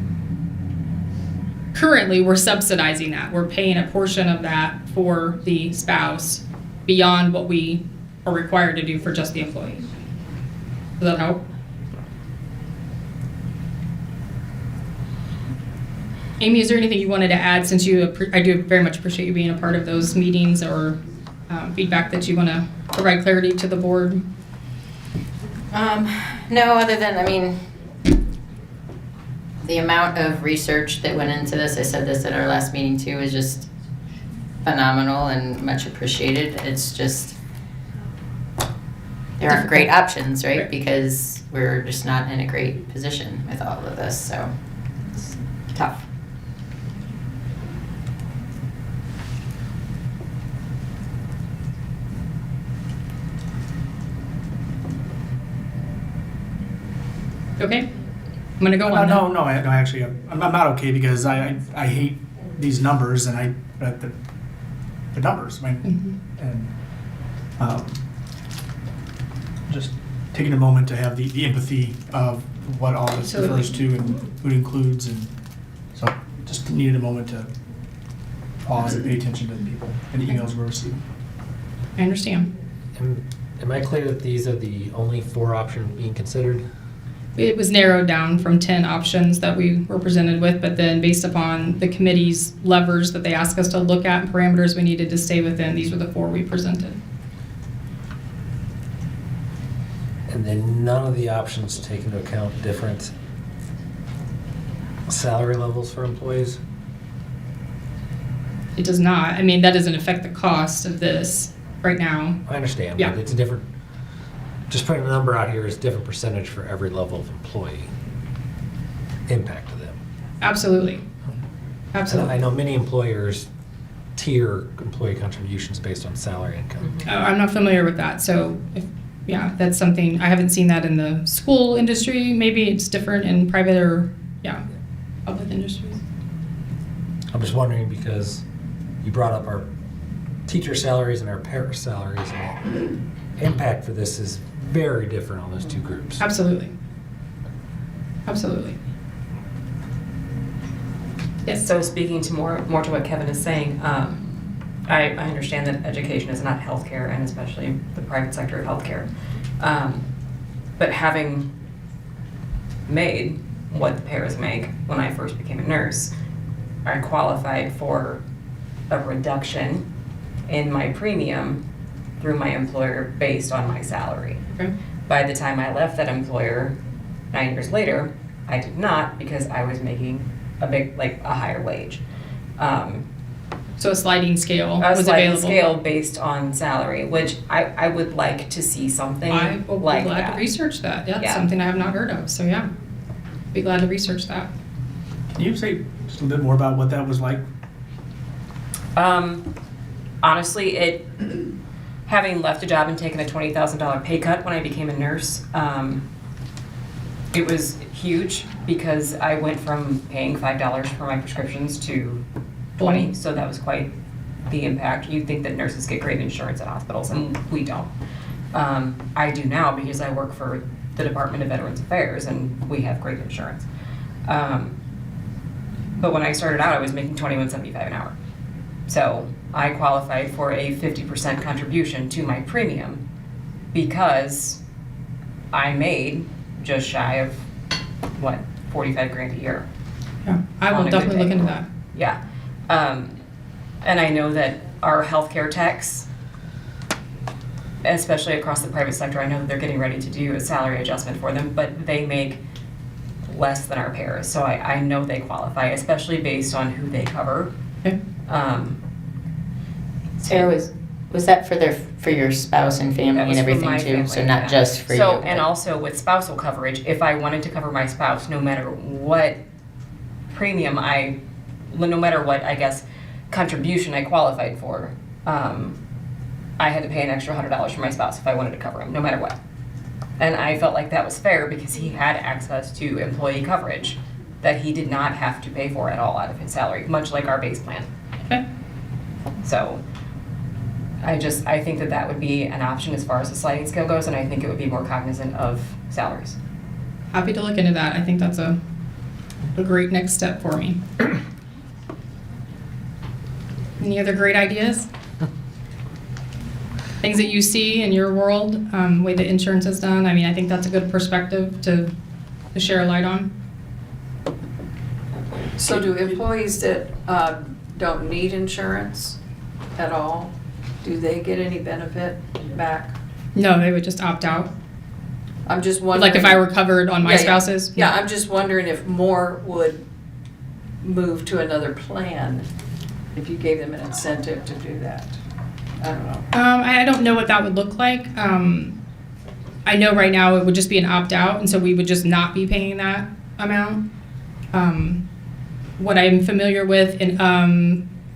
Currently, we're subsidizing that. We're paying a portion of that for the spouse beyond what we are required to do for just the employee. Does that help? Amy, is there anything you wanted to add, since I do very much appreciate you being a part of those meetings, or feedback that you want to provide clarity to the board? No, other than, I mean, the amount of research that went into this, I said this at our last meeting too, is just phenomenal and much appreciated. It's just, there aren't great options, right? Because we're just not in a great position with all of this, so it's tough. Okay, I'm gonna go on. No, actually, I'm not okay, because I hate these numbers, and the numbers, I mean, and just taking a moment to have the empathy of what all this refers to and who it includes, and so just needed a moment to pause and pay attention to the people and the emails we're receiving. I understand. Am I clear that these are the only 4 options being considered? It was narrowed down from 10 options that we were presented with, but then based upon the committee's levers that they asked us to look at and parameters we needed to stay within, these were the 4 we presented. And then none of the options take into account different salary levels for employees? It does not. I mean, that doesn't affect the cost of this right now. I understand, Yeah. but it's a different, just putting a number out here is a different percentage for every level of employee impact to them. Absolutely. Absolutely. I know many employers tier employee contributions based on salary income. I'm not familiar with that, so yeah, that's something, I haven't seen that in the school industry. Maybe it's different in private or, public industries. I'm just wondering, because you brought up our teacher salaries and our parent salaries, and the impact for this is very different on those 2 groups. Absolutely. Absolutely. Yes. So speaking to more to what Kevin is saying, I understand that education is not healthcare, and especially the private sector of healthcare. But having made what the pairs make when I first became a nurse, I qualified for a reduction in my premium through my employer based on my salary. Okay. By the time I left that employer 9 years later, I did not because I was making a higher wage. So a sliding scale A was sliding available. scale based on salary, which I would like to see something I will be like glad that. to research that. Yeah, it's Yeah. something I have not heard of. So yeah, be glad to research that. Can you say just a little bit more about what that was like? Honestly, having left a job and taken a $20,000 pay cut when I became a nurse, it was huge because I went from paying $5 for my prescriptions to $20, so that was quite the impact. You'd think that nurses get great insurance at hospitals, and we don't. I do now because I work for the Department of Veterans Affairs, and we have great insurance. But when I started out, I was making $21.75 an hour. So I qualified for a 50% contribution to my premium because I made just shy of, what, 45 grand a year. Yeah, I On will a good definitely day. look into that. Yeah. And I know that our healthcare techs, especially across the private sector, I know that they're getting ready to do a salary adjustment for them, but they make less than our pairs. So I know they qualify, especially based on who they cover. Okay. Sarah, was that for your spouse and family That was and for everything my too? family, So not yeah. just for you? So, and but- also with spousal coverage, if I wanted to cover my spouse, no matter what premium no matter what, I guess, contribution I qualified for, I had to pay an extra $100 for my spouse if I wanted to cover him, no matter what. And I felt like that was fair because he had access to employee coverage that he did not have to pay for at all out of his salary, much like our base plan. Okay. So I think that would be an option as far as the sliding scale goes, and I think it would be more cognizant of salaries. Happy to look into that. I think that's a great next step for me. Any other great ideas? Things that you see in your world, way that insurance is done? I mean, I think that's a good perspective to share a light on. So do employees that don't need insurance at all, do they get any benefit back? No, they would just opt out. I'm just wondering. Like if I were covered on my spouse's? Yeah, I'm just wondering if more would move to another plan if you gave them an incentive to do that. I don't know. I don't know what that would look like. I know right now it would just be an opt-out, and so we would just not be paying that amount. What I'm familiar with in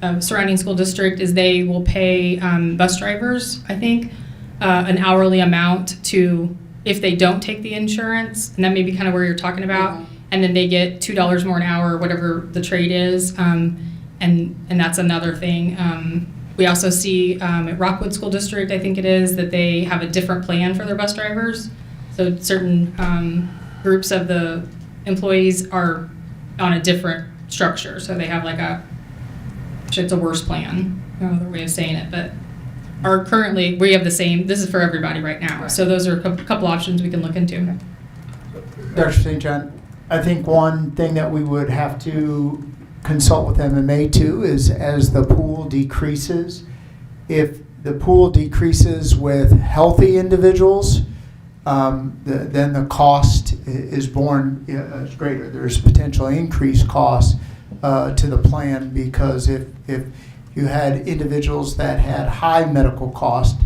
a surrounding school district is they will pay bus drivers, I think, an hourly amount to, if they don't take the insurance, and that may be kind of where you're talking about, and then they get $2 more an hour, or whatever the trade is, and that's another thing. We also see at Rockwood School District, I think it is, that they have a different plan for their bus drivers. So certain groups of the employees are on a different structure. So they have like it's a worse plan, no other way of saying it, but currently we have the same, this is for everybody right now. Right. So those are a couple options we can look into. Dr. St. John, I think one thing that we would have to consult with MMA too is as the pool decreases, if the pool decreases with healthy individuals, then the cost is borne is greater. There's potentially increased cost to the plan because if you had individuals that had high medical cost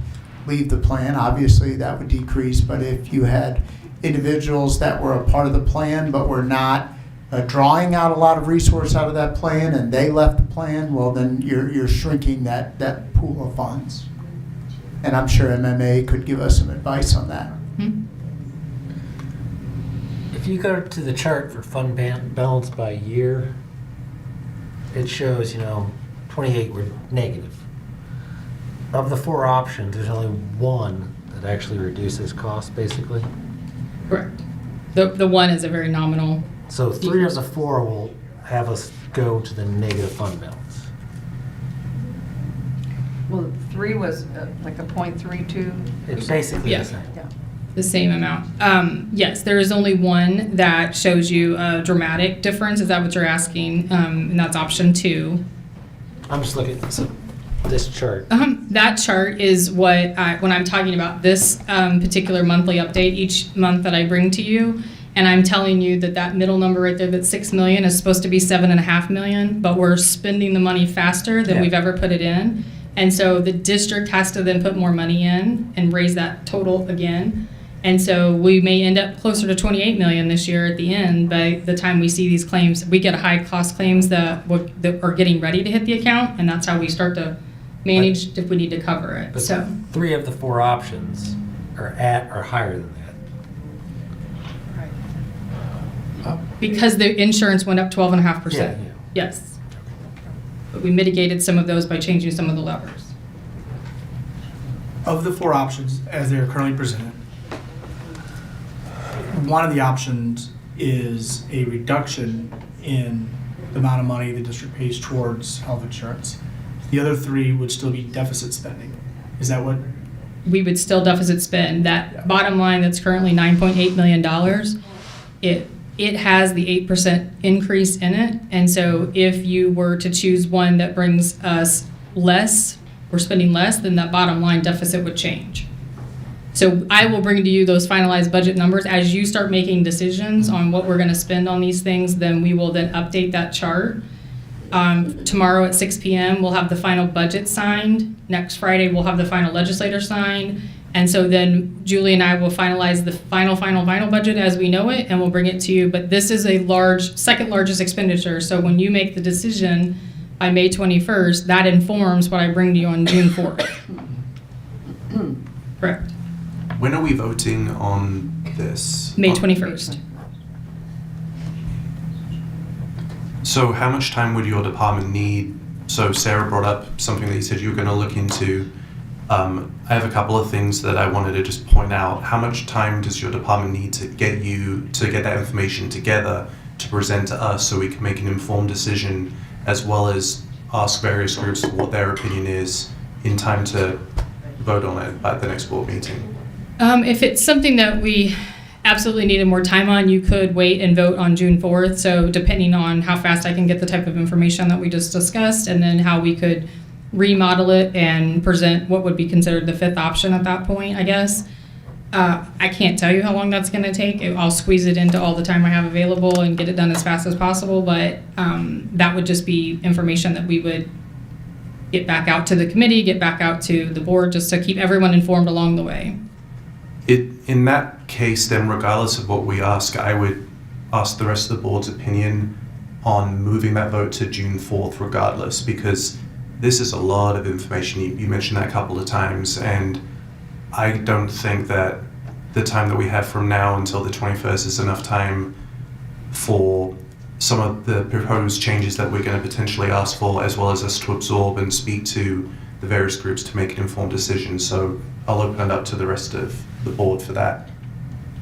leave the plan, obviously that would decrease. But if you had individuals that were a part of the plan but were not drawing out a lot of resource out of that plan and they left the plan, well then you're shrinking that pool of funds. And I'm sure MMA could give us some advice on that. If you go to the chart for fund balance by year, it shows, 28 were negative. Of the 4 options, there's only one that actually reduces cost, basically. Correct. The one is a very nominal. So 3 of the 4 will have us go to the negative fund balance. Well, 3 was like a .32. It's basically Yeah. the same. Yeah. The same amount. Yes, there is only one that shows you a dramatic difference. Is that what you're asking? And that's option 2. I'm just looking at this chart. That chart is what when I'm talking about this particular monthly update each month that I bring to you, and I'm telling you that middle number right there, that 6 million, is supposed to be 7.5 million, but we're spending the money faster than we've ever put it in. And so the district has to then put more money in and raise that total again. And so we may end up closer to 28 million this year at the end. By the time we see these claims, we get high cost claims that are getting ready to hit the account, and that's how we start to manage if we need to cover it. But So 3 of the 4 options are at or higher than that. because the insurance went up 12.5%. Yeah. Yes. But we mitigated some of those by changing some of the levers. Of the 4 options as they are currently presented, one of the options is a reduction in the amount of money the district pays towards health insurance. The other 3 would still be deficit spending. Is that what? We would still deficit spend. That bottom line that's currently $9.8 million, it has the 8% increase in it. And so if you were to choose one that brings us less, we're spending less, then that bottom line deficit would change. So I will bring to you those finalized budget numbers. As you start making decisions on what we're going to spend on these things, then we will then update that chart. Tomorrow at 6 p.m. we'll have the final budget signed. Next Friday we'll have the final legislator signed. And so then Julie and I will finalize the final budget as we know it, and we'll bring it to you. But this is a second largest expenditure. So when you make the decision by May 21st, that informs what I bring to you on June 4th. Correct. When are we voting on this? May 21st. So how much time would your department need? So Sarah brought up something that you said you were going to look into. I have a couple of things that I wanted to just point out. How much time does your department need to get that information together to present to us so we can make an informed decision, as well as ask various groups what their opinion is in time to vote on it at the next board meeting? If it's something that we absolutely needed more time on, you could wait and vote on June 4th. So depending on how fast I can get the type of information that we just discussed, and then how we could remodel it and present what would be considered the 5th option at that point, I guess. I can't tell you how long that's going to take. I'll squeeze it into all the time I have available and get it done as fast as possible, but that would just be information that we would get back out to the committee, get back out to the board, just to keep everyone informed along the way. In that case, then, regardless of what we ask, I would ask the rest of the board's opinion on moving that vote to June 4th regardless, because this is a lot of information. You mentioned that a couple of times, and I don't think that the time that we have from now until the 21st is enough time for some of the proposed changes that we're going to potentially ask for, as well as us to absorb and speak to the various groups to make an informed decision. So I'll open it up to the rest of the board for that.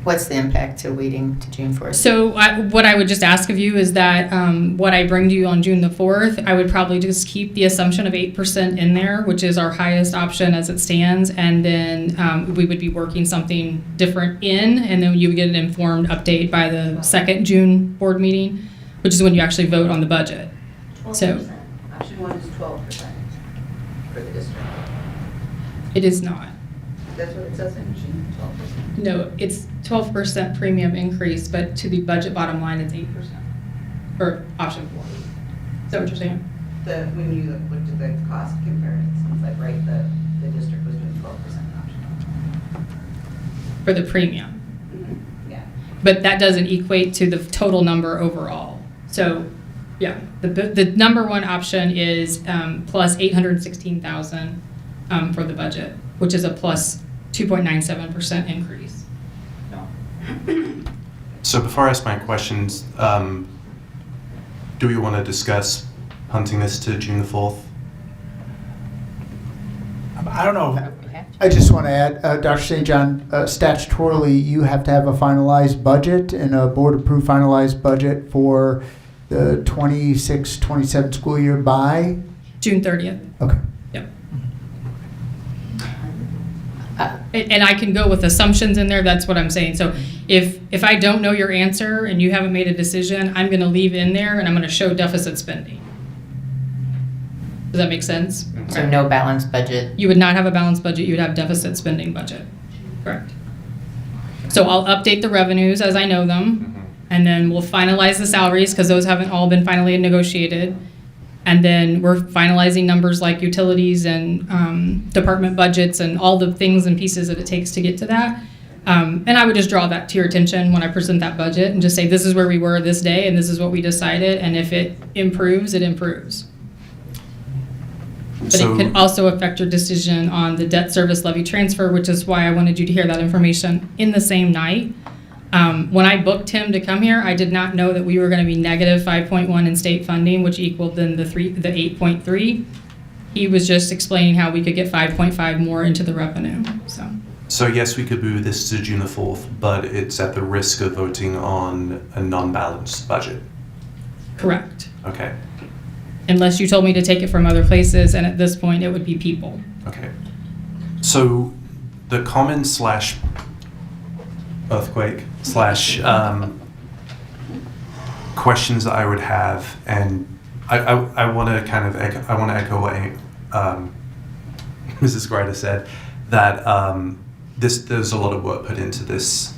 What's the impact to waiting to June 4th? So what I would just ask of you is that what I bring to you on June the 4th, I would probably just keep the assumption of 8% in there, which is our highest option as it stands, and then we would be working something different and then you would get an informed update by the 2nd June board meeting, which is when you actually vote on the budget. 12%. So Option 1 is 12% for the district. it is not. That's what it says in June, 12%. No, it's 12% premium increase, but to the budget bottom line, it's 8%. Or option 4. Is that what you're saying? When you looked at the cost comparisons, like, right, the district was doing 12% option. For the premium. Mm-hmm. Yeah. But that doesn't equate to the total number overall. So, yeah, the number one option is plus $816,000 for the budget, which is a plus 2.97% increase. So before I ask my questions, do we want to discuss punting this to June the 4th? I don't know. I just want to add, Dr. St. John, statutorily, you have to have a finalized budget and a board-approved finalized budget for the 26-27 school year by? June 30th. Okay. Yep. And I can go with assumptions in there, that's what I'm saying. So if I don't know your answer and you haven't made a decision, I'm gonna leave in there and I'm gonna show deficit spending. Does that make sense? So no balanced budget. You would not have a balanced budget, you would have deficit spending budget. Correct. So I'll update the revenues as I know them, and then we'll finalize the salaries, because those haven't all been finally negotiated. And then we're finalizing numbers like utilities and department budgets and all the things and pieces that it takes to get to that. And I would just draw that to your attention when I present that budget and just say, this is where we were this day and this is what we decided. And if it improves, it improves. But it could also affect your decision on the debt service levy transfer, which is why I wanted you to hear that information in the same night. When I booked him to come here, I did not know that we were going to be negative 5.1 in state funding, which equaled then the 8.3. He was just explaining how we could get 5.5 more into the revenue. So yes, we could move this to June the 4th, but it's at the risk of voting on a non-balanced budget. Correct. Okay. Unless you told me to take it from other places, and at this point it would be people. Okay. So the common slash earthquake slash questions that I would have, and I want to kind of echo what Mrs. Grider said, that there's a lot of work put into this.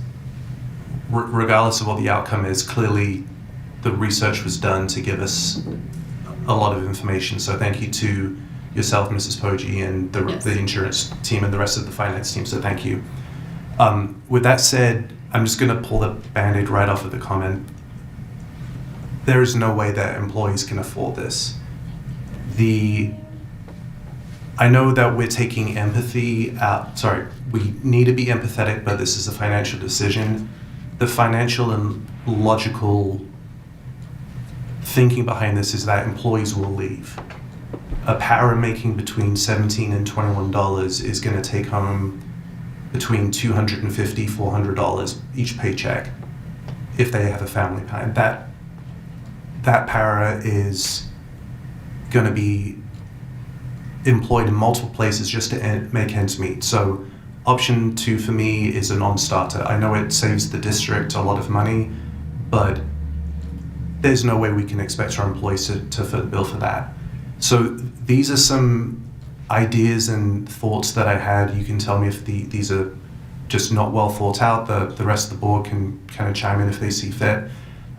Regardless of what the outcome is, clearly the research was done to give us a lot of information. So thank you to yourself, Mrs. Poggi, and the insurance team and the rest of the finance team. So thank you. With that said, I'm just going to pull the Band-Aid right off of the comment. There is no way that employees can afford this. I know that we're taking empathy out. Sorry, we need to be empathetic, but this is a financial decision. The financial and logical thinking behind this is that employees will leave. A para making between $17 and $21 is going to take home between $250, $400 each paycheck if they have a family plan. That para is going to be employed in multiple places just to make ends meet. So option 2 for me is a non-starter. I know it saves the district a lot of money, but there's no way we can expect our employees to foot the bill for that. So these are some ideas and thoughts that I had. You can tell me if these are just not well thought out. The rest of the board can kind of chime in if they see fit.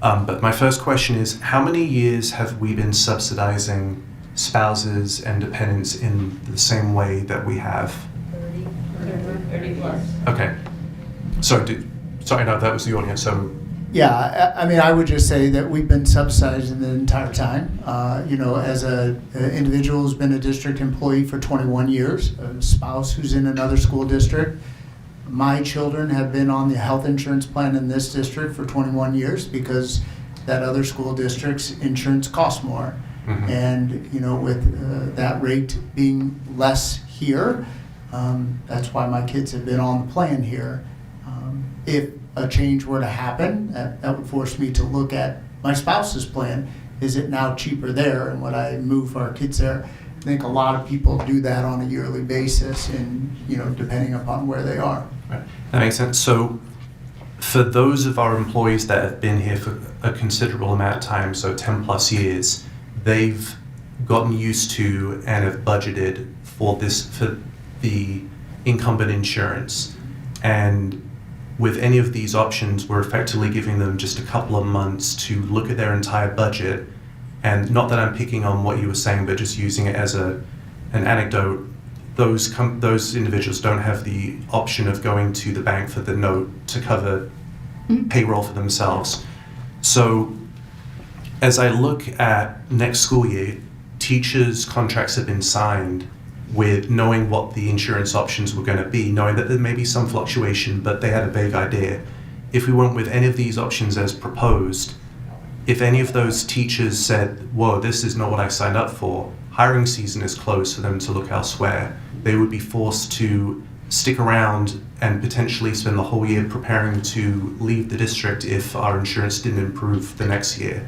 But my first question is, how many years have we been subsidizing spouses and dependents in the same way that we have? 30 plus. Okay. Sorry, no, that was the audience. So. Yeah, I mean, I would just say that we've been subsidizing the entire time. As an individual who's been a district employee for 21 years, a spouse who's in another school district. My children have been on the health insurance plan in this district for 21 years because that other school district's insurance costs more. Mm-hmm. And, with that rate being less here, that's why my kids have been on the plan here. If a change were to happen, that would force me to look at my spouse's plan. Is it now cheaper there? And would I move our kids there? I think a lot of people do that on a yearly basis, and depending upon where they are. Right. That makes sense. So for those of our employees that have been here for a considerable amount of time, so 10 plus years, they've gotten used to and have budgeted for the incumbent insurance. And with any of these options, we're effectively giving them just a couple of months to look at their entire budget. And not that I'm picking on what you were saying, but just using it as an anecdote. Those individuals don't have the option of going to the bank for the note to cover payroll for themselves. So as I look at next school year, teachers' contracts have been signed with knowing what the insurance options were going to be, knowing that there may be some fluctuation, but they had a vague idea. If we went with any of these options as proposed, if any of those teachers said, whoa, this is not what I signed up for, hiring season is closed for them to look elsewhere, they would be forced to stick around and potentially spend the whole year preparing to leave the district if our insurance didn't improve the next year.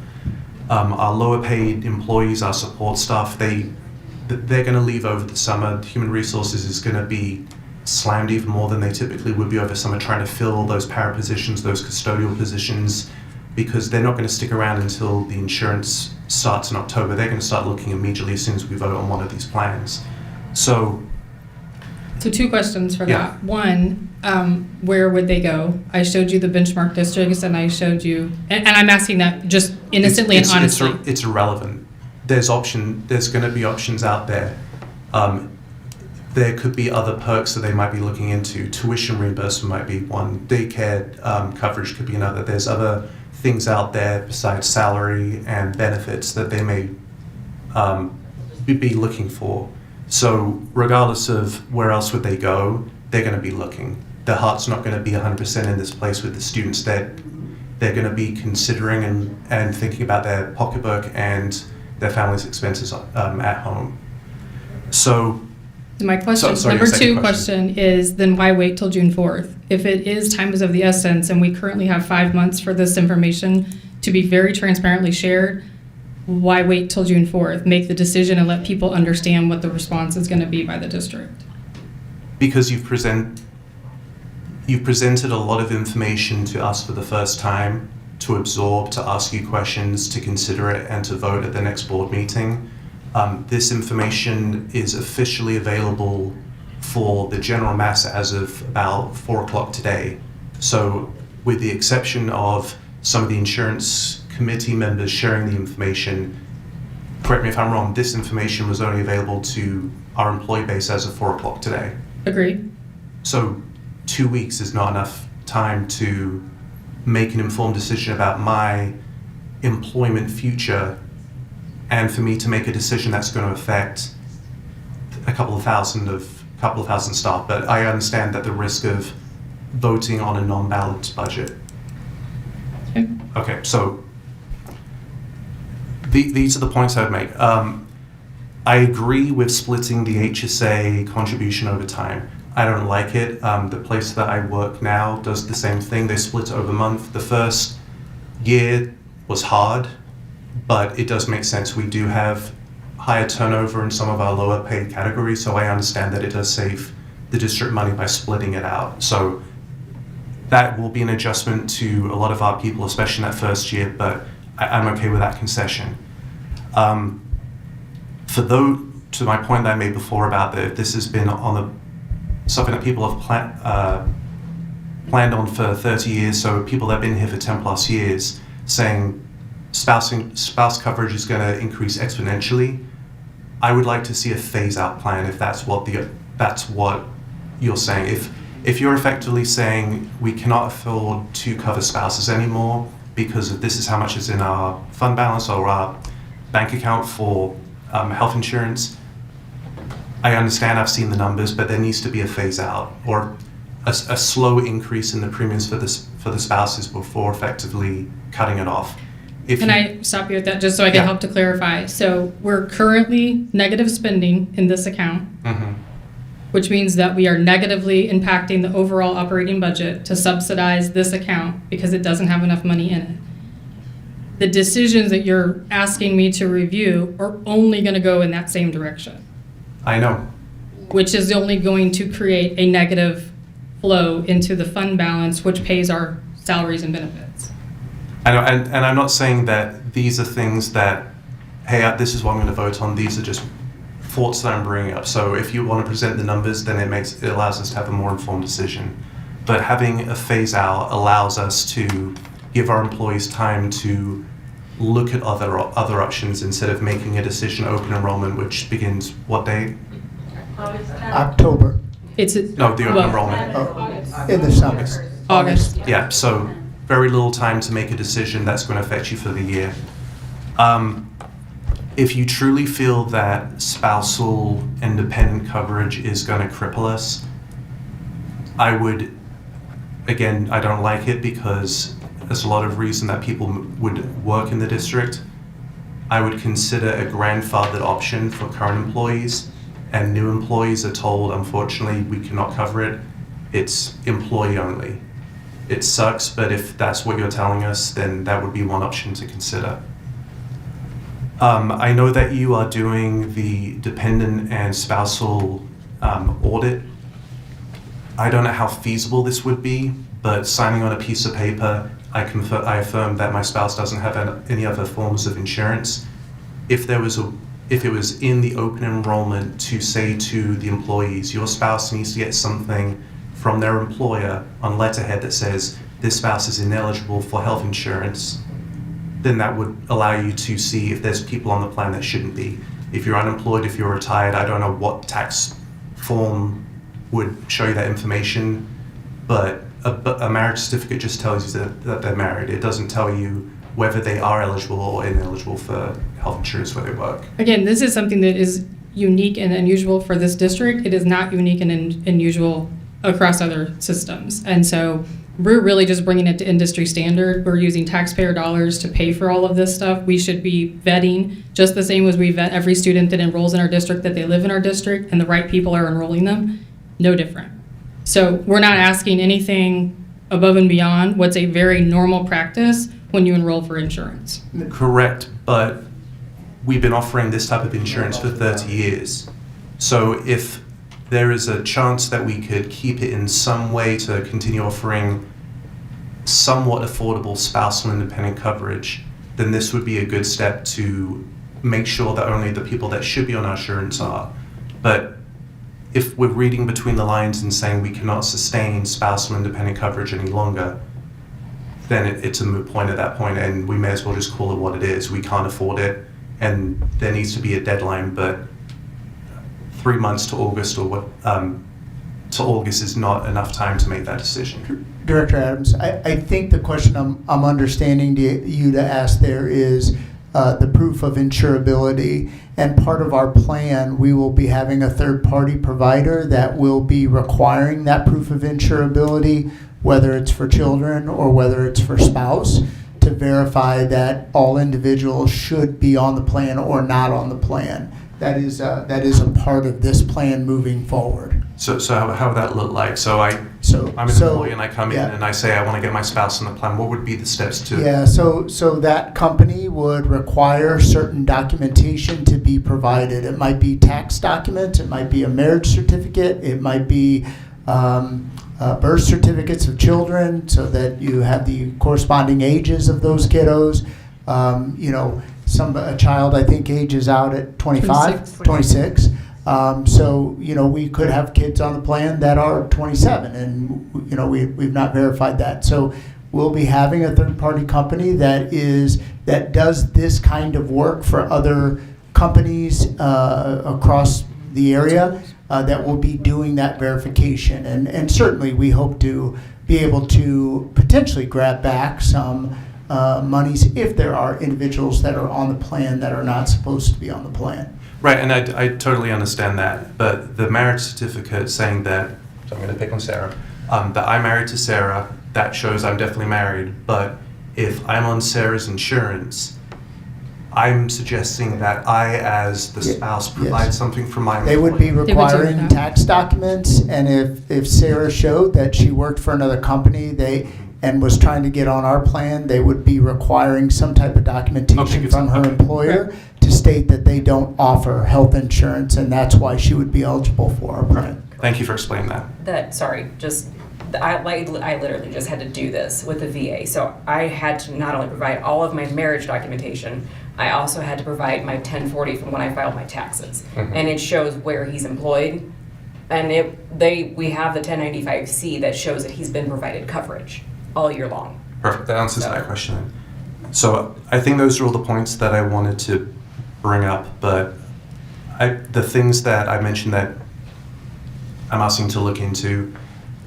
Our lower paid employees, our support staff, they're going to leave over the summer. Human resources is going to be slammed even more than they typically would be over summer, trying to fill those para positions, those custodial positions, because they're not going to stick around until the insurance starts in October. They're going to start looking immediately as soon as we vote on one of these plans. So 2 questions for Yeah. that. One, where would they go? I showed you the benchmark districts, and I showed you, and I'm asking that just innocently and honestly. It's irrelevant. There's going to be options out there. There could be other perks that they might be looking into. Tuition reimbursement might be one. Daycare coverage could be another. There's other things out there besides salary and benefits that they may be looking for. So regardless of where else would they go, they're going to be looking. Their heart's not going to be 100% in this place with the students. They're going to be considering and thinking about their pocketbook and their family's expenses at home. So My question, sorry, number your second 2 question is, then why wait till June 4th? If it is time is of the essence and we currently have 5 months for this information to be very transparently shared, why wait till June 4th? Make the decision and let people understand what the response is going to be by the district. because you've presented a lot of information to us for the first time, to absorb, to ask you questions, to consider it, and to vote at the next board meeting. This information is officially available for the general mass as of about 4 o'clock today. So with the exception of some of the insurance committee members sharing the information, correct me if I'm wrong, this information was only available to our employee base as of 4 o'clock today. Agreed. So 2 weeks is not enough time to make an informed decision about my employment future, and for me to make a decision that's going to affect a couple of thousand staff. But I understand that the risk of voting on a non-balanced budget. Okay, so these are the points I would make. I agree with splitting the HSA contribution over time. I don't like it. The place that I work now does the same thing. They split it over a month. The first year was hard, but it does make sense. We do have higher turnover in some of our lower paid categories, so I understand that it does save the district money by splitting it out. So that will be an adjustment to a lot of our people, especially in that first year, but I'm okay with that concession. To my point that I made before about that, this has been something that people have planned on for 30 years, so people that have been here for 10 plus years saying spouse coverage is going to increase exponentially. I would like to see a phase out plan if that's what you're saying. If you're effectively saying we cannot afford to cover spouses anymore because of this is how much is in our fund balance or our bank account for health insurance, I understand, I've seen the numbers, but there needs to be a phase out or a slow increase in the premiums for the spouses before effectively cutting it off. Can I stop you at that just so I can help to clarify? So we're currently negative spending in this account, which means that we are negatively impacting the overall operating budget to subsidize this account because it doesn't have enough money in it. The decisions that you're asking me to review are only going to go in that same direction. I know. Which is only going to create a negative flow into the fund balance, which pays our salaries and benefits. I know, and I'm not saying that these are things that, hey, this is what I'm going to vote on. These are just thoughts that I'm bringing up. So if you want to present the numbers, then it allows us to have a more informed decision. But having a phase out allows us to give our employees time to look at other options instead of making a decision open enrollment, which begins what date? October. The open enrollment. In the summer. August. Yeah, so very little time to make a decision that's going to affect you for the year. If you truly feel that spousal independent coverage is going to cripple us, I don't like it because there's a lot of reason that people would work in the district. I would consider a grandfathered option for current employees, and new employees are told, unfortunately, we cannot cover it. It's employee only. It sucks, but if that's what you're telling us, then that would be one option to consider. I know that you are doing the dependent and spousal audit. I don't know how feasible this would be, but signing on a piece of paper, I affirm that my spouse doesn't have any other forms of insurance. If it was in the open enrollment to say to the employees, your spouse needs to get something from their employer on letterhead that says this spouse is ineligible for health insurance, then that would allow you to see if there's people on the plan that shouldn't be. If you're unemployed, if you're retired, I don't know what tax form would show you that information, but a marriage certificate just tells you that they're married. It doesn't tell you whether they are eligible or ineligible for health insurance where they work. Again, this is something that is unique and unusual for this district. It is not unique and unusual across other systems. And so we're really just bringing it to industry standard. We're using taxpayer dollars to pay for all of this stuff. We should be vetting just the same as we vet every student that enrolls in our district, that they live in our district and the right people are enrolling them. No different. So we're not asking anything above and beyond what's a very normal practice when you enroll for insurance. Correct, but we've been offering this type of insurance for 30 years. So if there is a chance that we could keep it in some way to continue offering somewhat affordable spousal independent coverage, then this would be a good step to make sure that only the people that should be on our insurance are. But if we're reading between the lines and saying we cannot sustain spousal independent coverage any longer, then it's a moot point at that point, and we may as well just call it what it is. We can't afford it, and there needs to be a deadline, but 3 months to August to August is not enough time to make that decision. Director Adams, I think the question I'm understanding you to ask there is the proof of insurability. And part of our plan, we will be having a third-party provider that will be requiring that proof of insurability, whether it's for children or whether it's for spouse, to verify that all individuals should be on the plan or not on the plan. That is a part of this plan moving forward. So how would that look like? So I'm an employee and I come in and I say I want to get my spouse on the plan. What would be the steps to? Yeah, so that company would require certain documentation to be provided. It might be tax documents, it might be a marriage certificate, it might be birth certificates of children so that you have the corresponding ages of those kiddos. A child I think ages out at 26. So we could have kids on the plan that are 27, and we've not verified that. So we'll be having a third-party company that does this kind of work for other companies across the area that will be doing that verification, and certainly we hope to be able to potentially grab back some monies if there are individuals that are on the plan that are not supposed to be on the plan. Right, and I totally understand that, but the marriage certificate saying that, so I'm going to pick on Sarah, that I'm married to Sarah, that shows I'm definitely married, but if I'm on Sarah's insurance, I'm suggesting that I, as the spouse, provide something from my employer. They would be requiring tax documents, and if Sarah showed that she worked for another company, and was trying to get on our plan, they would be requiring some type of documentation from her employer to state that they don't offer health insurance, and that's why she would be eligible for our plan. Thank you for explaining that. I literally just had to do this with the VA. So I had to not only provide all of my marriage documentation, I also had to provide my 1040 from when I filed my taxes. Mm-hmm. And it shows where he's employed. And we have the 1095C that shows that he's been provided coverage all year long. Perfect, that answers my question. So I think those are all the points that I wanted to bring up, but the things that I mentioned that I'm asking to look into,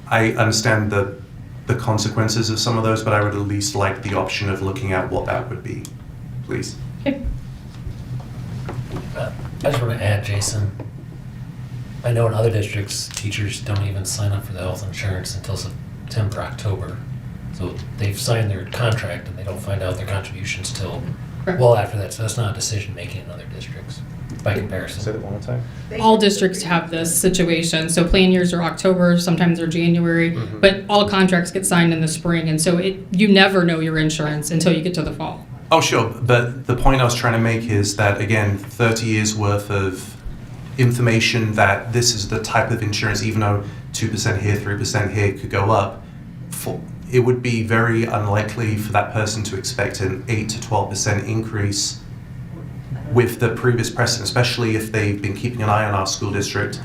I understand the consequences of some of those, but I would at least like the option of looking at what that would be, please. Okay. I just want to add, Jason, I know in other districts, teachers don't even sign up for the health insurance until September, October. So they've signed their contract and they don't find out their contributions till well after that. So that's not a decision making in other districts by comparison. Say that one more time. All districts have this situation. So plan years are October, sometimes they're January, but all contracts get signed in the spring. And so you never know your insurance until you get to the fall. Oh, sure. But the point I was trying to make is that, again, 30 years worth of information that this is the type of insurance, even though 2% here, 3% here could go up, it would be very unlikely for that person to expect an 8 to 12% increase with the previous precedent, especially if they've been keeping an eye on our school district,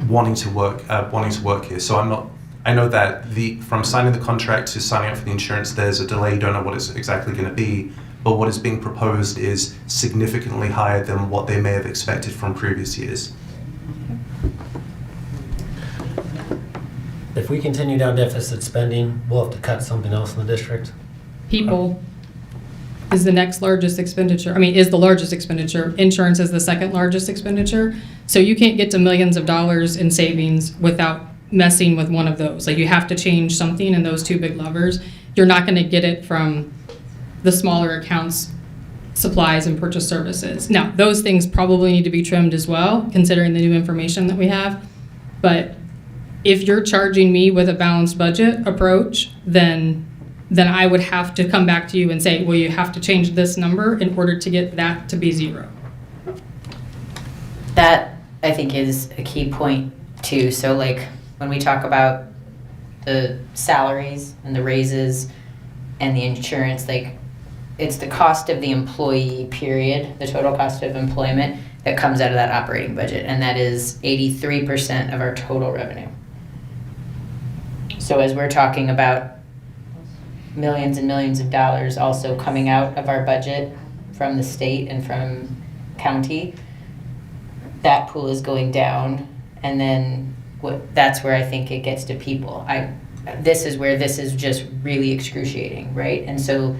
wanting to work here. So I know that from signing the contract to signing up for the insurance, there's a delay. Don't know what it's exactly going to be, but what is being proposed is significantly higher than what they may have expected from previous years. If we continue down deficit spending, we'll have to cut something else in the district. People is the next largest expenditure. I mean, is the largest expenditure. Insurance is the second largest expenditure. So you can't get to millions of dollars in savings without messing with one of those. Like, you have to change something in those two big levers. You're not going to get it from the smaller accounts, supplies and purchase services. Now, those things probably need to be trimmed as well, considering the new information that we have. But if you're charging me with a balanced budget approach, then I would have to come back to you and say, well, you have to change this number in order to get that to be zero. That, I think, is a key point too. So like when we talk about the salaries and the raises and the insurance, like it's the cost of the employee, period, the total cost of employment that comes out of that operating budget. And that is 83% of our total revenue. So as we're talking about millions and millions of dollars also coming out of our budget from the state and from county, that pool is going down. And then that's where I think it gets to people. This is where this is just really excruciating, right? And so,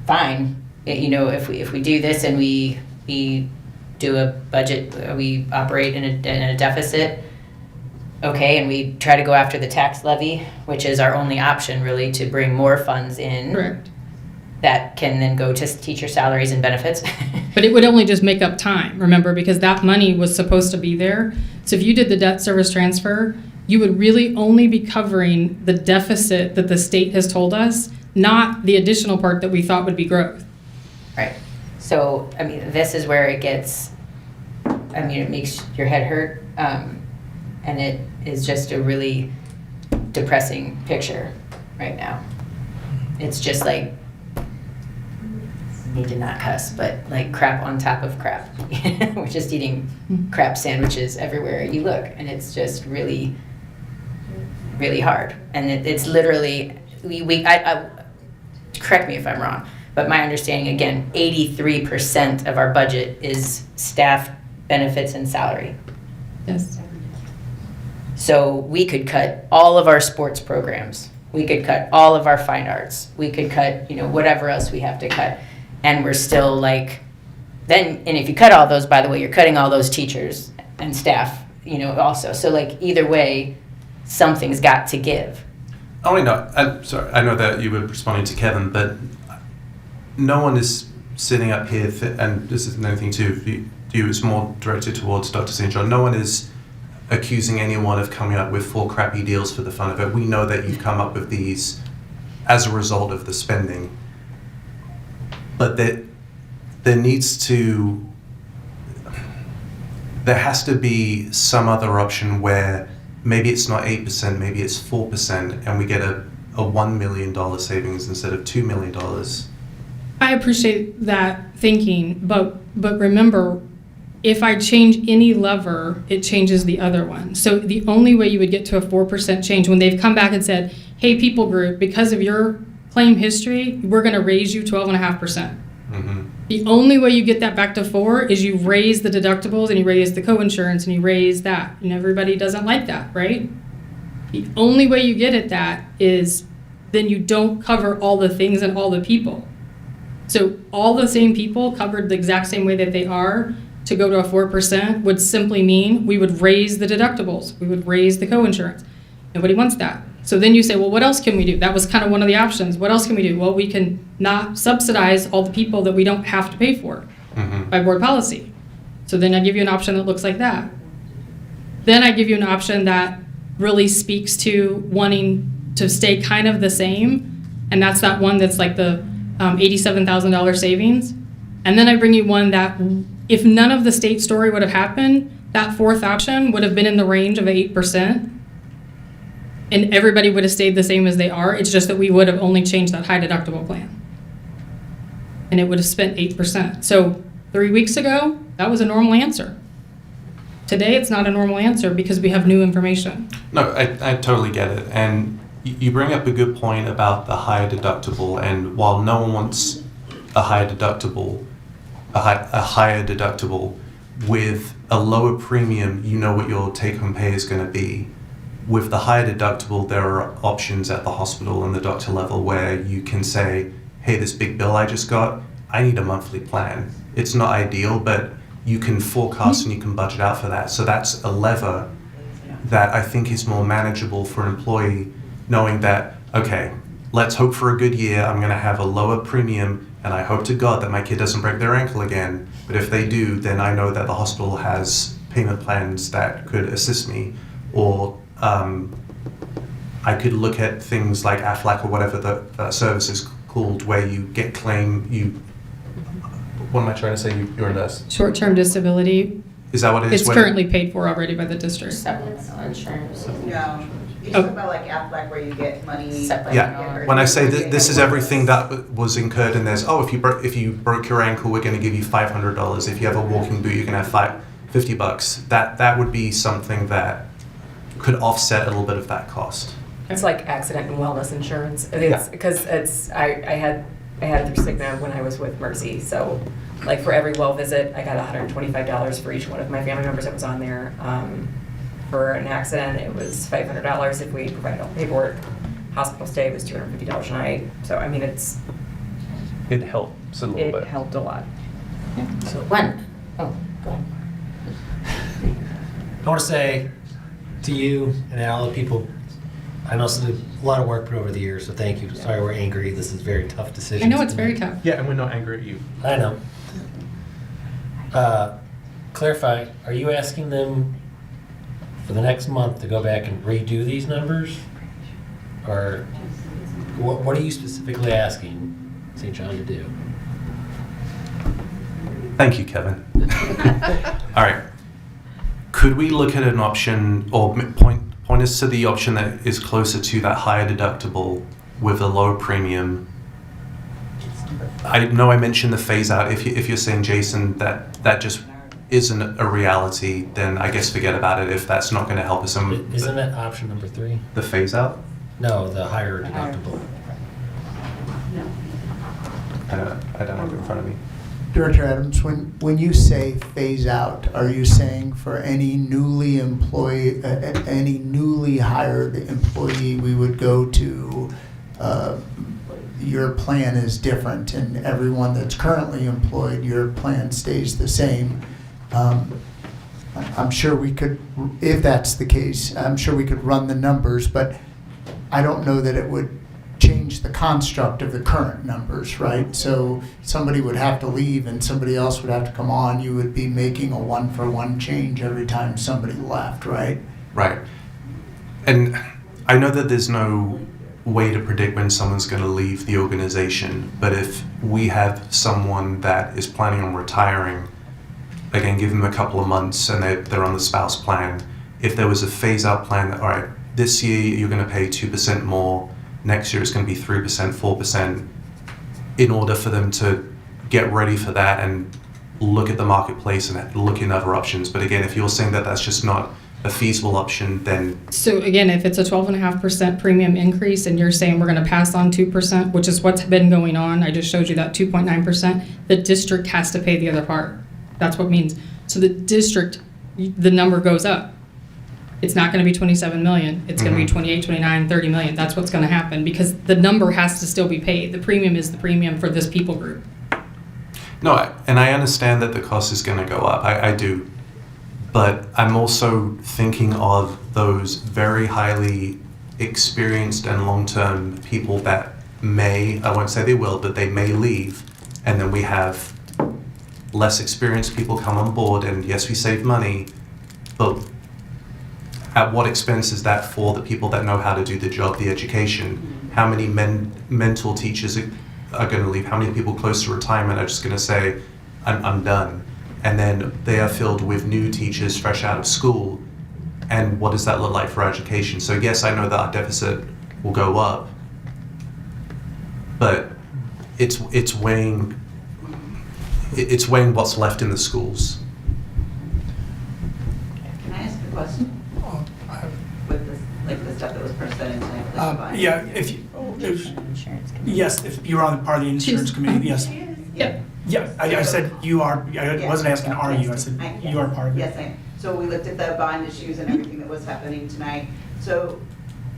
fine, if we do this and we do a budget, we operate in a deficit, okay, and we try to go after the tax levy, which is our only option really to bring more funds in. Correct. That can then go to teacher salaries and benefits. But it would only just make up time, remember, because that money was supposed to be there. So if you did the debt service transfer, you would really only be covering the deficit that the state has told us, not the additional part that we thought would be growth. Right. So, I mean, this is where it gets, it makes your head hurt. And it is just a really depressing picture right now. It's just like, need to not cuss, but like crap on top of crap. We're just eating crap sandwiches everywhere you look, and it's just really, really hard. And it's literally, I correct me if I'm wrong, but my understanding, again, 83% of our budget is staff benefits and salary. Yes. So we could cut all of our sports programs. We could cut all of our fine arts. We could cut, whatever else we have to cut. And we're still like, and if you cut all those, by the way, you're cutting all those teachers and staff, also. So like either way, something's got to give. Oh, wait, no, sorry, I know that you were responding to Kevin, but no one is sitting up here, and this isn't anything to you, it's more directed towards Dr. St. John. No one is accusing anyone of coming up with 4 crappy deals for the fun of it. We know that you've come up with these as a result of the spending. But there has to be some other option where maybe it's not 8%, maybe it's 4%, and we get a $1 million savings instead of $2 million. I appreciate that thinking, but remember, if I change any lever, it changes the other one. So the only way you would get to a 4% change when they've come back and said, hey, people group, because of your claim history, we're going to raise you 12.5%. Mm-hmm. The only way you get that back to 4 is you raise the deductibles and you raise the co-insurance and you raise that. And everybody doesn't like that, right? The only way you get at that is then you don't cover all the things and all the people. So all the same people covered the exact same way that they are to go to a 4% would simply mean we would raise the deductibles. We would raise the co-insurance. Nobody wants that. So then you say, well, what else can we do? That was kind of one of the options. What else can we do? Well, we can not subsidize all the people that we don't have to pay for by board policy. So then I give you an option that looks like that. Then I give you an option that really speaks to wanting to stay kind of the same. And that's that one that's like the $87,000 savings. And then I bring you one that if none of the state story would have happened, that fourth option would have been in the range of 8%, and everybody would have stayed the same as they are. It's just that we would have only changed that high deductible plan. And it would have spent 8%. So 3 weeks ago, that was a normal answer. Today, it's not a normal answer because we have new information. No, I totally get it. And you bring up a good point about the higher deductible. And while no one wants a higher deductible, a higher deductible with a lower premium, you know what your take-home pay is going to be. With the higher deductible, there are options at the hospital and the doctor level where you can say, hey, this big bill I just got, I need a monthly plan. It's not ideal, but you can forecast and you can budget out for that. So that's a lever that I think is more manageable for an employee, knowing that, okay, let's hope for a good year. I'm going to have a lower premium, and I hope to God that my kid doesn't break their ankle again. But if they do, then I know that the hospital has payment plans that could assist me. Or I could look at things like AFLAC or whatever the service is called, where you get claim, what am I trying to say? You're a nurse. Short-term disability, Is that what it is? it's currently paid for already by the district. Supplemental insurance. No, you Oh. talk about like Aflac where you get money. Separate. Yeah. When I say this is everything that was incurred, and there's, oh, if you broke your ankle, we're going to give you $500. If you have a walking boot, you're going to have $50. That would be something that could offset a little bit of that cost. It's like accident and wellness insurance. It's because I had it through Cigna when I was with Mercy. So like for every well visit, I got $125 for each one of my family members that was on there. For an accident, it was $500 if we provided all the paperwork. Hospital stay was $250 a night. So I mean, it helps a little bit. It helped a lot. So when? Oh, go ahead. I want to say to you and all the people, I know it's a lot of work put over the years, so thank you. Sorry we're angry. This is very tough decision. I know it's very tough. Yeah, and we're not angry at you. I know. Clarify, are you asking them for the next month to go back and redo these numbers? Or what are you specifically asking St. John to do? Thank you, Kevin. All right. Could we look at an option, or point us to the option that is closer to that higher deductible with a lower premium? I know I mentioned the phase out. If you're saying, Jason, that just isn't a reality, then I guess forget about it if that's not going to help us. Isn't that option number 3? The phase out? No, the higher deductible. I don't have it in front of me. Director Adams, when you say phase out, are you saying for any newly hired employee, we would go to your plan is different, and everyone that's currently employed, your plan stays the same? I'm sure we could, if that's the case, I'm sure we could run the numbers, but I don't know that it would change the construct of the current numbers, right? So somebody would have to leave and somebody else would have to come on. You would be making a one-for-one change every time somebody left, right? Right. And I know that there's no way to predict when someone's going to leave the organization, but if we have someone that is planning on retiring, again, give them a couple of months and they're on the spouse plan. If there was a phase-out plan that, all right, this year you're going to pay 2% more, next year it's going to be 3%, 4%, in order for them to get ready for that and look at the marketplace and look at other options. But again, if you're saying that that's just not a feasible option, then... So again, if it's a 12.5% premium increase and you're saying we're going to pass on 2%, which is what's been going on, I just showed you that 2.9%, the district has to pay the other part. That's what it means. So the district, the number goes up. It's not going to be 27 million. It's going to be 28, 29, 30 million. That's what's going to happen because the number has to still be paid. The premium is the premium for this people group. No, and I understand that the cost is going to go up. I do. But I'm also thinking of those very highly experienced and long-term people that may, I won't say they will, but they may leave. And then we have less experienced people come on board. And yes, we save money, but at what expense is that for the people that know how to do the job, the education? How many mentor teachers are going to leave? How many people close to retirement are just going to say, I'm done? and then they are filled with new teachers fresh out of school. And what does that look like for education? So yes, I know that our deficit will go up, but it's weighing what's left in the schools. Can I ask a question? With this, like the stuff that was presented tonight with the combined? Yeah, yes, if you're on part of the insurance committee, yes. Yep. Yeah, I said you are, I wasn't asking are you, I said you are part of it. Yes, I am. So we looked at the bond issues and everything that was happening tonight. So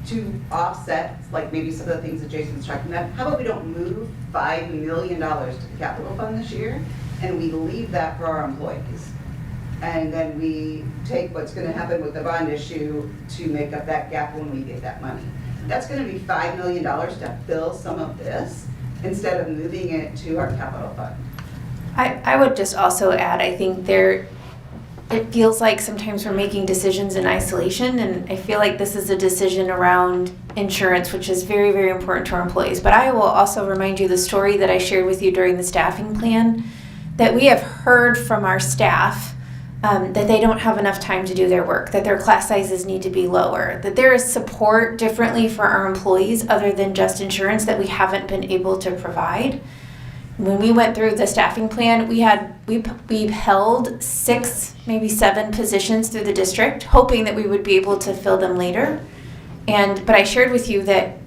to offset, like maybe some of the things that Jason's talking about, how about we don't move $5 million to the capital fund this year, and we leave that for our employees? And then we take what's gonna happen with the bond issue to make up that gap when we get that money. That's gonna be $5 million to fill some of this, instead of moving it to our capital fund. I would just also add, I think it feels like sometimes we're making decisions in isolation, and I feel like this is a decision around insurance, which is very, very important to our employees. But I will also remind you the story that I shared with you during the staffing plan, that we have heard from our staff that they don't have enough time to do their work, that their class sizes need to be lower, that there is support differently for our employees other than just insurance that we haven't been able to provide. When we went through the staffing plan, we held 6, maybe 7 positions through the district, hoping that we would be able to fill them later. But I shared with you that,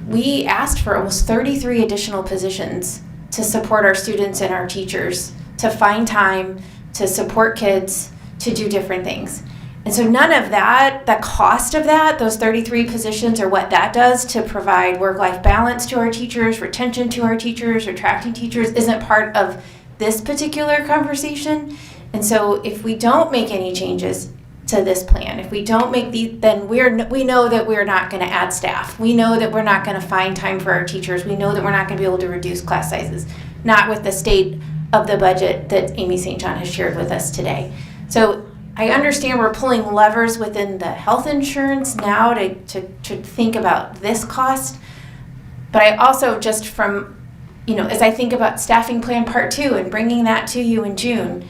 we asked for almost 33 additional positions to support our students and our teachers, to find time to support kids, to do different things. And so none of that, the cost of that, those 33 positions, or what that does to provide work-life balance to our teachers, retention to our teachers, attracting teachers, isn't part of this particular conversation. And so if we don't make any changes to this plan, if we don't make then we know that we're not going to add staff. We know that we're not going to find time for our teachers. We know that we're not going to be able to reduce class sizes, not with the state of the budget that Amy St. John has shared with us today. So I understand we're pulling levers within the health insurance now to think about this cost, but I also just from, as I think about staffing plan part 2 and bringing that to you in June,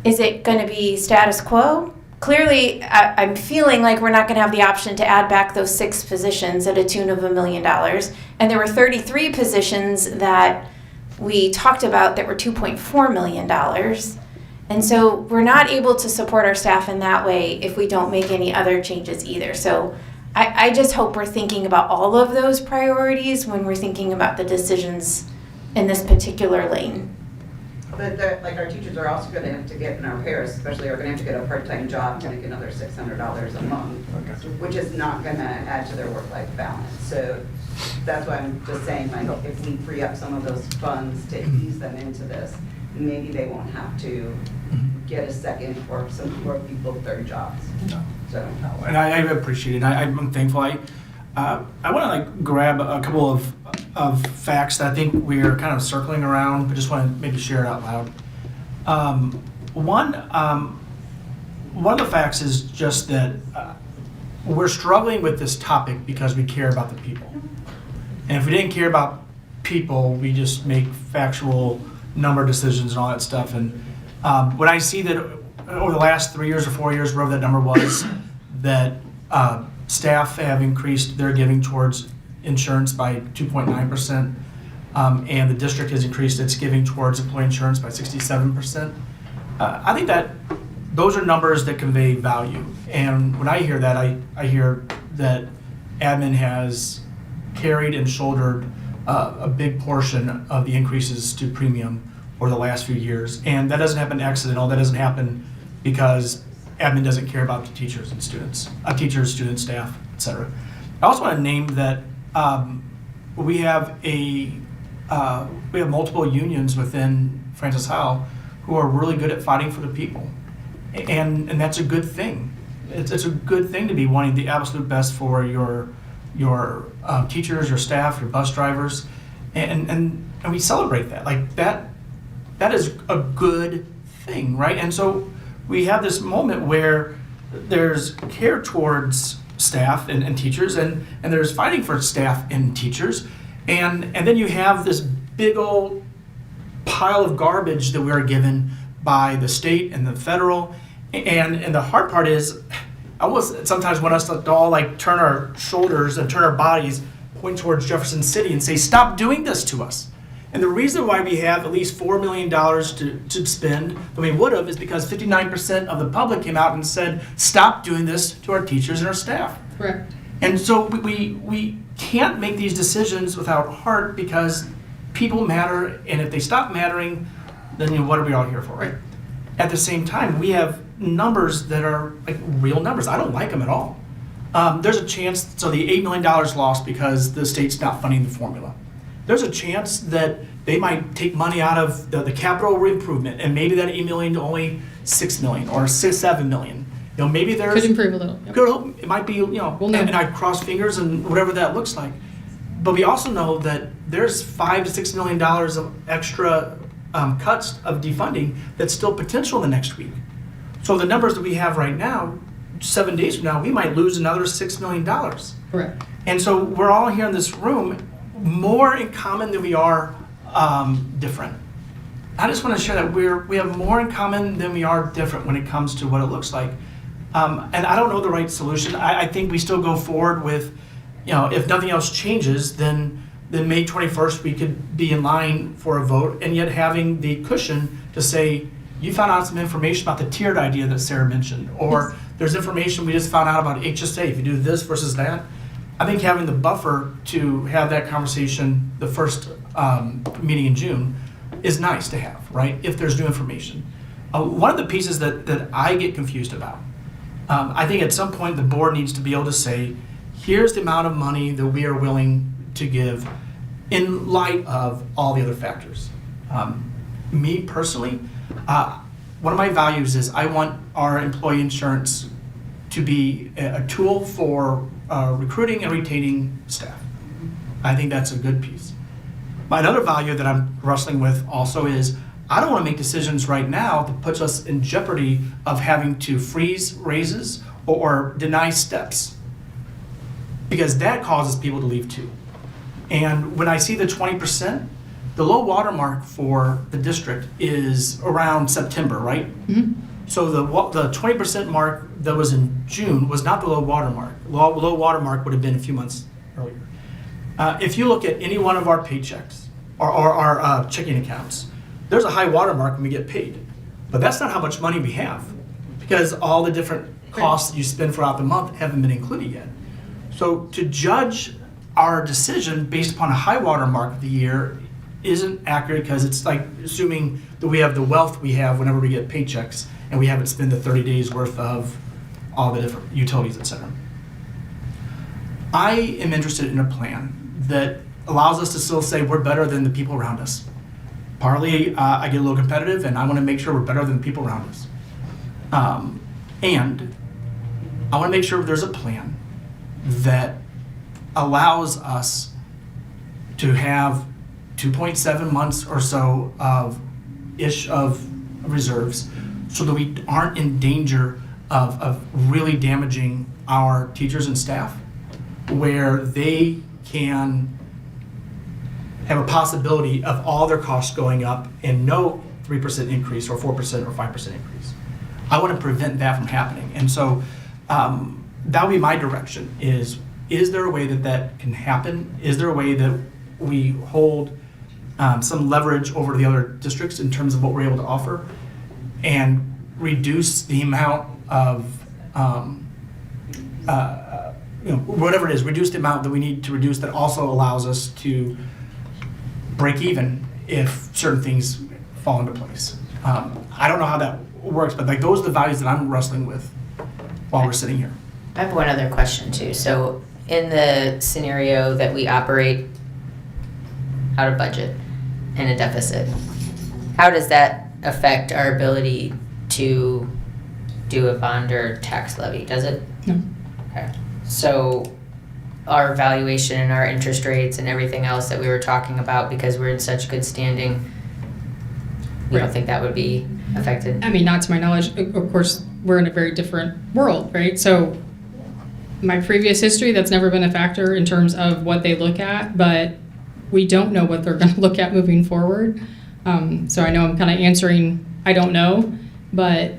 is it going to be status quo? Clearly, I'm feeling like we're not going to have the option to add back those 6 positions at a tune of $1 million, and there were 33 positions that we talked about that were $2.4 million. And so we're not able to support our staff in that way if we don't make any other changes either. So I just hope we're thinking about all of those priorities when we're thinking about the decisions in this particular lane. But our teachers are also gonna have to get, and our parents especially, are gonna have to get a part-time job to make another $600 a month, which is not gonna add to their work-life balance. So that's why I'm just saying, if we free up some of those funds to ease them into this, maybe they won't have to get a second or some more people third jobs. So. And I appreciate it. I'm thankful. I want to grab a couple of facts that I think we're kind of circling around, but just want to maybe share it out loud. One of the facts is just that we're struggling with this topic because we care about the people. And if we didn't care about people, we just make factual number decisions and all that stuff. And when I see that over the last 3 years or 4 years, wherever that number was, that staff have increased their giving towards insurance by 2.9%, and the district has increased its giving towards employee insurance by 67%. I think that those are numbers that convey value. And when I hear that, I hear that admin has carried and shouldered a big portion of the increases to premium over the last few years. And that doesn't happen accidental. That doesn't happen because admin doesn't care about the teachers and students, teachers, students, staff, etc. I also want to name that we have multiple unions within Francis Howell who are really good at fighting for the people, and that's a good thing. It's a good thing to be wanting the absolute best for your teachers, your staff, your bus drivers, and we celebrate that. Like that is a good thing, right? And so we have this moment where there's care towards staff and teachers, and there's fighting for staff and teachers, and then you have this big old pile of garbage that we are given by the state and the federal. And the hard part is, I almost sometimes want us to all like turn our shoulders and turn our bodies, point towards Jefferson City and say, stop doing this to us. And the reason why we have at least $4 million to spend than we would have is because 59% of the public came out and said, stop doing this to our teachers and our staff. Correct. And so we can't make these decisions without heart because people matter, and if they stop mattering, then what are we all here for, right? At the same time, we have numbers that are like real numbers. I don't like them at all. There's a chance, so the $8 million lost because the state's not funding the formula. There's a chance that they might take money out of the capital improvement, and maybe that $8 million to only $6 million or $7 million. Maybe there's Could improve a little. Yep. Good. It might be, We'll know. and I cross fingers and whatever that looks like. But we also know that there's $5 to $6 million of extra cuts of defunding that's still potential in the next week. So the numbers that we have right now, 7 days from now, we might lose another $6 million. Correct. And so we're all here in this room more in common than we are different. I just want to share that we have more in common than we are different when it comes to what it looks like. And I don't know the right solution. I think we still go forward with, if nothing else changes, then May 21st we could be in line for a vote, and yet having the cushion to say, you found out some information about the tiered idea that Sarah mentioned, or there's information we just found out about HSA, if you do this versus that. I think having the buffer to have that conversation the first meeting in June is nice to have, right, if there's new information. One of the pieces that I get confused about, I think at some point the board needs to be able to say, here's the amount of money that we are willing to give in light of all the other factors. Me personally, one of my values is I want our employee insurance to be a tool for recruiting and retaining staff. I think that's a good piece. My another value that I'm wrestling with also is I don't want to make decisions right now that puts us in jeopardy of having to freeze raises or deny steps, because that causes people to leave too. And when I see the 20%, the low water mark for the district is around September, right? Mm-hmm. So the 20% mark that was in June was not the low water mark. Low water mark would have been a few months earlier. If you look at any one of our paychecks or our checking accounts, there's a high water mark when we get paid. But that's not how much money we have, because all the different costs that you spend throughout the month haven't been included yet. So to judge our decision based upon a high water mark of the year isn't accurate, because it's like assuming that we have the wealth we have whenever we get paychecks and we haven't spent the 30 days worth of all the different utilities, etc. I am interested in a plan that allows us to still say we're better than the people around us. Partly, I get a little competitive, and I want to make sure we're better than the people around us. And I want to make sure there's a plan that allows us to have 2.7 months or so of reserves, so that we aren't in danger of really damaging our teachers and staff, where they can have a possibility of all their costs going up and no 3% increase or 4% or 5% increase. I want to prevent that from happening. And so that would be my direction is there a way that can happen? Is there a way that we hold some leverage over the other districts in terms of what we're able to offer and reduce the amount of, whatever it is, reduce the amount that we need to reduce that also allows us to break even if certain things fall into place. I don't know how that works, but like those are the values that I'm wrestling with while we're sitting here. I have one other question too. So in the scenario that we operate out of budget and a deficit, how does that affect our ability to do a bond or tax levy? Does it? No. Okay. So our valuation and our interest rates and everything else that we were talking about, because we're in such good standing, you don't think that would be affected? I mean, not to my knowledge. Of course, we're in a very different world, right? So my previous history, that's never been a factor in terms of what they look at, but we don't know what they're going to look at moving forward. So I know I'm kind of answering I don't know. But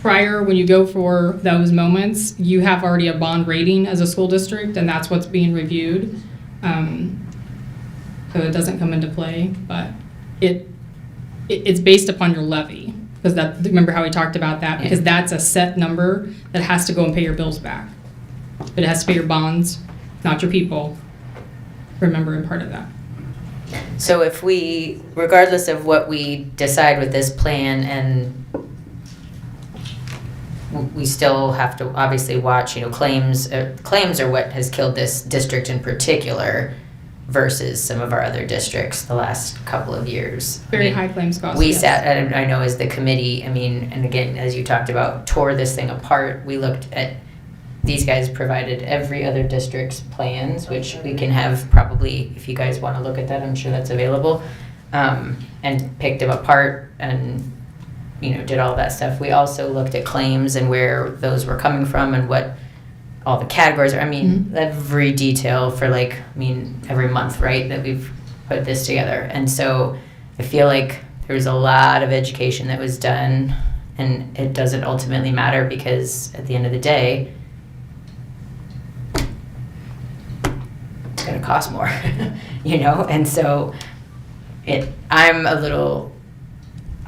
prior, when you go for those moments, you have already a bond rating as a school district, and that's what's being reviewed. So it doesn't come into play, but it's based upon your levy. Because remember how we talked about that? Because that's a set number that has to go and pay your bills back. But it has to pay your bonds, not your people. Remember, and part of that. So if we, regardless of what we decide with this plan, and we still have to obviously watch, claims are what has killed this district in particular versus some of our other districts the last couple of years. Very high claims costs. We yes. sat, I know as the committee, and again, as you talked about, tore this thing apart. We looked at, these guys provided every other district's plans, which we can have probably, if you guys want to look at that, I'm sure that's available, and picked them apart and, did all that stuff. We also looked at claims and where those were coming from and what all the categories are. Every detail for every month, right, that we've put this together. And so I feel like there's a lot of education that was done, and it doesn't ultimately matter because at the end of the day, it's going to cost more, And so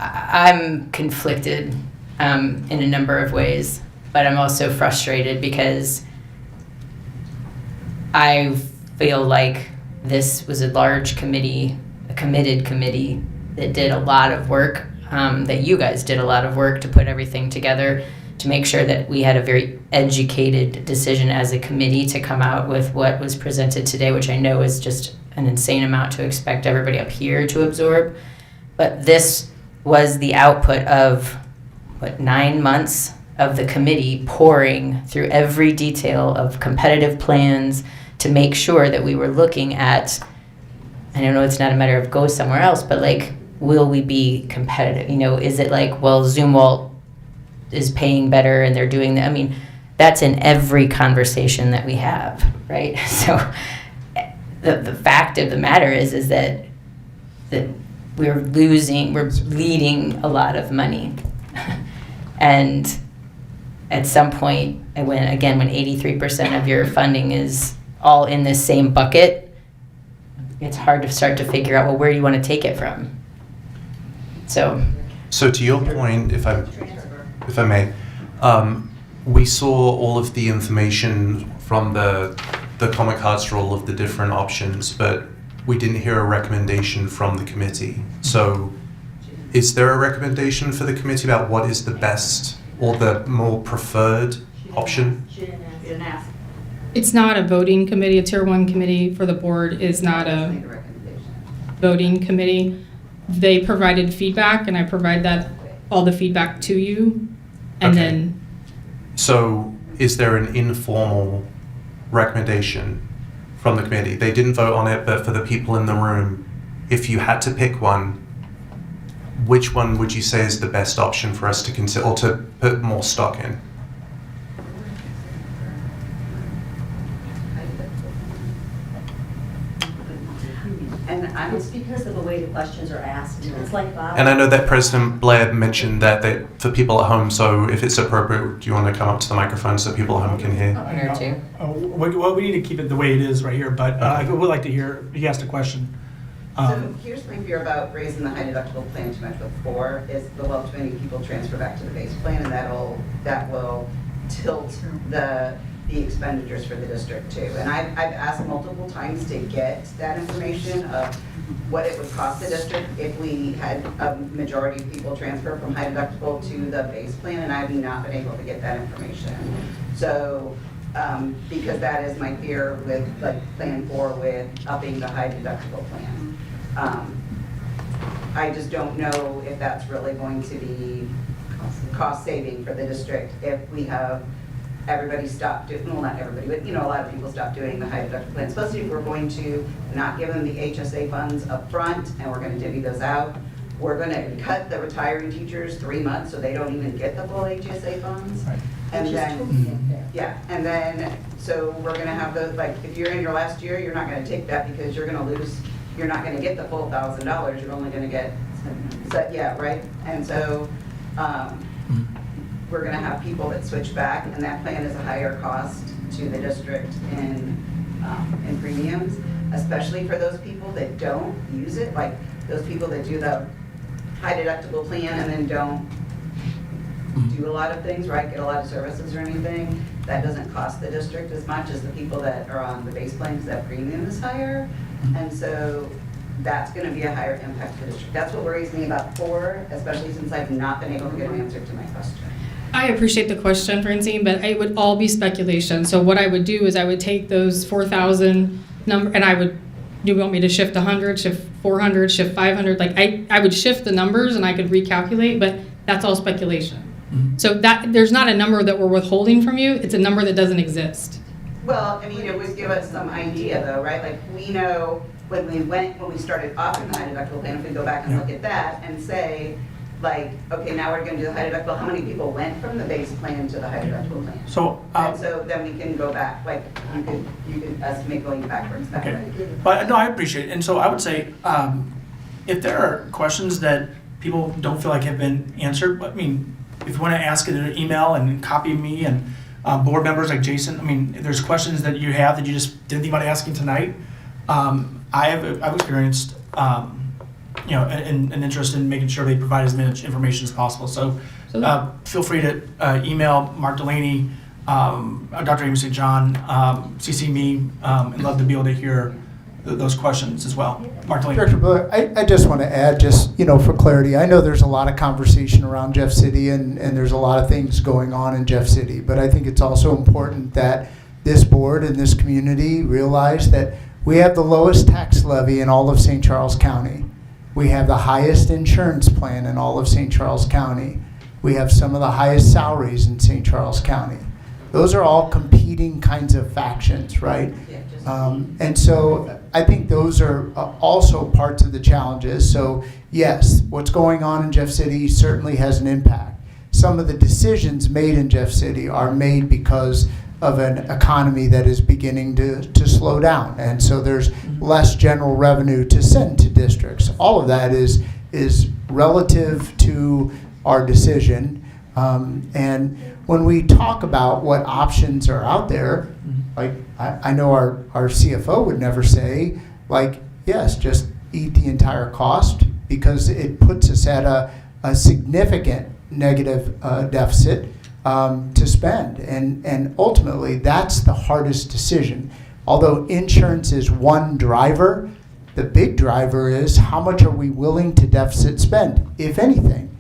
I'm conflicted in a number of ways, but I'm also frustrated because I feel like this was a large committee, a committed committee that did a lot of work, that you guys did a lot of work to put everything together to make sure that we had a very educated decision as a committee to come out with what was presented today, which I know is just an insane amount to expect everybody up here to absorb. But this was the output of, 9 months of the committee pouring through every detail of competitive plans to make sure that we were looking at, I don't know, it's not a matter of go somewhere else, but will we be competitive? Is it Zumwalt is paying better and they're doing that? That's in every conversation that we have, right? So the fact of the matter is that we're bleeding a lot of money. And at some point, when 83% of your funding is all in this same bucket, it's hard to start to figure out, where do you want to take it from? So to your point, if I may, we saw all of the information from the comment cards for all of the different options, but we didn't hear a recommendation from the committee. So is there a recommendation for the committee about what is the best or the more preferred option? It's not a voting committee. A tier 1 committee for the board is not a voting committee. They provided feedback, and I provide all the feedback to you. And then. So is there an informal recommendation from the committee? They didn't vote on it, but for the people in the room, if you had to pick one, which one would you say is the best option for us to consider or to put more stock in? And it's because of the way the questions are asked. It's like Bob. And I know that President Blair mentioned that for people at home, so if it's appropriate, do you want to come up to the microphone so people at home can hear? We need to keep it the way it is right here, but I would like to hear, he asked a question. So here's my fear about raising the high deductible plan too much before is the well, too many people transfer back to the base plan, and that will tilt the expenditures for the district too. And I've asked multiple times to get that information of what it would cost the district if we had a majority of people transfer from high deductible to the base plan, and I've not been able to get that information. So because that is my fear with plan 4 with upping the high deductible plan. I just don't know if that's really going to be cost saving for the district if we have everybody stop doing, well, not everybody, but a lot of people stop doing the high deductible plan, especially if we're going to not give them the HSA funds up front and we're going to divvy those out. We're going to cut the retiring teachers 3 months so they don't even get the full HSA funds. Right. And then, so we're going to have those, if you're in your last year, you're not going to take that because you're going to lose, you're not going to get the full $1,000, you're only going to get So, yeah, right? And so we're gonna have people that switch back, and that plan is a higher cost to the district in premiums, especially for those people that don't use it, like those people that do the high deductible plan and then don't do a lot of things, right, get a lot of services or anything. That doesn't cost the district as much as the people that are on the base plans, that premium is higher. And so that's gonna be a higher impact to the district. That's what worries me about 4, especially since I've not been able to get an answer to my question. I appreciate the question, Francine, but it would all be speculation. So what I would do is I would take those 4,000 number, and I would, do you want me to shift 100, shift 400, shift 500? Like I would shift the numbers and I could recalculate, but that's all speculation. So that there's not a number that we're withholding from you. It's a number that doesn't exist. Well, I mean, it would give us some idea though, right? Like we know when we started offering the high deductible plan, if we go back and look at that and say, like, okay, now we're gonna do the high deductible, how many people went from the base plan to the high deductible plan? So, And so then we can go back, like, you could estimate going backwards that okay. way. But no, I appreciate it. And so I would say, if there are questions that people don't feel like have been answered, I mean, if you want to ask it in an email and copy me and board members like Jason, I mean, if there's questions that you have that you just didn't think about asking tonight, I've experienced, an interest in making sure they provide as much information as possible. So feel free to email Mark Delaney, Dr. Amy St. John, CC me, and love to be able to hear those questions as well. Mark Delaney. Director Buller, I just want to add, just for clarity, I know there's a lot of conversation around Jeff City and there's a lot of things going on in Jeff City, but I think it's also important that this board and this community realize that we have the lowest tax levy in all of St. Charles County. We have the highest insurance plan in all of St. Charles County. We have some of the highest salaries in St. Charles County. Those are all competing kinds of factions, right? And so I think those are also parts of the challenges. So yes, what's going on in Jeff City certainly has an impact. Some of the decisions made in Jeff City are made because of an economy that is beginning to slow down. And so there's less general revenue to send to districts. All of that is relative to our decision. And when we talk about what options are out there, like I know our CFO would never say, like, yes, just eat the entire cost, because it puts us at a significant negative deficit to spend. And ultimately, that's the hardest decision. Although insurance is one driver, the big driver is how much are we willing to deficit spend, if anything.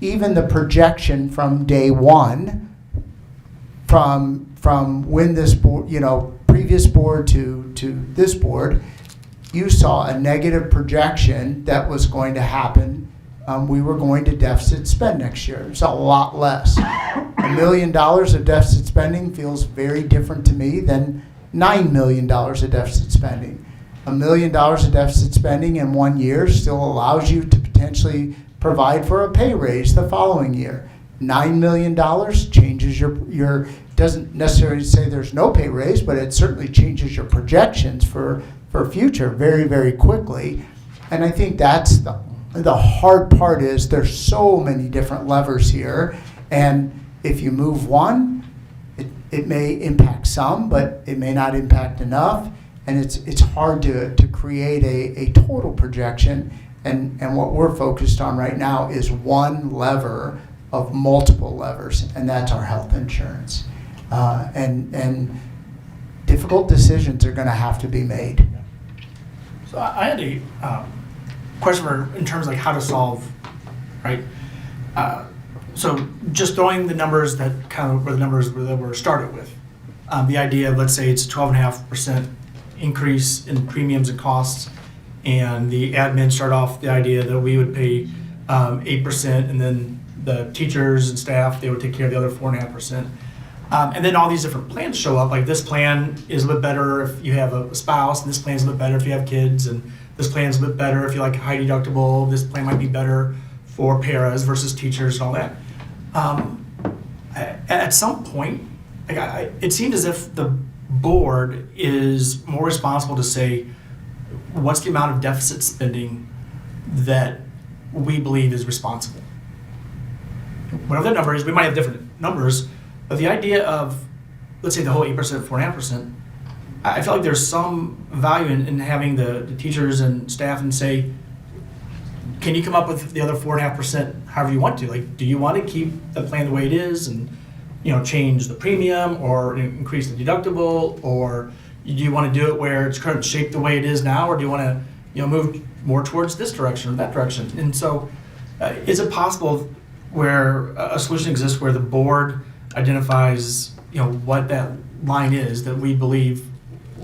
Even the projection from day one, from when this board, previous board to this board, you saw a negative projection that was going to happen. We were going to deficit spend next year. It's a lot less. $1 million of deficit spending feels very different to me than $9 million of deficit spending. $1 million of deficit spending in 1 year still allows you to potentially provide for a pay raise the following year. $9 million changes your doesn't necessarily say there's no pay raise, but it certainly changes your projections for future very, very quickly. And I think that's the hard part, is there's so many different levers here. And if you move one, it may impact some, but it may not impact enough. And it's hard to create a total projection. And what we're focused on right now is one lever of multiple levers, and that's our health insurance. And difficult decisions are going to have to be made. So I had a question in terms of like how to solve, right? So just throwing the numbers that kind of were the numbers that were started with. The idea of, let's say it's 12.5% increase in premiums and costs, and the admin start off the idea that we would pay 8%, and then the teachers and staff, they would take care of the other 4.5%. And then all these different plans show up, like this plan is a bit better if you have a spouse, and this plan is a bit better if you have kids, and this plan is a bit better if you like high deductible, this plan might be better for paras versus teachers and all that. At some point, it seemed as if the board is more responsible to say, what's the amount of deficit spending that we believe is responsible. Whatever that number is, we might have different numbers, but the idea of, let's say the whole 8%, 4.5%, I feel like there's some value in having the teachers and staff and say, can you come up with the other 4.5% however you want to? Like, do you want to keep the plan the way it is and, change the premium or increase the deductible, or do you want to do it where it's currently shaped the way it is now, or do you want to, move more towards this direction or that direction? And so, is it possible where a solution exists where the board identifies, what that line is that we believe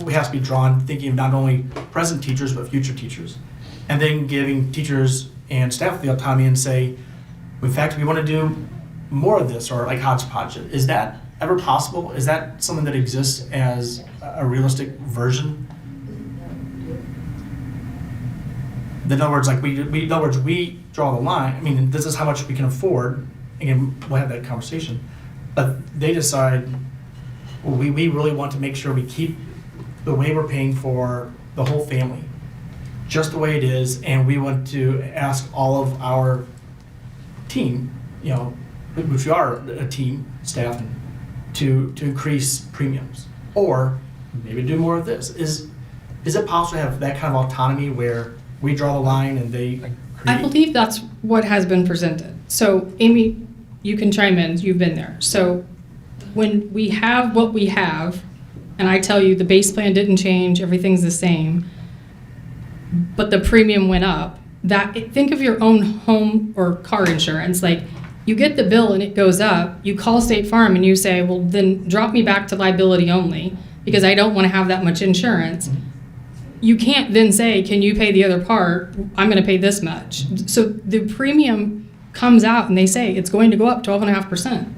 we have to be drawn, thinking of not only present teachers but future teachers, and then giving teachers and staff the autonomy and say, in fact, we want to do more of this, or like hodgepodge it. Is that ever possible? Is that something that exists as a realistic version? In other words, we draw the line. I mean, this is how much we can afford. Again, we'll have that conversation. But they decide, well, we really want to make sure we keep the way we're paying for the whole family just the way it is, and we want to ask all of our team, which we are a team, staff, to increase premiums, or maybe do more of this. Is it possible to have that kind of autonomy where we draw the line and they create? I believe that's what has been presented. So, Amy, you can chime in, you've been there. So, when we have what we have, and I tell you the base plan didn't change, everything's the same, but the premium went up, think of your own home or car insurance. Like, you get the bill and it goes up, you call State Farm and you say, well, then drop me back to liability only because I don't want to have that much insurance. You can't then say, can you pay the other part? I'm going to pay this much. So the premium comes out and they say it's going to go up 12.5%.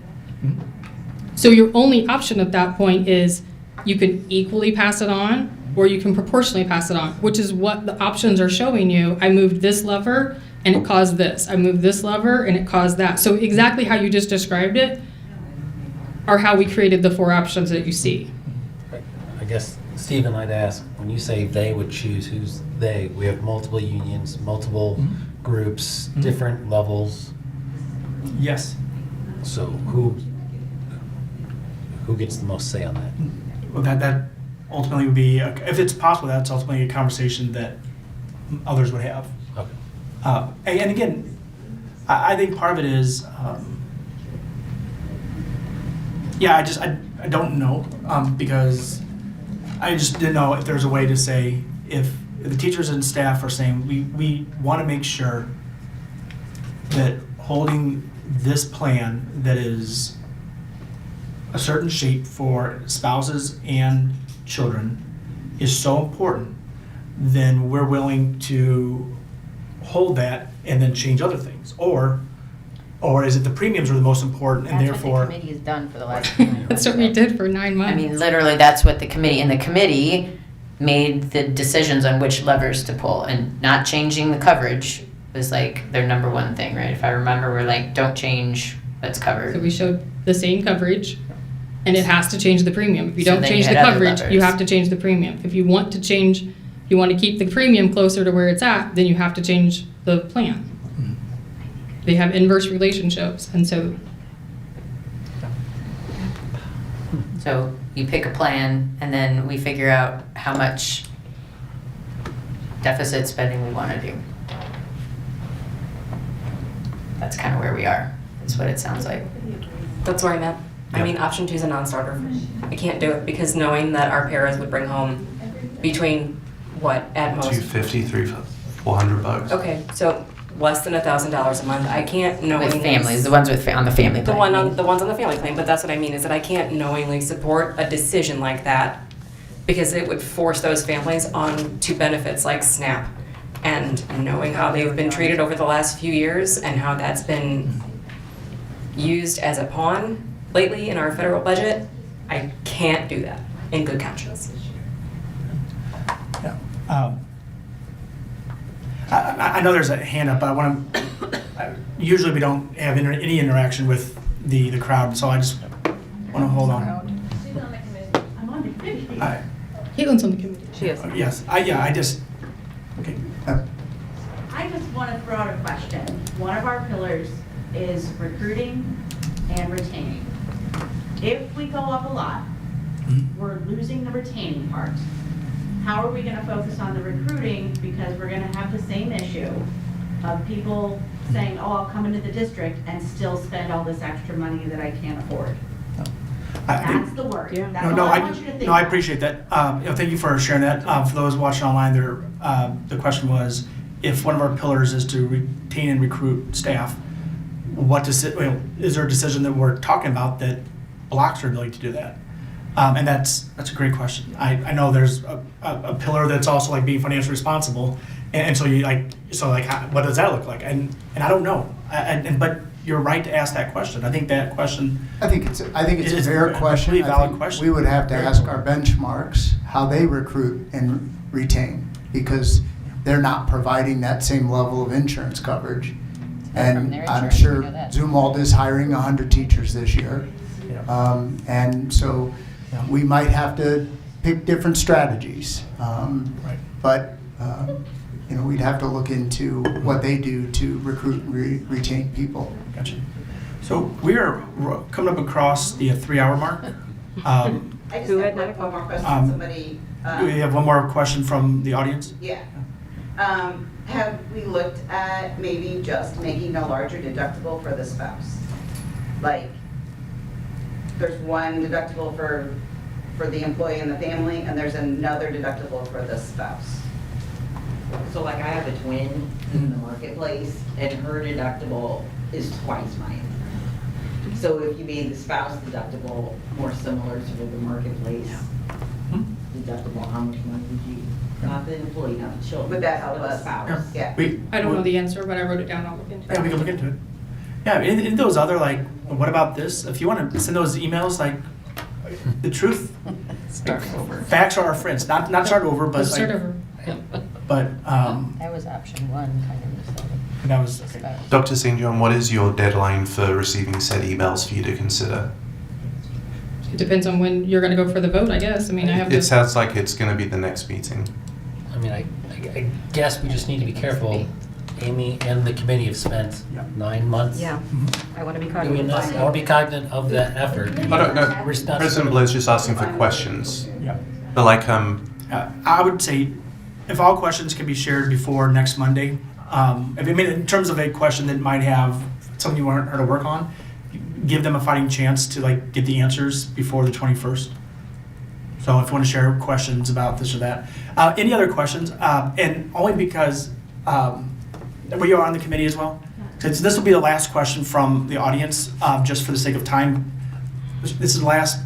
So your only option at that point is you can equally pass it on or you can proportionally pass it on, which is what the options are showing you. I moved this lever and it caused this. I moved this lever and it caused that. So exactly how you just described it are how we created the 4 options that you see. I guess, Stephen, I'd ask, when you say they would choose, who's they? We have multiple unions, multiple groups, different levels. Yes. So who gets the most say on that? Well, that ultimately would be, if it's possible, that's ultimately a conversation that others would have. Okay. And again, I think part of it is, I don't know, because I just didn't know if there's a way to say, if the teachers and staff are saying, we want to make sure that holding this plan that is a certain shape for spouses and children is so important, then we're willing to hold that and then change other things. Or is it the premiums are the most important and therefore... That's what the committee has done for the last 9 months. That's what we did for 9 months. I mean, literally, that's what the committee made the decisions on which levers to pull, and not changing the coverage was like their number one thing, right? If I remember, we're like, don't change what's covered. So we showed the same coverage, and it has to change the premium. If you So don't then change you the had other coverage, you levers. have to change the premium. If you want to change, if you want to keep the premium closer to where it's at, then you have to change the plan. They have inverse relationships, and so you pick a plan, and then we figure out how much deficit spending we want to do. That's kind of where we are. That's what it sounds like. That's where I'm at. I mean, option 2 is a non-starter. I can't do it because knowing that our paras would bring home between what at most. $250, $400. Okay, so less than $1,000 a month. I can't knowingly. With families, the ones on the family plan. The ones on the family plan, but that's what I mean is that I can't knowingly support a decision like that because it would force those families on to benefits like SNAP. And knowing how they've been treated over the last few years and how that's been used as a pawn lately in our federal budget, I can't do that in good conscience. Yeah. I know there's a hand up, but usually we don't have any interaction with the crowd, so I just want to hold on. I'm on the committee. Caitlin's on the committee. She is. Yes, I just, okay. I just want to throw out a question. One of our pillars is recruiting and retaining. If we go up a lot, we're losing the retaining part. How are we going to focus on the recruiting? Because we're going to have the same issue of people saying, oh, I'll come into the district and still spend all this extra money that I can't afford. That's the word. That's all I want you to think I about. appreciate that. Thank you for sharing that. For those watching online, the question was, if one of our pillars is to retain and recruit staff, is there a decision that we're talking about that blocks our ability to do that? And that's a great question. I know there's a pillar that's also like being financially responsible, and so what does that look like? And I don't know. But you're right to ask that question. I think that question. I think it's a fair question. Really valid I think question. we would have to ask our benchmarks how they recruit and retain, because they're not providing that same level of insurance coverage. And I'm sure Zumwalt is hiring 100 teachers this year. And so we might have to pick different strategies. But we'd have to look into what they do to recruit and retain people. Gotcha. So we are coming up across the 3-hour mark. I just have one more question. Somebody. Do we have one more question from the audience? Yeah. Have we looked at maybe just making a larger deductible for the spouse? Like, there's one deductible for the employee and the family, and there's another deductible for the spouse. So like I have a twin in the marketplace, and her deductible is twice mine. So if you made the spouse deductible more similar to the marketplace deductible, how much money would you, not the employee, not the children, Would that help but the us? spouse? Yeah. I don't know the answer, but I wrote it down. I'll look into it. Yeah, we can look into it. Yeah, in those other, like, what about this? If you want to send those emails, like, the truth, Start over. facts are our friends. Not start over, but Let's start like, over. but That was option one, kind of. that was okay. Dr. St. John, what is your deadline for receiving said emails for you to consider? It depends on when you're going to go for the vote, I guess. I mean, I have It to. sounds like it's going to be the next meeting. I mean, I guess we just need to be careful. Amy and the committee have spent 9 months. Yeah, I want to be Doing cognizant. this. I want to be cognizant of that effort. I don't know. We're not- President Blair's just asking for questions. Yeah. But like, I would say if all questions can be shared before next Monday, in terms of a question that might have something you want her to work on, give them a fighting chance to like get the answers before the 21st. So if you want to share questions about this or that, any other questions, and only because were you on the committee as well? Since this will be the last question from the audience, just for the sake of time. This is the last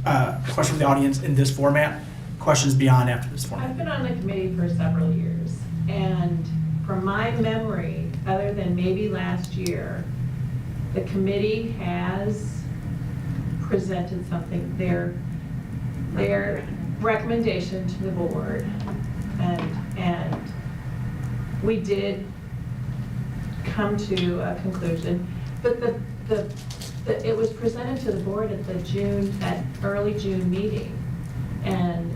question from the audience in this format. Questions beyond after this format. I've been on the committee for several years, and from my memory, other than maybe last year, the committee has presented something, their recommendation to the board, and we did come to a conclusion, but it was presented to the board at that early June meeting, and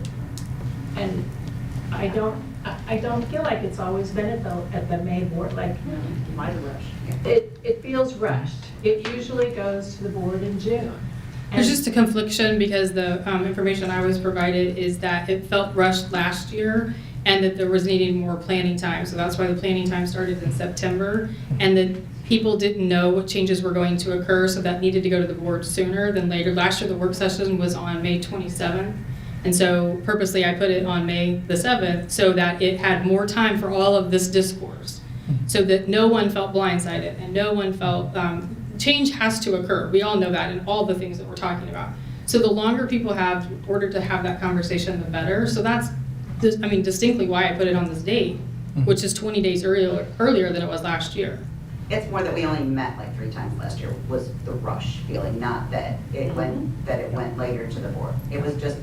I don't feel like it's always been at the May board, like, Might have rushed. it feels rushed. It usually goes to the board in June. There's just a confliction because the information I was provided is that it felt rushed last year and that there was needing more planning time. So that's why the planning time started in September, and that people didn't know what changes were going to occur, so that needed to go to the board sooner than later. Last year, the work session was on May 27th. And so purposely I put it on May the 7th so that it had more time for all of this discourse, so that no one felt blindsided and no one felt, change has to occur. We all know that in all the things that we're talking about. So the longer people have in order to have that conversation, the better. So that's, distinctly why I put it on this date, which is 20 days earlier than it was last year. It's more that we only met like 3 times last year, was the rush feeling, not that it went later to the board. It was just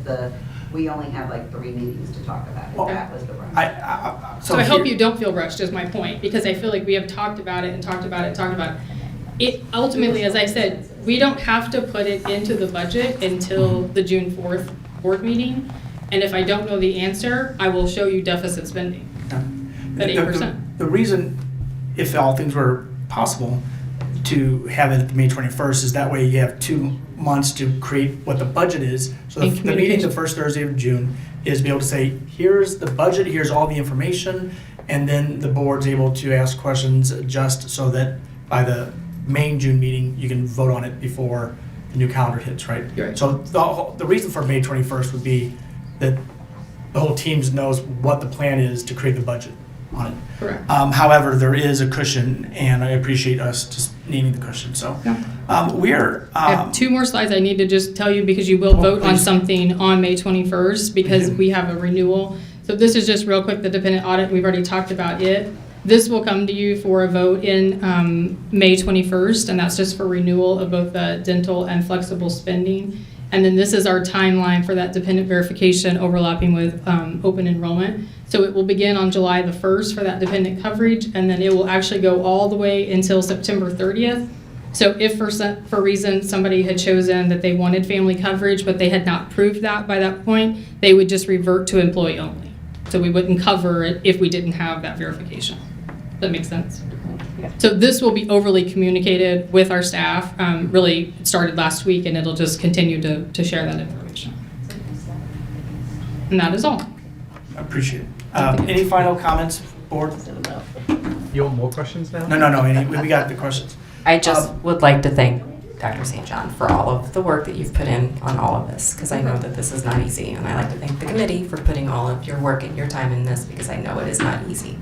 we only have like 3 meetings to talk about it. Well, That was the rush. So I hope you don't feel rushed is my point, because I feel like we have talked about it and talked about it and talked about it. It ultimately, as I said, we don't have to put it into the budget until the June 4th board meeting. And if I don't know the answer, I will show you deficit spending. that The- 8%. The reason, if all things were possible, to have it at the May 21st is that way you have 2 months to create what the budget is. So And the meeting, the communication. first Thursday of June, is be able to say, here's the budget, here's all the information, and then the board's able to ask questions just so that by the main June meeting, you can vote on it before the new calendar hits, right? You're right. So the reason for May 21st would be that the whole team knows what the plan is to create the budget on it. Correct. However, there is a cushion, and I appreciate us just needing the cushion. So we're. I have 2 more slides I need to just tell you because you will vote on please. something on May 21st because we have a renewal. So this is just real quick, the dependent audit, we've already talked about it. This will come to you for a vote in May 21st, and that's just for renewal of both the dental and flexible spending. And then this is our timeline for that dependent verification overlapping with open enrollment. So it will begin on July the 1st for that dependent coverage, and then it will actually go all the way until September 30th. So if for reason somebody had chosen that they wanted family coverage, but they had not proved that by that point, they would just revert to employee only. So we wouldn't cover it if we didn't have that verification. Does that make sense? So this will be overly communicated with our staff. Really, it started last week, and it'll just continue to share that information. And that is all. I appreciate it. Any final comments, board? You want more questions now? No. We got the questions. I just would like to thank Dr. St. John for all of the work that you've put in on all of this, because I know that this is not easy, and I like to thank the committee for putting all of your work and your time in this, because I know it is not easy.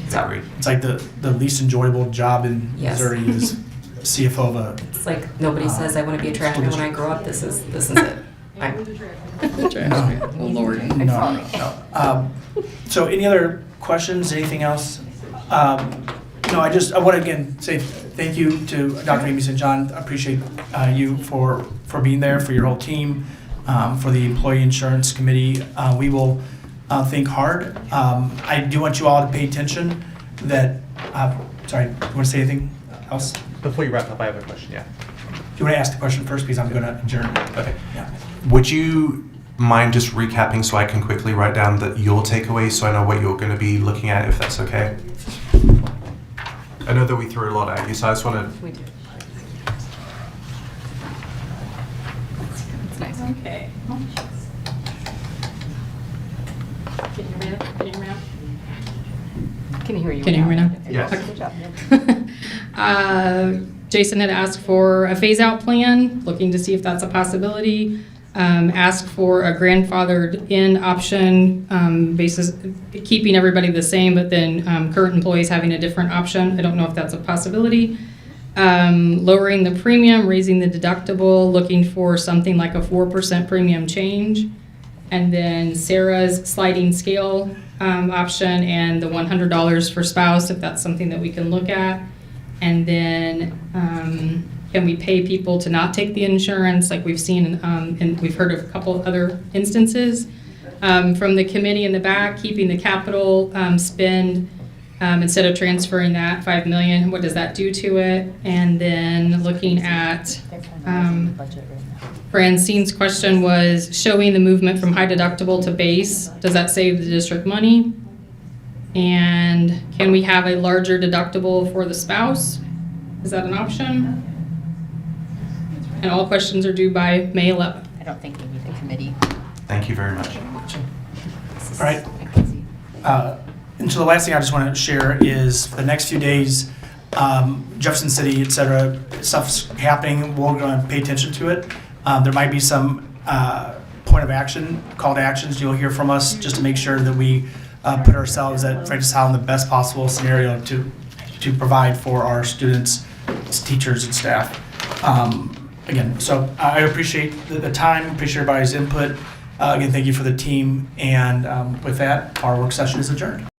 So, It's like the least enjoyable job in Yes. Missouri is CFO of a. it's like nobody says I want to be a trash man when I grow up. This is it. Oh, Lord. No. So any other questions, anything else? No, I want to again say thank you to Dr. Amy St. John. I appreciate you for being there, for your whole team, for the Employee Insurance Committee. We will think hard. I do want you all to pay attention that, sorry, you want to say anything else? Before you wrap up, I have a question, yeah. Do you want to ask the question first, because I'm going to adjourn? Okay. Yeah. Would you mind just recapping so I can quickly write down your takeaways so I know what you're going to be looking at, if that's okay? I know that we threw a lot at you, so I just want to. We do. It's nice. Okay. Can you hear you? Can you hear me now? Yes. Good job. Jason had asked for a phase-out plan, looking to see if that's a possibility. Asked for a grandfathered in option, basis, keeping everybody the same, but then current employees having a different option. I don't know if that's a possibility. Lowering the premium, raising the deductible, looking for something like a 4% premium change. And then Sarah's sliding scale option and the $100 for spouse, if that's something that we can look at. And then can we pay people to not take the insurance like we've seen and we've heard of a couple of other instances. From the committee in the back, keeping the capital spend instead of transferring that $5 million, what does that do to it? And then looking at Francine's question was showing the movement from high deductible to base. Does that save the district money? And can we have a larger deductible for the spouse? Is that an option? And all questions are due by May 11th. I don't think we need the committee. Thank you very much. All right. And so the last thing I just want to share is the next few days, Jefferson City, et cetera, stuff's happening. We're going to pay attention to it. There might be some point of action, call to actions you'll hear from us just to make sure that we put ourselves at Francis Howell in the best possible scenario to provide for our students, teachers, and staff. Again, so I appreciate the time, appreciate everybody's input. Again, thank you for the team. And with that, our work session is adjourned.